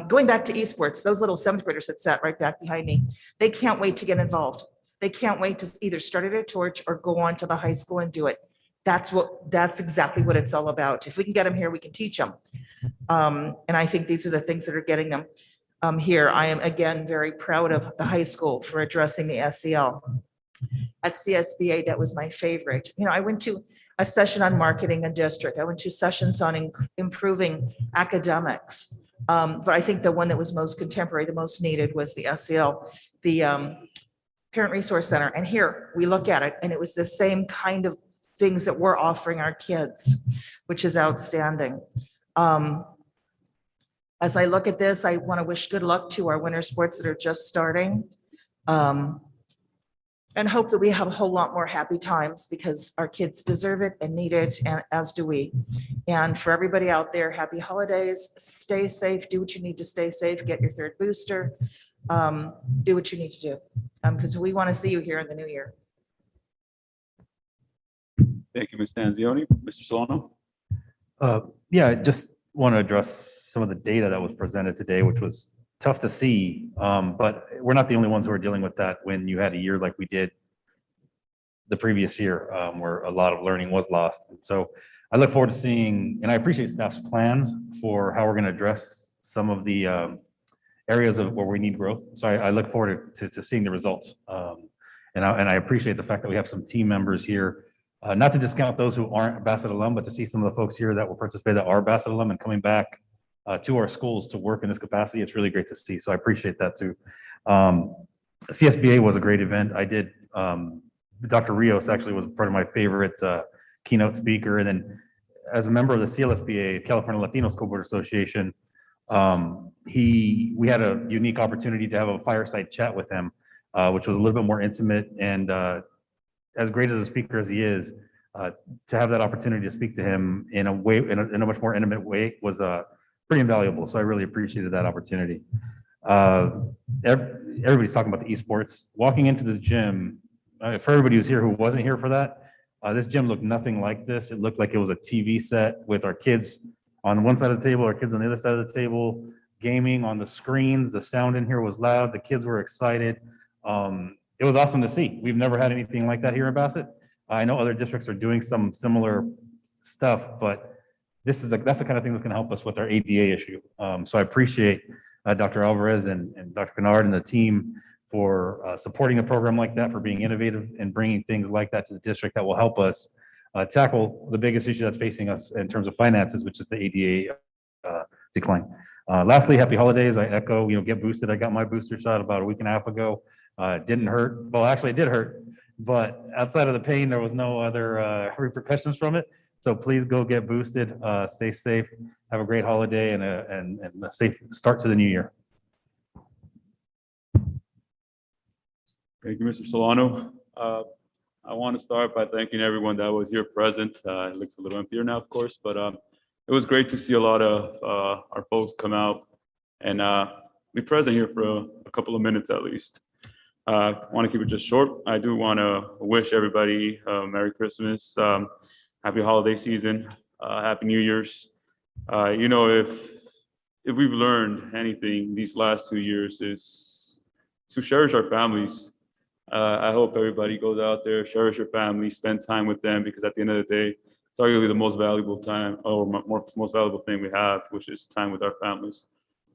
Going back to esports, those little seventh graders that sat right back behind me, they can't wait to get involved. They can't wait to either start it at Torch or go on to the high school and do it. That's exactly what it's all about. If we can get them here, we can teach them. And I think these are the things that are getting them here. I am again very proud of the high school for addressing the SEL. At CSBA, that was my favorite. I went to a session on marketing a district. I went to sessions on improving academics. But I think the one that was most contemporary, the most needed was the SEL, the Parent Resource Center. And here we look at it, and it was the same kind of things that we're offering our kids, which is outstanding. As I look at this, I want to wish good luck to our winter sports that are just starting. And hope that we have a whole lot more happy times because our kids deserve it and need it, and as do we. And for everybody out there, happy holidays, stay safe, do what you need to stay safe, get your third booster, do what you need to do, because we want to see you here in the new year. Thank you, Ms. Tanzioni. Mr. Solano? Yeah, I just want to address some of the data that was presented today, which was tough to see, but we're not the only ones who are dealing with that when you had a year like we did the previous year, where a lot of learning was lost. And so I look forward to seeing, and I appreciate staff's plans for how we're going to address some of the areas of where we need growth. So I look forward to seeing the results. And I appreciate the fact that we have some team members here, not to discount those who aren't Bassett alum, but to see some of the folks here that will participate that are Bassett alum and coming back to our schools to work in this capacity. It's really great to see. So I appreciate that too. CSBA was a great event. I did, Dr. Rios actually was part of my favorite keynote speaker. And then as a member of the CLSBA, California Latino School Board Association, we had a unique opportunity to have a fireside chat with him, which was a little bit more intimate. And as great as a speaker as he is, to have that opportunity to speak to him in a way, in a much more intimate way, was pretty invaluable. So I really appreciated that opportunity. Everybody's talking about the esports. Walking into this gym, for everybody who's here who wasn't here for that, this gym looked nothing like this. It looked like it was a TV set with our kids on one side of the table, our kids on the other side of the table, gaming on the screens. The sound in here was loud. The kids were excited. it was awesome to see. We've never had anything like that here in Bassett. I know other districts are doing some similar stuff, but that's the kind of thing that's going to help us with our ADA issue. So I appreciate Dr. Alvarez and Dr. Kennard and the team for supporting a program like that, for being innovative and bringing things like that to the district that will help us tackle the biggest issue that's facing us in terms of finances, which is the ADA decline. Lastly, happy holidays. I echo, get boosted. I got my booster shot about a week and a half ago. It didn't hurt. Well, actually it did hurt, but outside of the pain, there was no other repercussions from it. So please go get boosted, stay safe, have a great holiday and a safe start to the new year. Thank you, Mr. Solano. I want to start by thanking everyone that was here present. It looks a little emptier now, of course, but it was great to see a lot of our folks come out and be present here for a couple of minutes at least. I want to keep it just short. I do want to wish everybody Merry Christmas, Happy Holiday Season, Happy New Year's. If we've learned anything these last 2 years is to cherish our families. I hope everybody goes out there, cherish your family, spend time with them, because at the end of the day, it's arguably the most valuable time or most valuable thing we have, which is time with our families.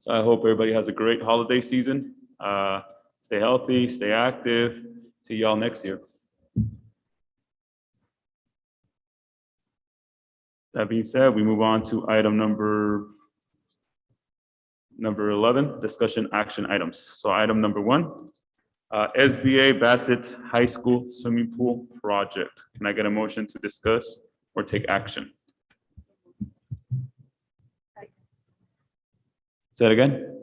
So I hope everybody has a great holiday season. Stay healthy, stay active. See y'all next year. That being said, we move on to item number 11, discussion action items. So item number 1, SBA Bassett High School Swimming Pool Project. Can I get a motion to discuss or take action? Say it again.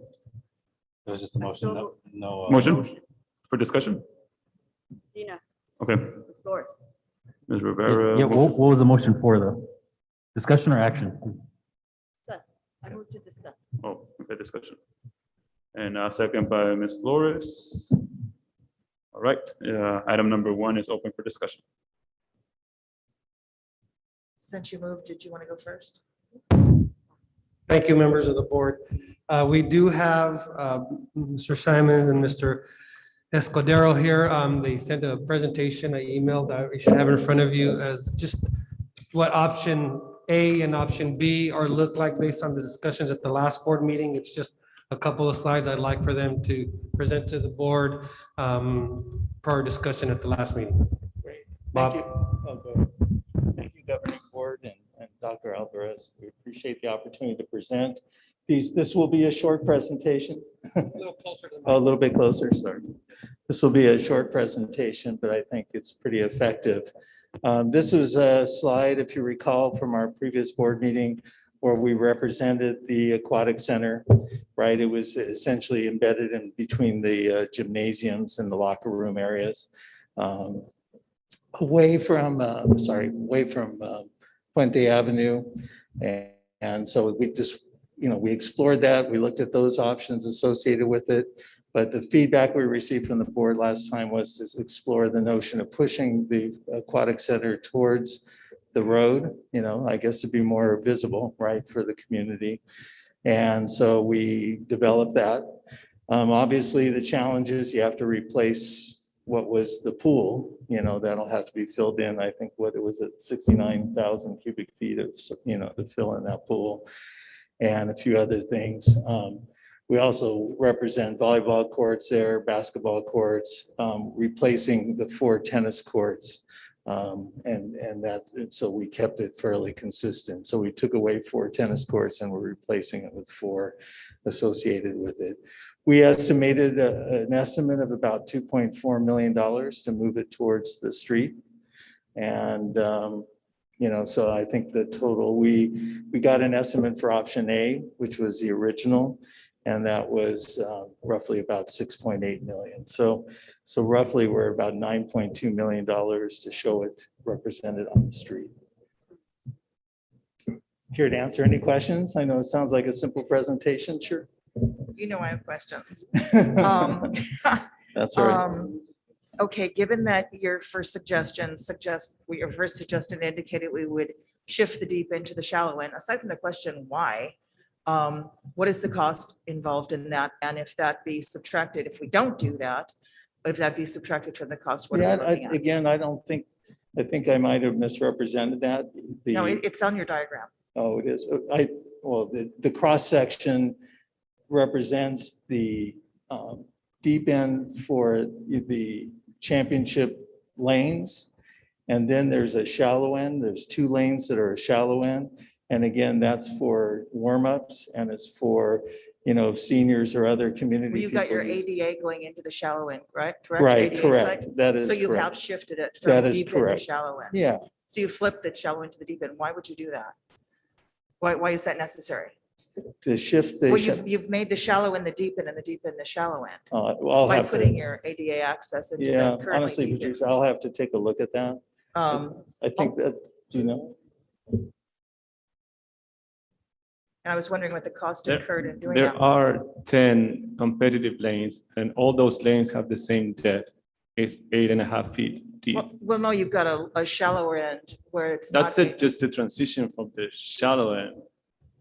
It was just a motion. No Motion for discussion? Gina, Okay. Ms. Flores. Ms. Rivera. Yeah, what was the motion for though? Discussion or action? Discuss. I move to discuss. Oh, okay, discussion. And second by Ms. Flores. All right, item number 1 is open for discussion. Since you moved, did you want to go first? Thank you, members of the board. We do have Mr. Simons and Mr. Escudero here. They sent a presentation, I emailed, you should have it in front of you as just what option A and option B are look like based on the discussions at the last board meeting. It's just a couple of slides I'd like for them to present to the board for our discussion at the last meeting. Great. Bob? Thank you. Okay. Thank you, Governing Board and Dr. Alvarez. We appreciate the opportunity to present. This will be a short presentation. A little closer to the A little bit closer, sorry. This will be a short presentation, but I think it's pretty effective. This was a slide, if you recall, from our previous board meeting where we represented the aquatic center, right? It was essentially embedded in between the gymnasiums and the locker room areas. Away from Puente Avenue. And so we just, we explored that. We looked at those options associated with it. But the feedback we received from the board last time was to explore the notion of pushing the aquatic center towards the road, I guess to be more visible, right, for the community. And so we developed that. Obviously, the challenge is you have to replace what was the pool, that'll have to be filled in. I think what it was at 69,000 cubic feet of, to fill in that pool and a few other things. We also represent volleyball courts there, basketball courts, replacing the 4 tennis courts. And so we kept it fairly consistent. So we took away 4 tennis courts and we're replacing it with 4 associated with it. We estimated an estimate of about $2.4 million to move it towards the street. And, so I think the total, we got an estimate for option A, which was the original, and that was roughly about 6.8 million. So roughly we're about $9.2 million to show it represented on the street. Here to answer any questions. I know it sounds like a simple presentation, sure. I have questions. That's all right. Okay, given that your first suggestion indicated we would shift the deep into the shallow end, aside from the question why, what is the cost involved in that? And if that be subtracted, if we don't do that, If that'd be subtracted from the cost, what are Yeah, we looking at? again, I think I might have misrepresented that. No, The, it's on your diagram. oh, it is. Well, the cross-section represents the deep end for the championship lanes. And then there's a shallow end. There's 2 lanes that are a shallow end. And again, that's for warm-ups and it's for, seniors or other community. Well, you got your people use- ADA going into the shallow end, right? Correct? Right, ADA correct. side? That is So you have correct. shifted it That from is deep end to correct. shallow end. Yeah, So you flipped the shallow end to the deep end. Why would you do that? Why is that necessary? to shift the. Well, you've made the shallow end the deep end and the deep end the shallow end. I'll By have putting to, your ADA access into the yeah, currently honestly, deep end. Patricia, I'll have to take a look at that. I think that, do you know? And I was wondering what the cost There- incurred in doing There that. was. are 10 competitive lanes and all those lanes have the same depth. It's 8.5 feet deep. Well, no, you've got a shallower end where it's not. That's it, just the transition from the shallow end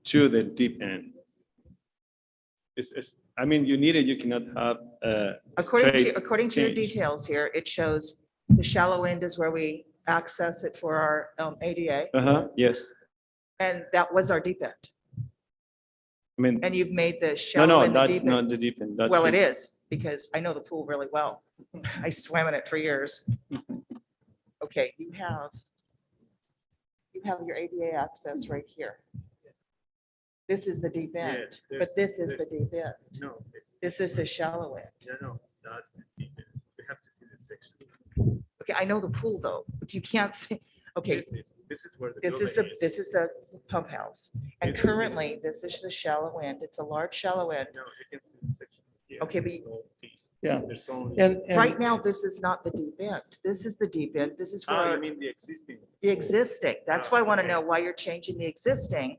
to the deep end. I mean, you need it, you cannot have According to your change. details here, it shows the shallow end is where we access it for our ADA, Yes, and that was our deep end. I mean, And you've made the no, shallow end the that's deep not end. the deep end. That's Well, it is, because I know the pool really well. I swam in it for years. Okay, you have your ADA access right here. This is the deep end, but this is the deep end. No, This is the shallow end. no, that's the deep end. We have to see the section. Okay, I know the pool though, but you can't see, okay. This is where the This is building this is the pump house. And This is the- currently, this is the shallow end. It's a large shallow end. No, you can see the section here. Okay, but It's all deep. Yeah. There's only. And right now, this is not the deep end. This is the deep end. This is Oh, you where mean the existing? the existing. That's why I want to know why you're changing the existing.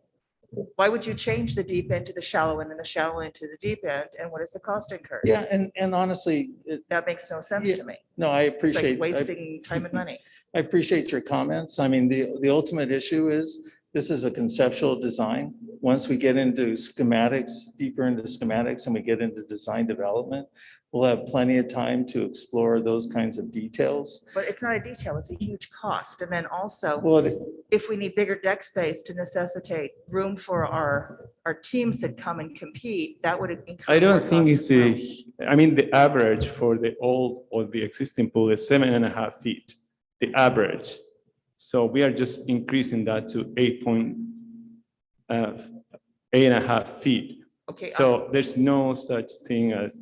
Why would you change the deep end to the shallow end and the shallow end to the deep end? And what is the cost incurred? Yeah, and honestly, That makes no sense to me. no, I It's like appreciate. wasting time and money. I appreciate your comments. I mean, the ultimate issue is, this is a conceptual design. Once we get into schematics, deeper into schematics, and we get into design development, we'll have plenty of time to explore those kinds of details. But it's not a detail, it's a huge cost. And then also, Well, if we need bigger deck space to necessitate room for our teams that come and compete, that would incur. I don't more think cost it's as well. I mean, the average for the old or the existing pool is 7.5 feet, the average. So we are just increasing that to 8.5 feet. Okay. So there's no such thing as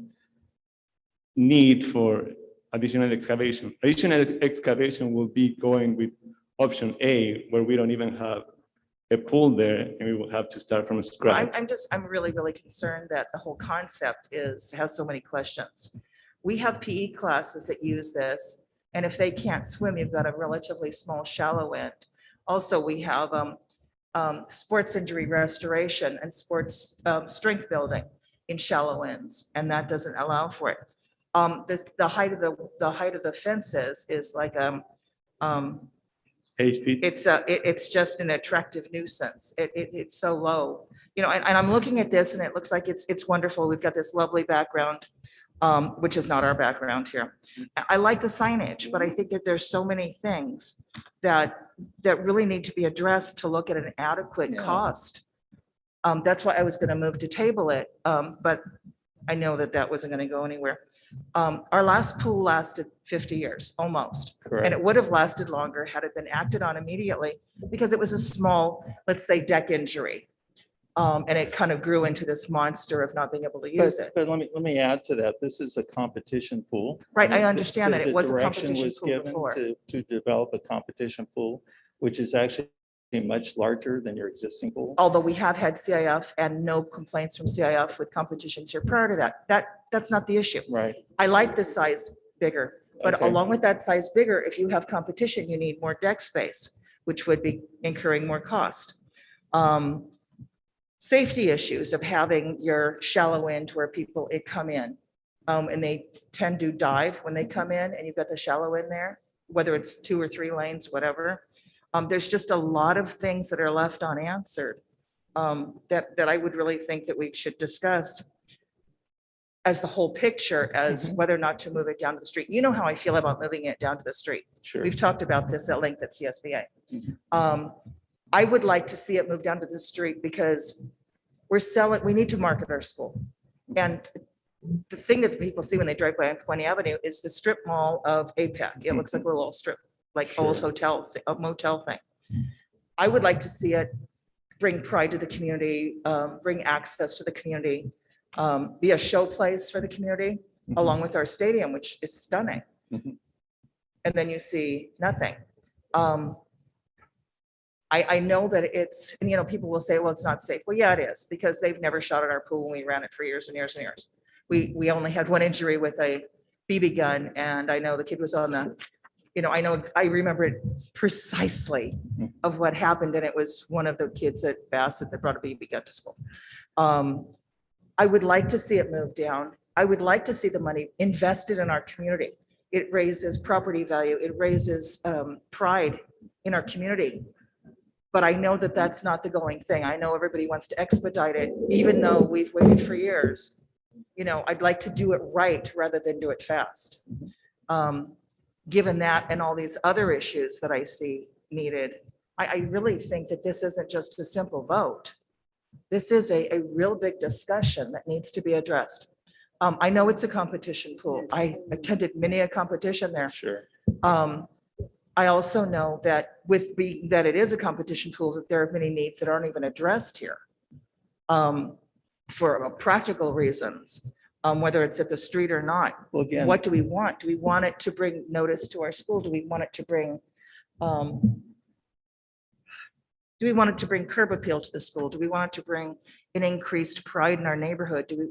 need for additional excavation. Additional excavation will be going with option A, where we don't even have a pool there and we will have to start from scratch. I'm really, really concerned that the whole concept has so many questions. We have PE classes that use this, and if they can't swim, you've got a relatively small shallow end. Also, we have sports injury restoration and sports strength building in shallow ends, and that doesn't allow for it. The height of the fences is like 8 feet. it's just an attractive nuisance. It's so low, and I'm looking at this and it looks like it's wonderful. We've got this lovely background, which is not our background here. I like the signage, but I think that there's so many things that really need to be addressed to look at an adequate cost. That's why I was going to move to table it, but I know that wasn't going to go anywhere. Our last pool lasted 50 years, almost. Correct. And it would have lasted longer had it been acted on immediately, because it was a small, let's say, deck injury. And it kind of grew into this monster of not being able to use it. But let me add to that. This is a competition pool. Right, I understand that it The was a direction competition was pool given before. To develop a competition pool, which is actually much larger than your existing pool. Although we have had CIF and no complaints from CIF with competitions here prior to that. That's not the issue. Right. I like this size bigger, but Okay. along with that size bigger, if you have competition, you need more deck space, which would be incurring more cost. Safety issues of having your shallow end where people come in, and they tend to dive when they come in, and you've got the shallow end there, whether it's 2 or 3 lanes, whatever. There's just a lot of things that are left unanswered, that I would really think that we should discuss. as the whole picture as whether or not to move it down to the street. You know how I feel about moving it down to the street. Sure. We've talked about this at length at CSBA. I would like to see it move down to the street because we need to market our school. And the thing that the people see when they drive by on Point Avenue is the strip mall of APEC. It looks like a little strip, like old hotels, a motel thing. I would like to see it bring pride to the community, bring access to the community, be a show place for the community, along with our stadium, which is stunning. And then you see nothing. I know that it's, and people will say, well, it's not safe. Well, yeah, it is, because they've never shot at our pool when we ran it for years and years and years. We only had one injury with a BB gun, and I know the kid was on the, I remember it precisely of what happened, and it was one of the kids at Bassett that brought a BB gun to school. I would like to see it move down. I would like to see the money invested in our community. It raises property value. It raises pride in our community. But I know that that's not the going thing. I know everybody wants to expedite it, even though we've waited for years. I'd like to do it right rather than do it fast. Given that and all these other issues that I see needed, I really think that this isn't just a simple vote. This is a real big discussion that needs to be addressed. I know it's a competition pool. I attended many a competition there. Sure. I also know that that it is a competition pool, that there are many needs that aren't even addressed here for practical reasons, whether it's at the street or not. Well, again, what do we want? Do we want it to bring notice to our school? Do we want it to bring curb appeal to the school? Do we want it to bring an increased pride in our neighborhood? Do we,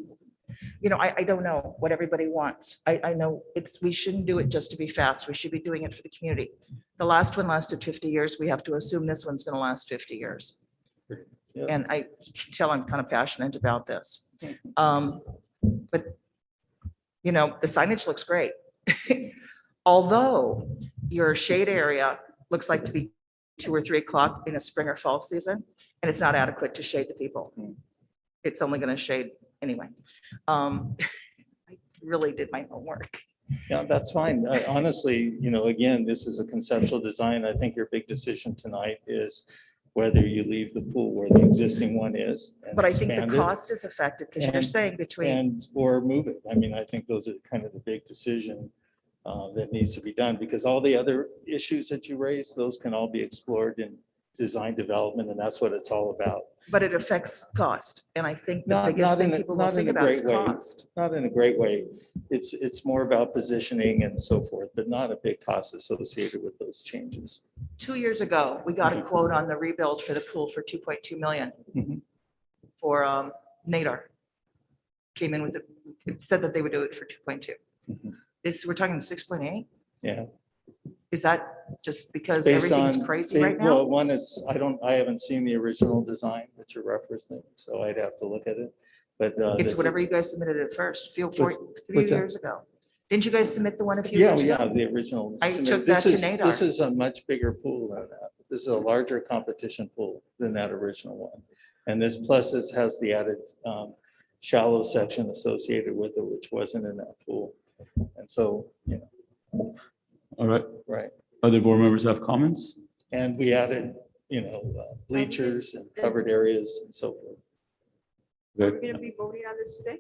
I don't know what everybody wants. I know we shouldn't do it just to be fast. We should be doing it for the community. The last one lasted 50 years. We have to assume this one's going to last 50 years. Yep. And I can tell I'm kind of passionate about this. But, the signage looks great. Although your shade area looks like to be 2 or 3 o'clock in a spring or fall season, and it's not adequate to shade the people. It's only going to shade anyway. I really did my homework. Yeah, that's fine. Honestly, again, this is a conceptual design. I think your big decision tonight is whether you leave the pool where the existing one is. And But I think the expand it, cost is affected because you're saying between, or move it. I mean, I think those are kind of the big decision that needs to be done, because all the other issues that you raised, those can all be explored in design development, and that's what it's all about. but it affects cost. And I think the Not biggest thing in a- people will not in think a about is great way. cost. Not in a great way. It's more about positioning and so forth, but not a big cost associated with those changes. 2 years ago, we got a quote on the rebuild for the pool for 2.2 million for Nadar. Came in with it said that they would do it for 2.2. We're talking 6.8. Yeah. Is that just because Based everything's on- crazy right now? Well, one is, I haven't seen the original design that you're referencing, so I'd have to look at it. But It's whatever you guys submitted at first, three what's that? years ago. Didn't you guys submit the one a few Yeah, years ago? yeah, the original. I submit- took that this to is- Nadar. This is a much bigger pool than that. This is a larger competition pool than that original one. And this plus this has the added shallow section associated with it, which wasn't in that pool. And so, All right. right. Other board members have comments? And we added, bleachers and covered areas and so forth. We're gonna be voting on this today?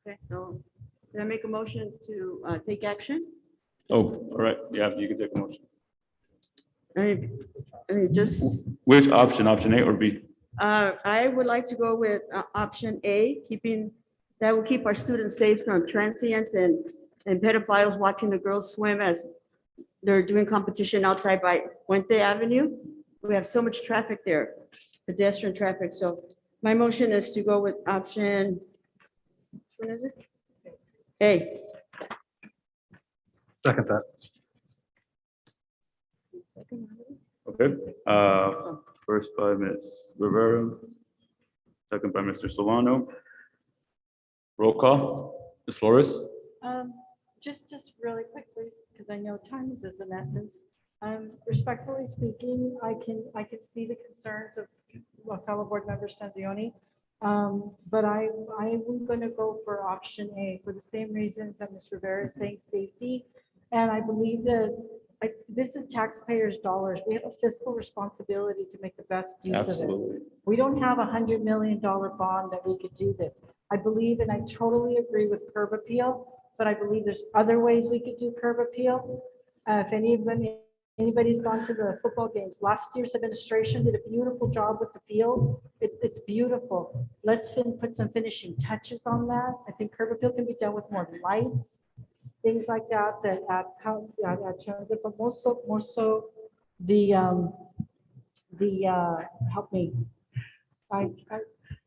Okay, so did I make a motion to take action? Oh, all right. Yeah, you can take a motion. I mean, just, Which option, option A or B? I would like to go with option A, that will keep our students safe from transients and pedophiles watching the girls swim as they're doing competition outside by Puente Avenue. We have so much traffic there, pedestrian traffic. So my motion is to go with option, which one is it? A. Second that. Okay. First by Ms. Rivera, second by Mr. Solano. Roll call. Ms. Flores? Just really quick, please, because I know time is of the essence. Respectfully speaking, I can see the concerns of fellow board member Stanzioni. But I'm gonna go for option A for the same reasons that Ms. Rivera is saying, safety. And I believe that this is taxpayers' dollars. We have a fiscal responsibility to make the best use of it. Absolutely. We don't have $100 million bond that we could do this. I believe, and I totally agree with curb appeal, but I believe there's other ways we could do curb appeal. If anybody's gone to the football games, last year's administration did a beautiful job with the field. It's beautiful. Let's put some finishing touches on that. I think curb appeal can be done with more lights, things like that, that add transit, but more so the help me,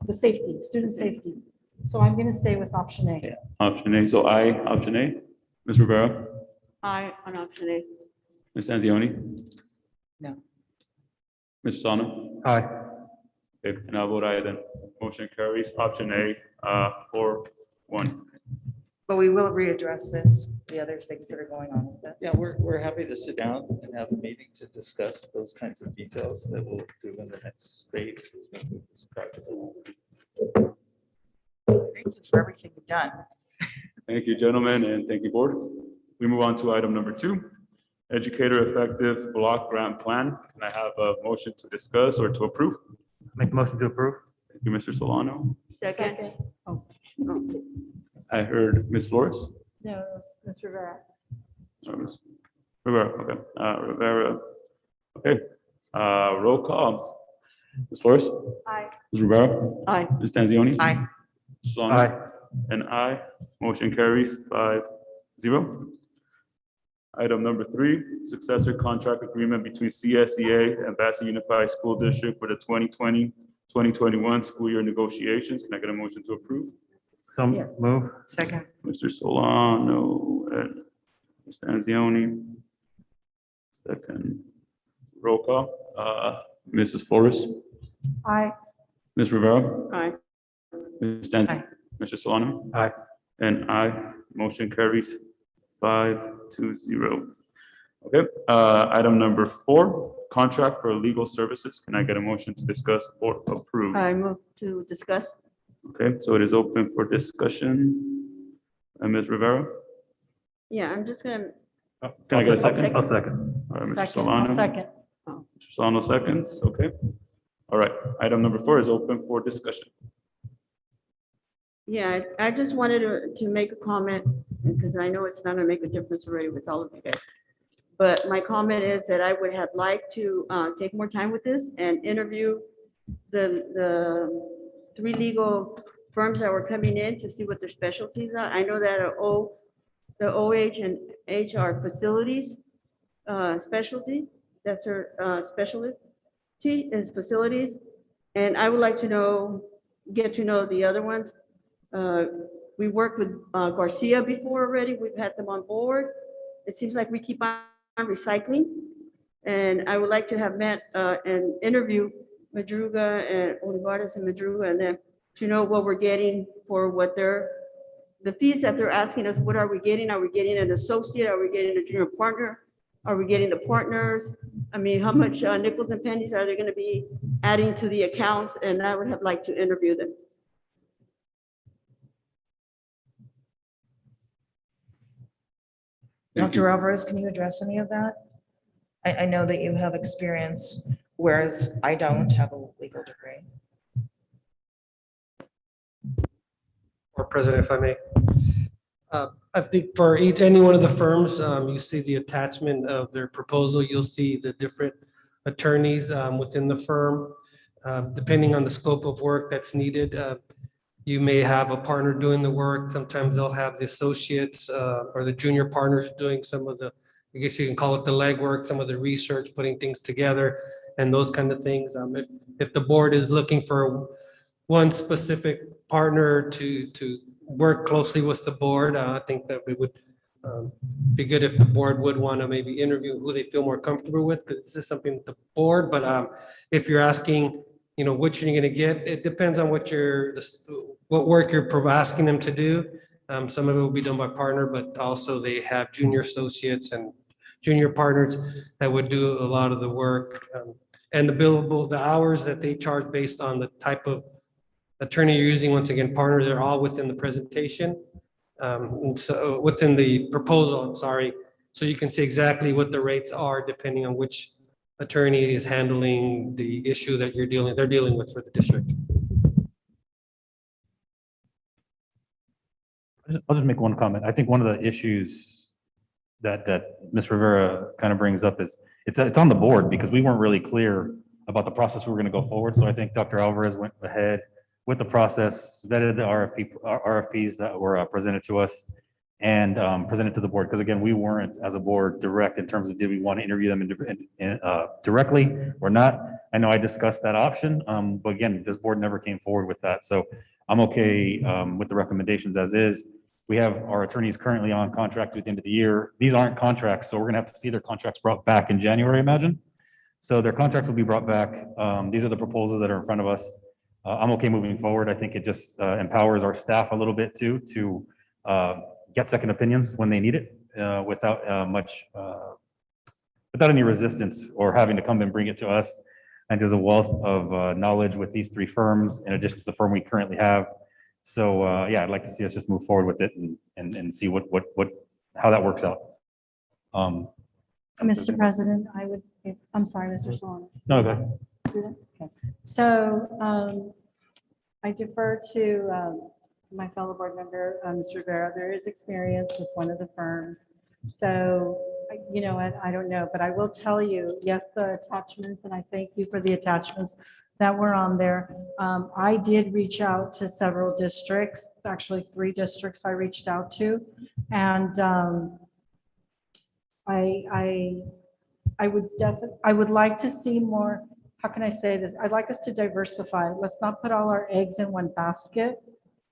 the safety, student safety. So I'm gonna stay with option A. Option A, so option A. Ms. Rivera, Aye on option A. Ms. Anzioni? No. Mr. Solano? Aye. Okay, and I'll vote aye then. Motion carries. Option A, 4-1. But we will readdress this, the other things that are going on with that. Yeah, we're happy to sit down and have a meeting to discuss those kinds of details that we'll do in the next phase. as we move this project along. Thank you for everything you've done. Thank you, gentlemen, and thank you, board. We move on to item number 2, Educator Effective Block Grant Plan. Can I have a motion to discuss or to approve? Make a motion to approve. Thank you, Mr. Solano. Second. Oh, I heard Ms. Flores. no, Ms. Rivera. Ms. Rivera, okay. Rivera, okay. Roll call. Ms. Flores? Aye. Ms. Rivera? Aye. Ms. Tanzioni? Aye. Mr. Solano? Aye. And aye. Motion carries 5-0. Item number 3, successor contract agreement between CSEA and Bassett Unified School District for the 2020-2021 school year negotiations. Can I get a motion to approve? So Yeah. move. Second. Mr. Solano and Ms. Anzioni. Second. Roll call. Mrs. Flores, Aye. Ms. Rivera, Aye. Ms. Stanzi, Aye. Mr. Solano, Aye. and I. Motion carries 5-0. Okay, item number 4, contract for legal services. Can I get a motion to discuss or approve? I move to discuss. Okay, so it is open for discussion. Ms. Rivera? Yeah, I'm just gonna, Can I get a second? I'll second. All right, Mr. Second, Solano. I'll second. Mr. Solano seconds, okay. All right, item number 4 is open for discussion. yeah, I just wanted to make a comment, because I know it's not gonna make a difference already with all of you guys. But my comment is that I would have liked to take more time with this and interview the 3 legal firms that were coming in to see what their specialties are. I know that the OH and HR facilities specialty, that's her specialty is facilities. And I would like to get to know the other ones. We worked with Garcia before already. We've had them on board. It seems like we keep on recycling. And I would like to have met and interview Madruga and Olivares and Madruga, and then to know what we're getting for what the fees that they're asking us. What are we getting? Are we getting an associate? Are we getting a junior partner? Are we getting the partners? I mean, how much nickels and pennies are they going to be adding to the accounts? And I would have liked to interview them. Dr. Alvarez, can you address any of that? I know that you have experience, whereas I don't have a legal degree. Or President, if I may. I think for any one of the firms, you see the attachment of their proposal, you'll see the different attorneys within the firm. Depending on the scope of work that's needed, you may have a partner doing the work. Sometimes they'll have the associates or the junior partners doing some of the, I guess you can call it the legwork, some of the research, putting things together and those kind of things. If the board is looking for one specific partner to work closely with the board, I think that we would be good if the board would want to maybe interview who they feel more comfortable with, because this is something that the board, but if you're asking, you know, which you're going to get, it depends on what work you're asking them to do. Some of it will be done by partner, but also they have junior associates and junior partners that would do a lot of the work. And the billable, the hours that they charge based on the type of attorney you're using, once again, partners are all within the presentation. And so within the proposal, I'm sorry, so you can see exactly what the rates are depending on which attorney is handling the issue that they're dealing with for the district. I'll just make one comment. I think one of the issues that Ms. Rivera kind of brings up is it's on the board because we weren't really clear about the process we were going to go forward. So I think Dr. Alvarez went ahead with the process, vetted the RFPs that were presented to us and presented to the board. Because again, we weren't as a board direct in terms of did we want to interview them directly or not. I know I discussed that option, but again, this board never came forward with that. So I'm okay with the recommendations as is. We have our attorneys currently on contract at the end of the year. These aren't contracts, so we're gonna have to see their contracts brought back in January, I imagine. So their contracts will be brought back. These are the proposals that are in front of us. I'm okay moving forward. I think it just empowers our staff a little bit too to get second opinions when they need it without without any resistance or having to come and bring it to us. And there's a wealth of knowledge with these three firms in addition to the firm we currently have. So yeah, I'd like to see us just move forward with it and see how that works out. Mr. President, I'm sorry, Mr. Solon. No, go ahead. Okay. So I defer to my fellow board member, Mr. Rivera. There is experience with one of the firms. So, you know, I don't know, but I will tell you, yes, the attachments, and I thank you for the attachments that were on there. I did reach out to several districts, actually 3 districts I reached out to. And I would like to see more, how can I say this? I'd like us to diversify. Let's not put all our eggs in one basket.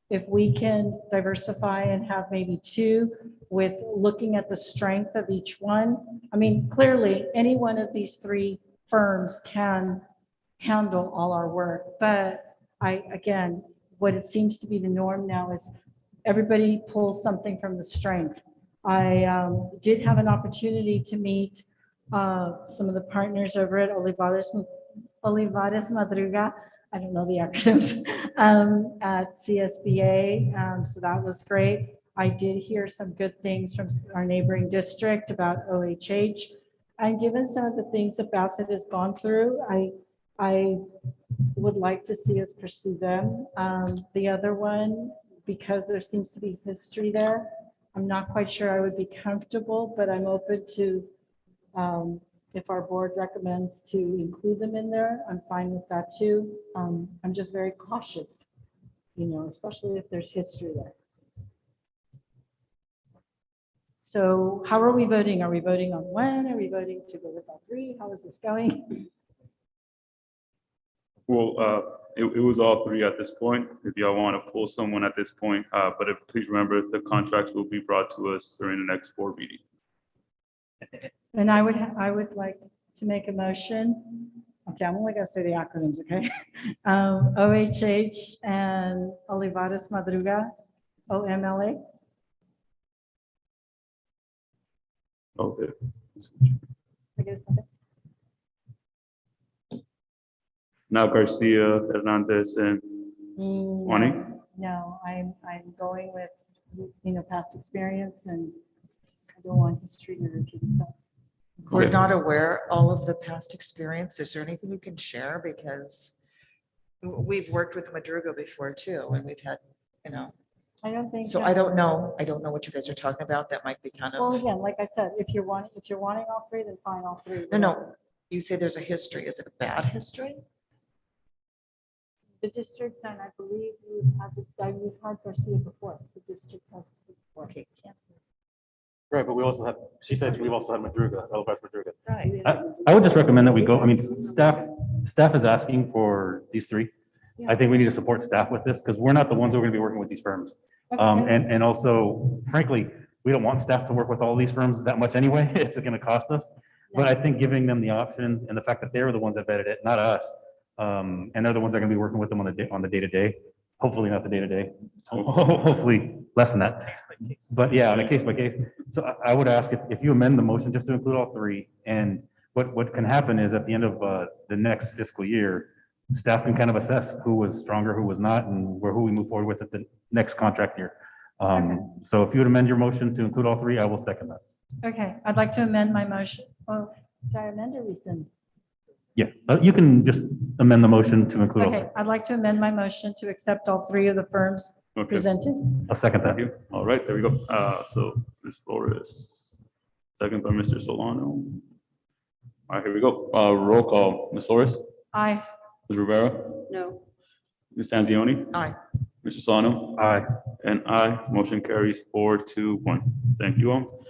If we can diversify and have maybe 2 with looking at the strength of each one. I mean, clearly any one of these 3 firms can handle all our work, but again, what it seems to be the norm now is everybody pulls something from the strength. I did have an opportunity to meet some of the partners over at Olivares Madruga. I don't know the acronyms, at CSBA. So that was great. I did hear some good things from our neighboring district about OHH. And given some of the things that Bassett has gone through, I would like to see us pursue them. The other one, because there seems to be history there, I'm not quite sure I would be comfortable, but I'm open to, if our board recommends to include them in there, I'm fine with that too. I'm just very cautious, you know, especially if there's history there. So how are we voting? Are we voting on 1? Are we voting to go with all 3? How is this going? Well, it was all 3 at this point. If y'all want to pull someone at this point, but please remember the contracts will be brought to us during the next board meeting. And I would like to make a motion. Okay, I'm only gonna say the acronyms, okay? OHH and Olivares Madruga, OMLA. Okay. I guess, okay. Now Garcia, Hernandez, and Juani. No, I'm going with, you know, past experience, and I don't want history to repeat itself. We're not aware all of the past experience. Is there anything you can share? Because we've worked with Madruga before too, and we've had, you know. I don't think. So I don't know. I don't know what you guys are talking about. That might be kind Well, of, again, like I said, if you're wanting all 3, then fine, all 3. no. You say there's a history. Is it a bad history? The district, and I believe we've had Garcia before. The district has before. Okay, can't. Right, but we also have, she said we've also had Madruga, Olivares Madruga. Right. I would just recommend that we go, I mean, staff is asking for these 3. I think we need to support staff with this because we're not the ones who are going to be working with these firms. And also, frankly, we don't want staff to work with all these firms that much anyway. It's going to cost us. But I think giving them the options and the fact that they're the ones that vetted it, not us, and they're the ones that are going to be working with them on the day-to-day, hopefully not the day-to-day, hopefully less than that. But yeah, on a case by case. So I would ask if you amend the motion just to include all 3, and what can happen is at the end of the next fiscal year, staff can kind of assess who was stronger, who was not, and who we move forward with at the next contract year. So if you would amend your motion to include all three, I will second that. Okay, I'd like to amend my motion. Oh, did I amend or rescind? Yeah, you can just amend the motion to include all three. Okay, I'd like to amend my motion to accept all three of the firms Okay. presented. I'll second that. Thank you. All right, there we go. So Ms. Flores, second by Mr. Solano. All right, here we go. Roll call. Ms. Flores, Aye. Ms. Rivera, No. Ms. Tanzioni, Aye. Mr. Solano, Aye. and aye. Motion carries 4-1. Thank you all.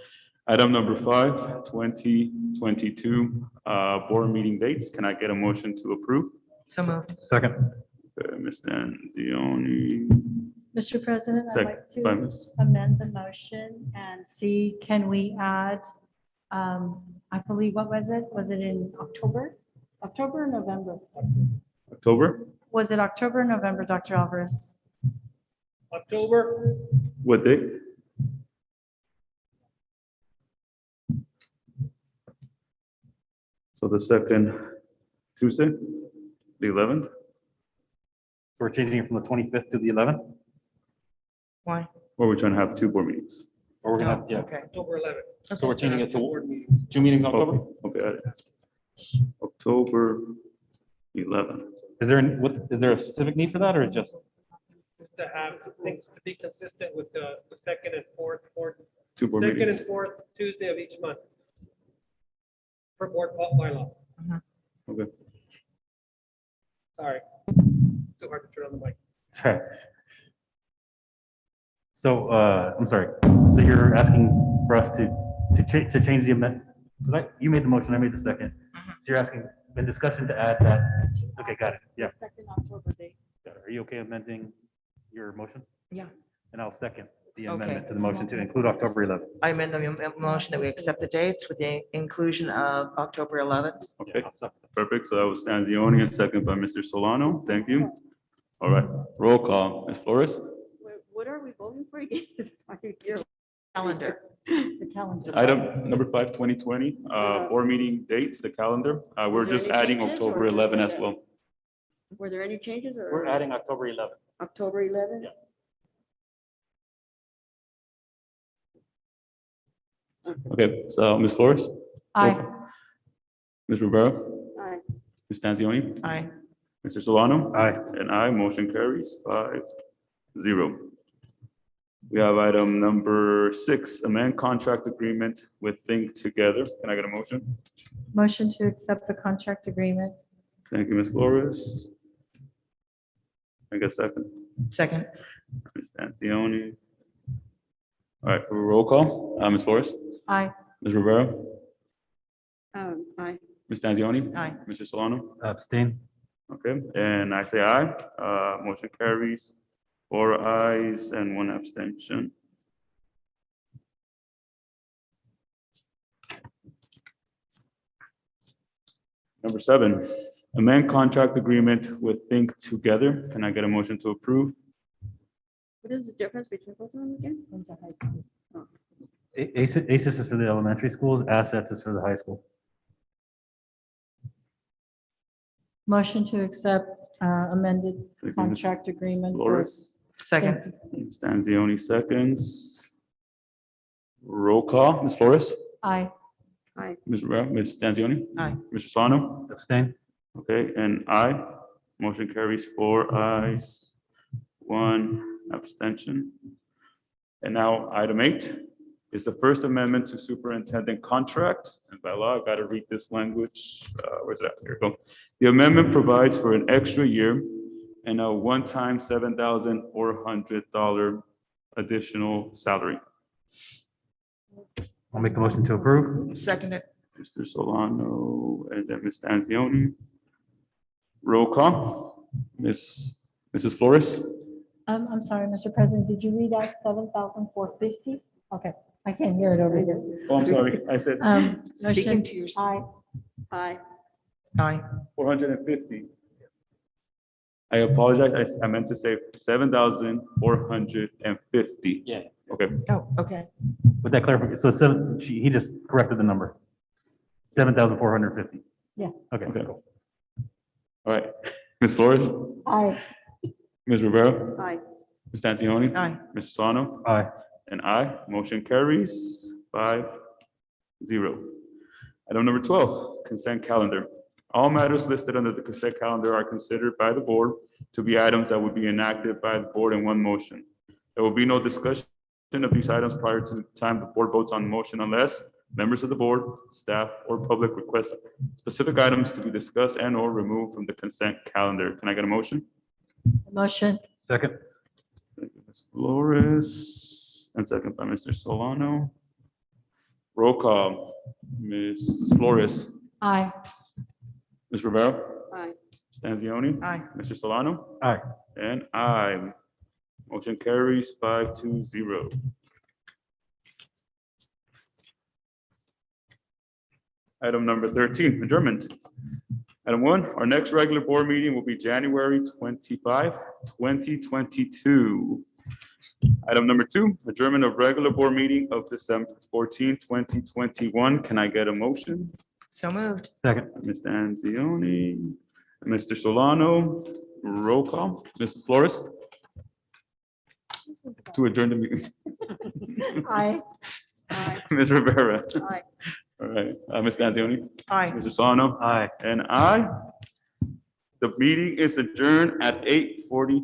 Item number 5, 2022 board meeting dates. Can I get a motion to approve? So moved. Second. Okay, Ms. Tanzioni, Mr. President, I'd second like by to Ms. amend the motion and see, can we add, I believe, what was it? Was it in October? October or November? October. Was it October or November, Dr. Alvarez? October. What date? So the second Tuesday, the 11th? We're changing it from the 25th to the 11th, Why? Or we're trying to have two board meetings? or we're gonna have, yeah. Okay. October 11th. So we're changing it to 2 meetings in October? Okay, got it. October 11th. Is there a specific need for that or just? Just to have things to be consistent with the second and fourth, Two board second and meetings. fourth Tuesday of each month. For board bylaw. Okay. Sorry. Too hard to turn on the mic. Okay. So, I'm sorry. So you're asking for us to change the amendment? You made the motion, I made the second. So you're asking in discussion to add that? Okay, got it. Yeah. Second October date. Got it. Are you okay amending your motion? Yeah. And I'll second the Okay. amendment to the motion to include October 11th. I amend the motion that we accept the dates with the inclusion of October 11th. Okay, perfect. So that was Stanzioni and second by Mr. Solano. Thank you. All right, roll call. Ms. Flores? What are we voting for again? Are you here? Calendar. The calendar. Item number 5, 2020, board meeting dates, the calendar. We're Is there just any adding changes October or just 11 as that? well. Were there any changes or? We're adding October 11th. October 11? Okay, so Ms. Flores? Aye. Ms. Rivera? Aye. Ms. Stanzioni? Aye. Mr. Solano? Aye. And I, motion carries 5-0. We have item number 6, amend contract agreement with Think Together. Can I get a motion? Motion to accept the contract agreement. Thank you, Ms. Flores. I guess second. Second. Ms. Stanzioni. All right, roll call. Ms. Flores? Aye. Ms. Rivera? Aye. Ms. Stanzioni? Aye. Mr. Solano? Abstain. Okay, and I say aye. Motion carries 4 ayes and 1 abstention. Number 7, amend contract agreement with Think Together. Can I get a motion to approve? What is the difference between both of them again? One's a high school. ACES is for the elementary schools, assets is for the high school. Motion to accept amended Thank you, Ms. contract agreement. for- Flores? Second. Stanzioni seconds. Roll call. Ms. Flores? Aye. Aye. Ms. Rivera? Ms. Stanzioni? Aye. Mr. Solano? Abstain. Okay, and aye. Motion carries 4 ayes, 1 abstention. And now item 8 is the First Amendment to Superintendent Contract. And by law, I got to read this language. Where's that? Here we go. The amendment provides for an extra year and a one-time $7,400 additional salary. I'll make the motion to approve. Second it. Mr. Solano and then Ms. Stanzioni. Roll call. Mrs. Flores? I'm sorry, Mr. President, did you read out 7,450? Okay, I can't hear it over here. Oh, I'm sorry. I said Speaking Motion- to your. Aye. Aye. Aye. 450. I apologize. I meant to say 7,450. Yeah. Okay. Oh, okay. With that clarification, so he just corrected the number. 7,450. Yeah. Okay, Okay. cool. All right. Ms. Flores, Aye. Ms. Rivera, Aye. Ms. Antoni. Aye. Mr. Solano. Aye. And aye. Motion carries 5-0. Item number 12, consent calendar. All matters listed under the consent calendar are considered by the board to be items that would be enacted by the board in one motion. There will be no discussion of these items prior to the time the board votes on the motion unless members of the board, staff, or public request specific items to be discussed and or removed from the consent calendar. Can I get a motion? Motion. Second. Thank you, Ms. Flores, and second by Mr. Solano. Roll call. Ms. Flores, Aye. Ms. Rivera, Aye. Stanzioni. Aye. Mr. Solano. Aye. And aye. Motion carries 5-0. Item number 13, adjournment. Item 1, our next regular board meeting will be January 25, 2022. Item number 2, adjournment of regular board meeting of December 14, 2021. Can I get a motion? So moved. Second. Ms. Anzioni, Mr. Solano, roll call. Ms. Flores? To adjourn the meeting. Aye. Ms. Rivera? Aye. All right, Ms. Anzioni? Aye. Mr. Solano? Aye. And aye. The meeting is adjourned at 8:40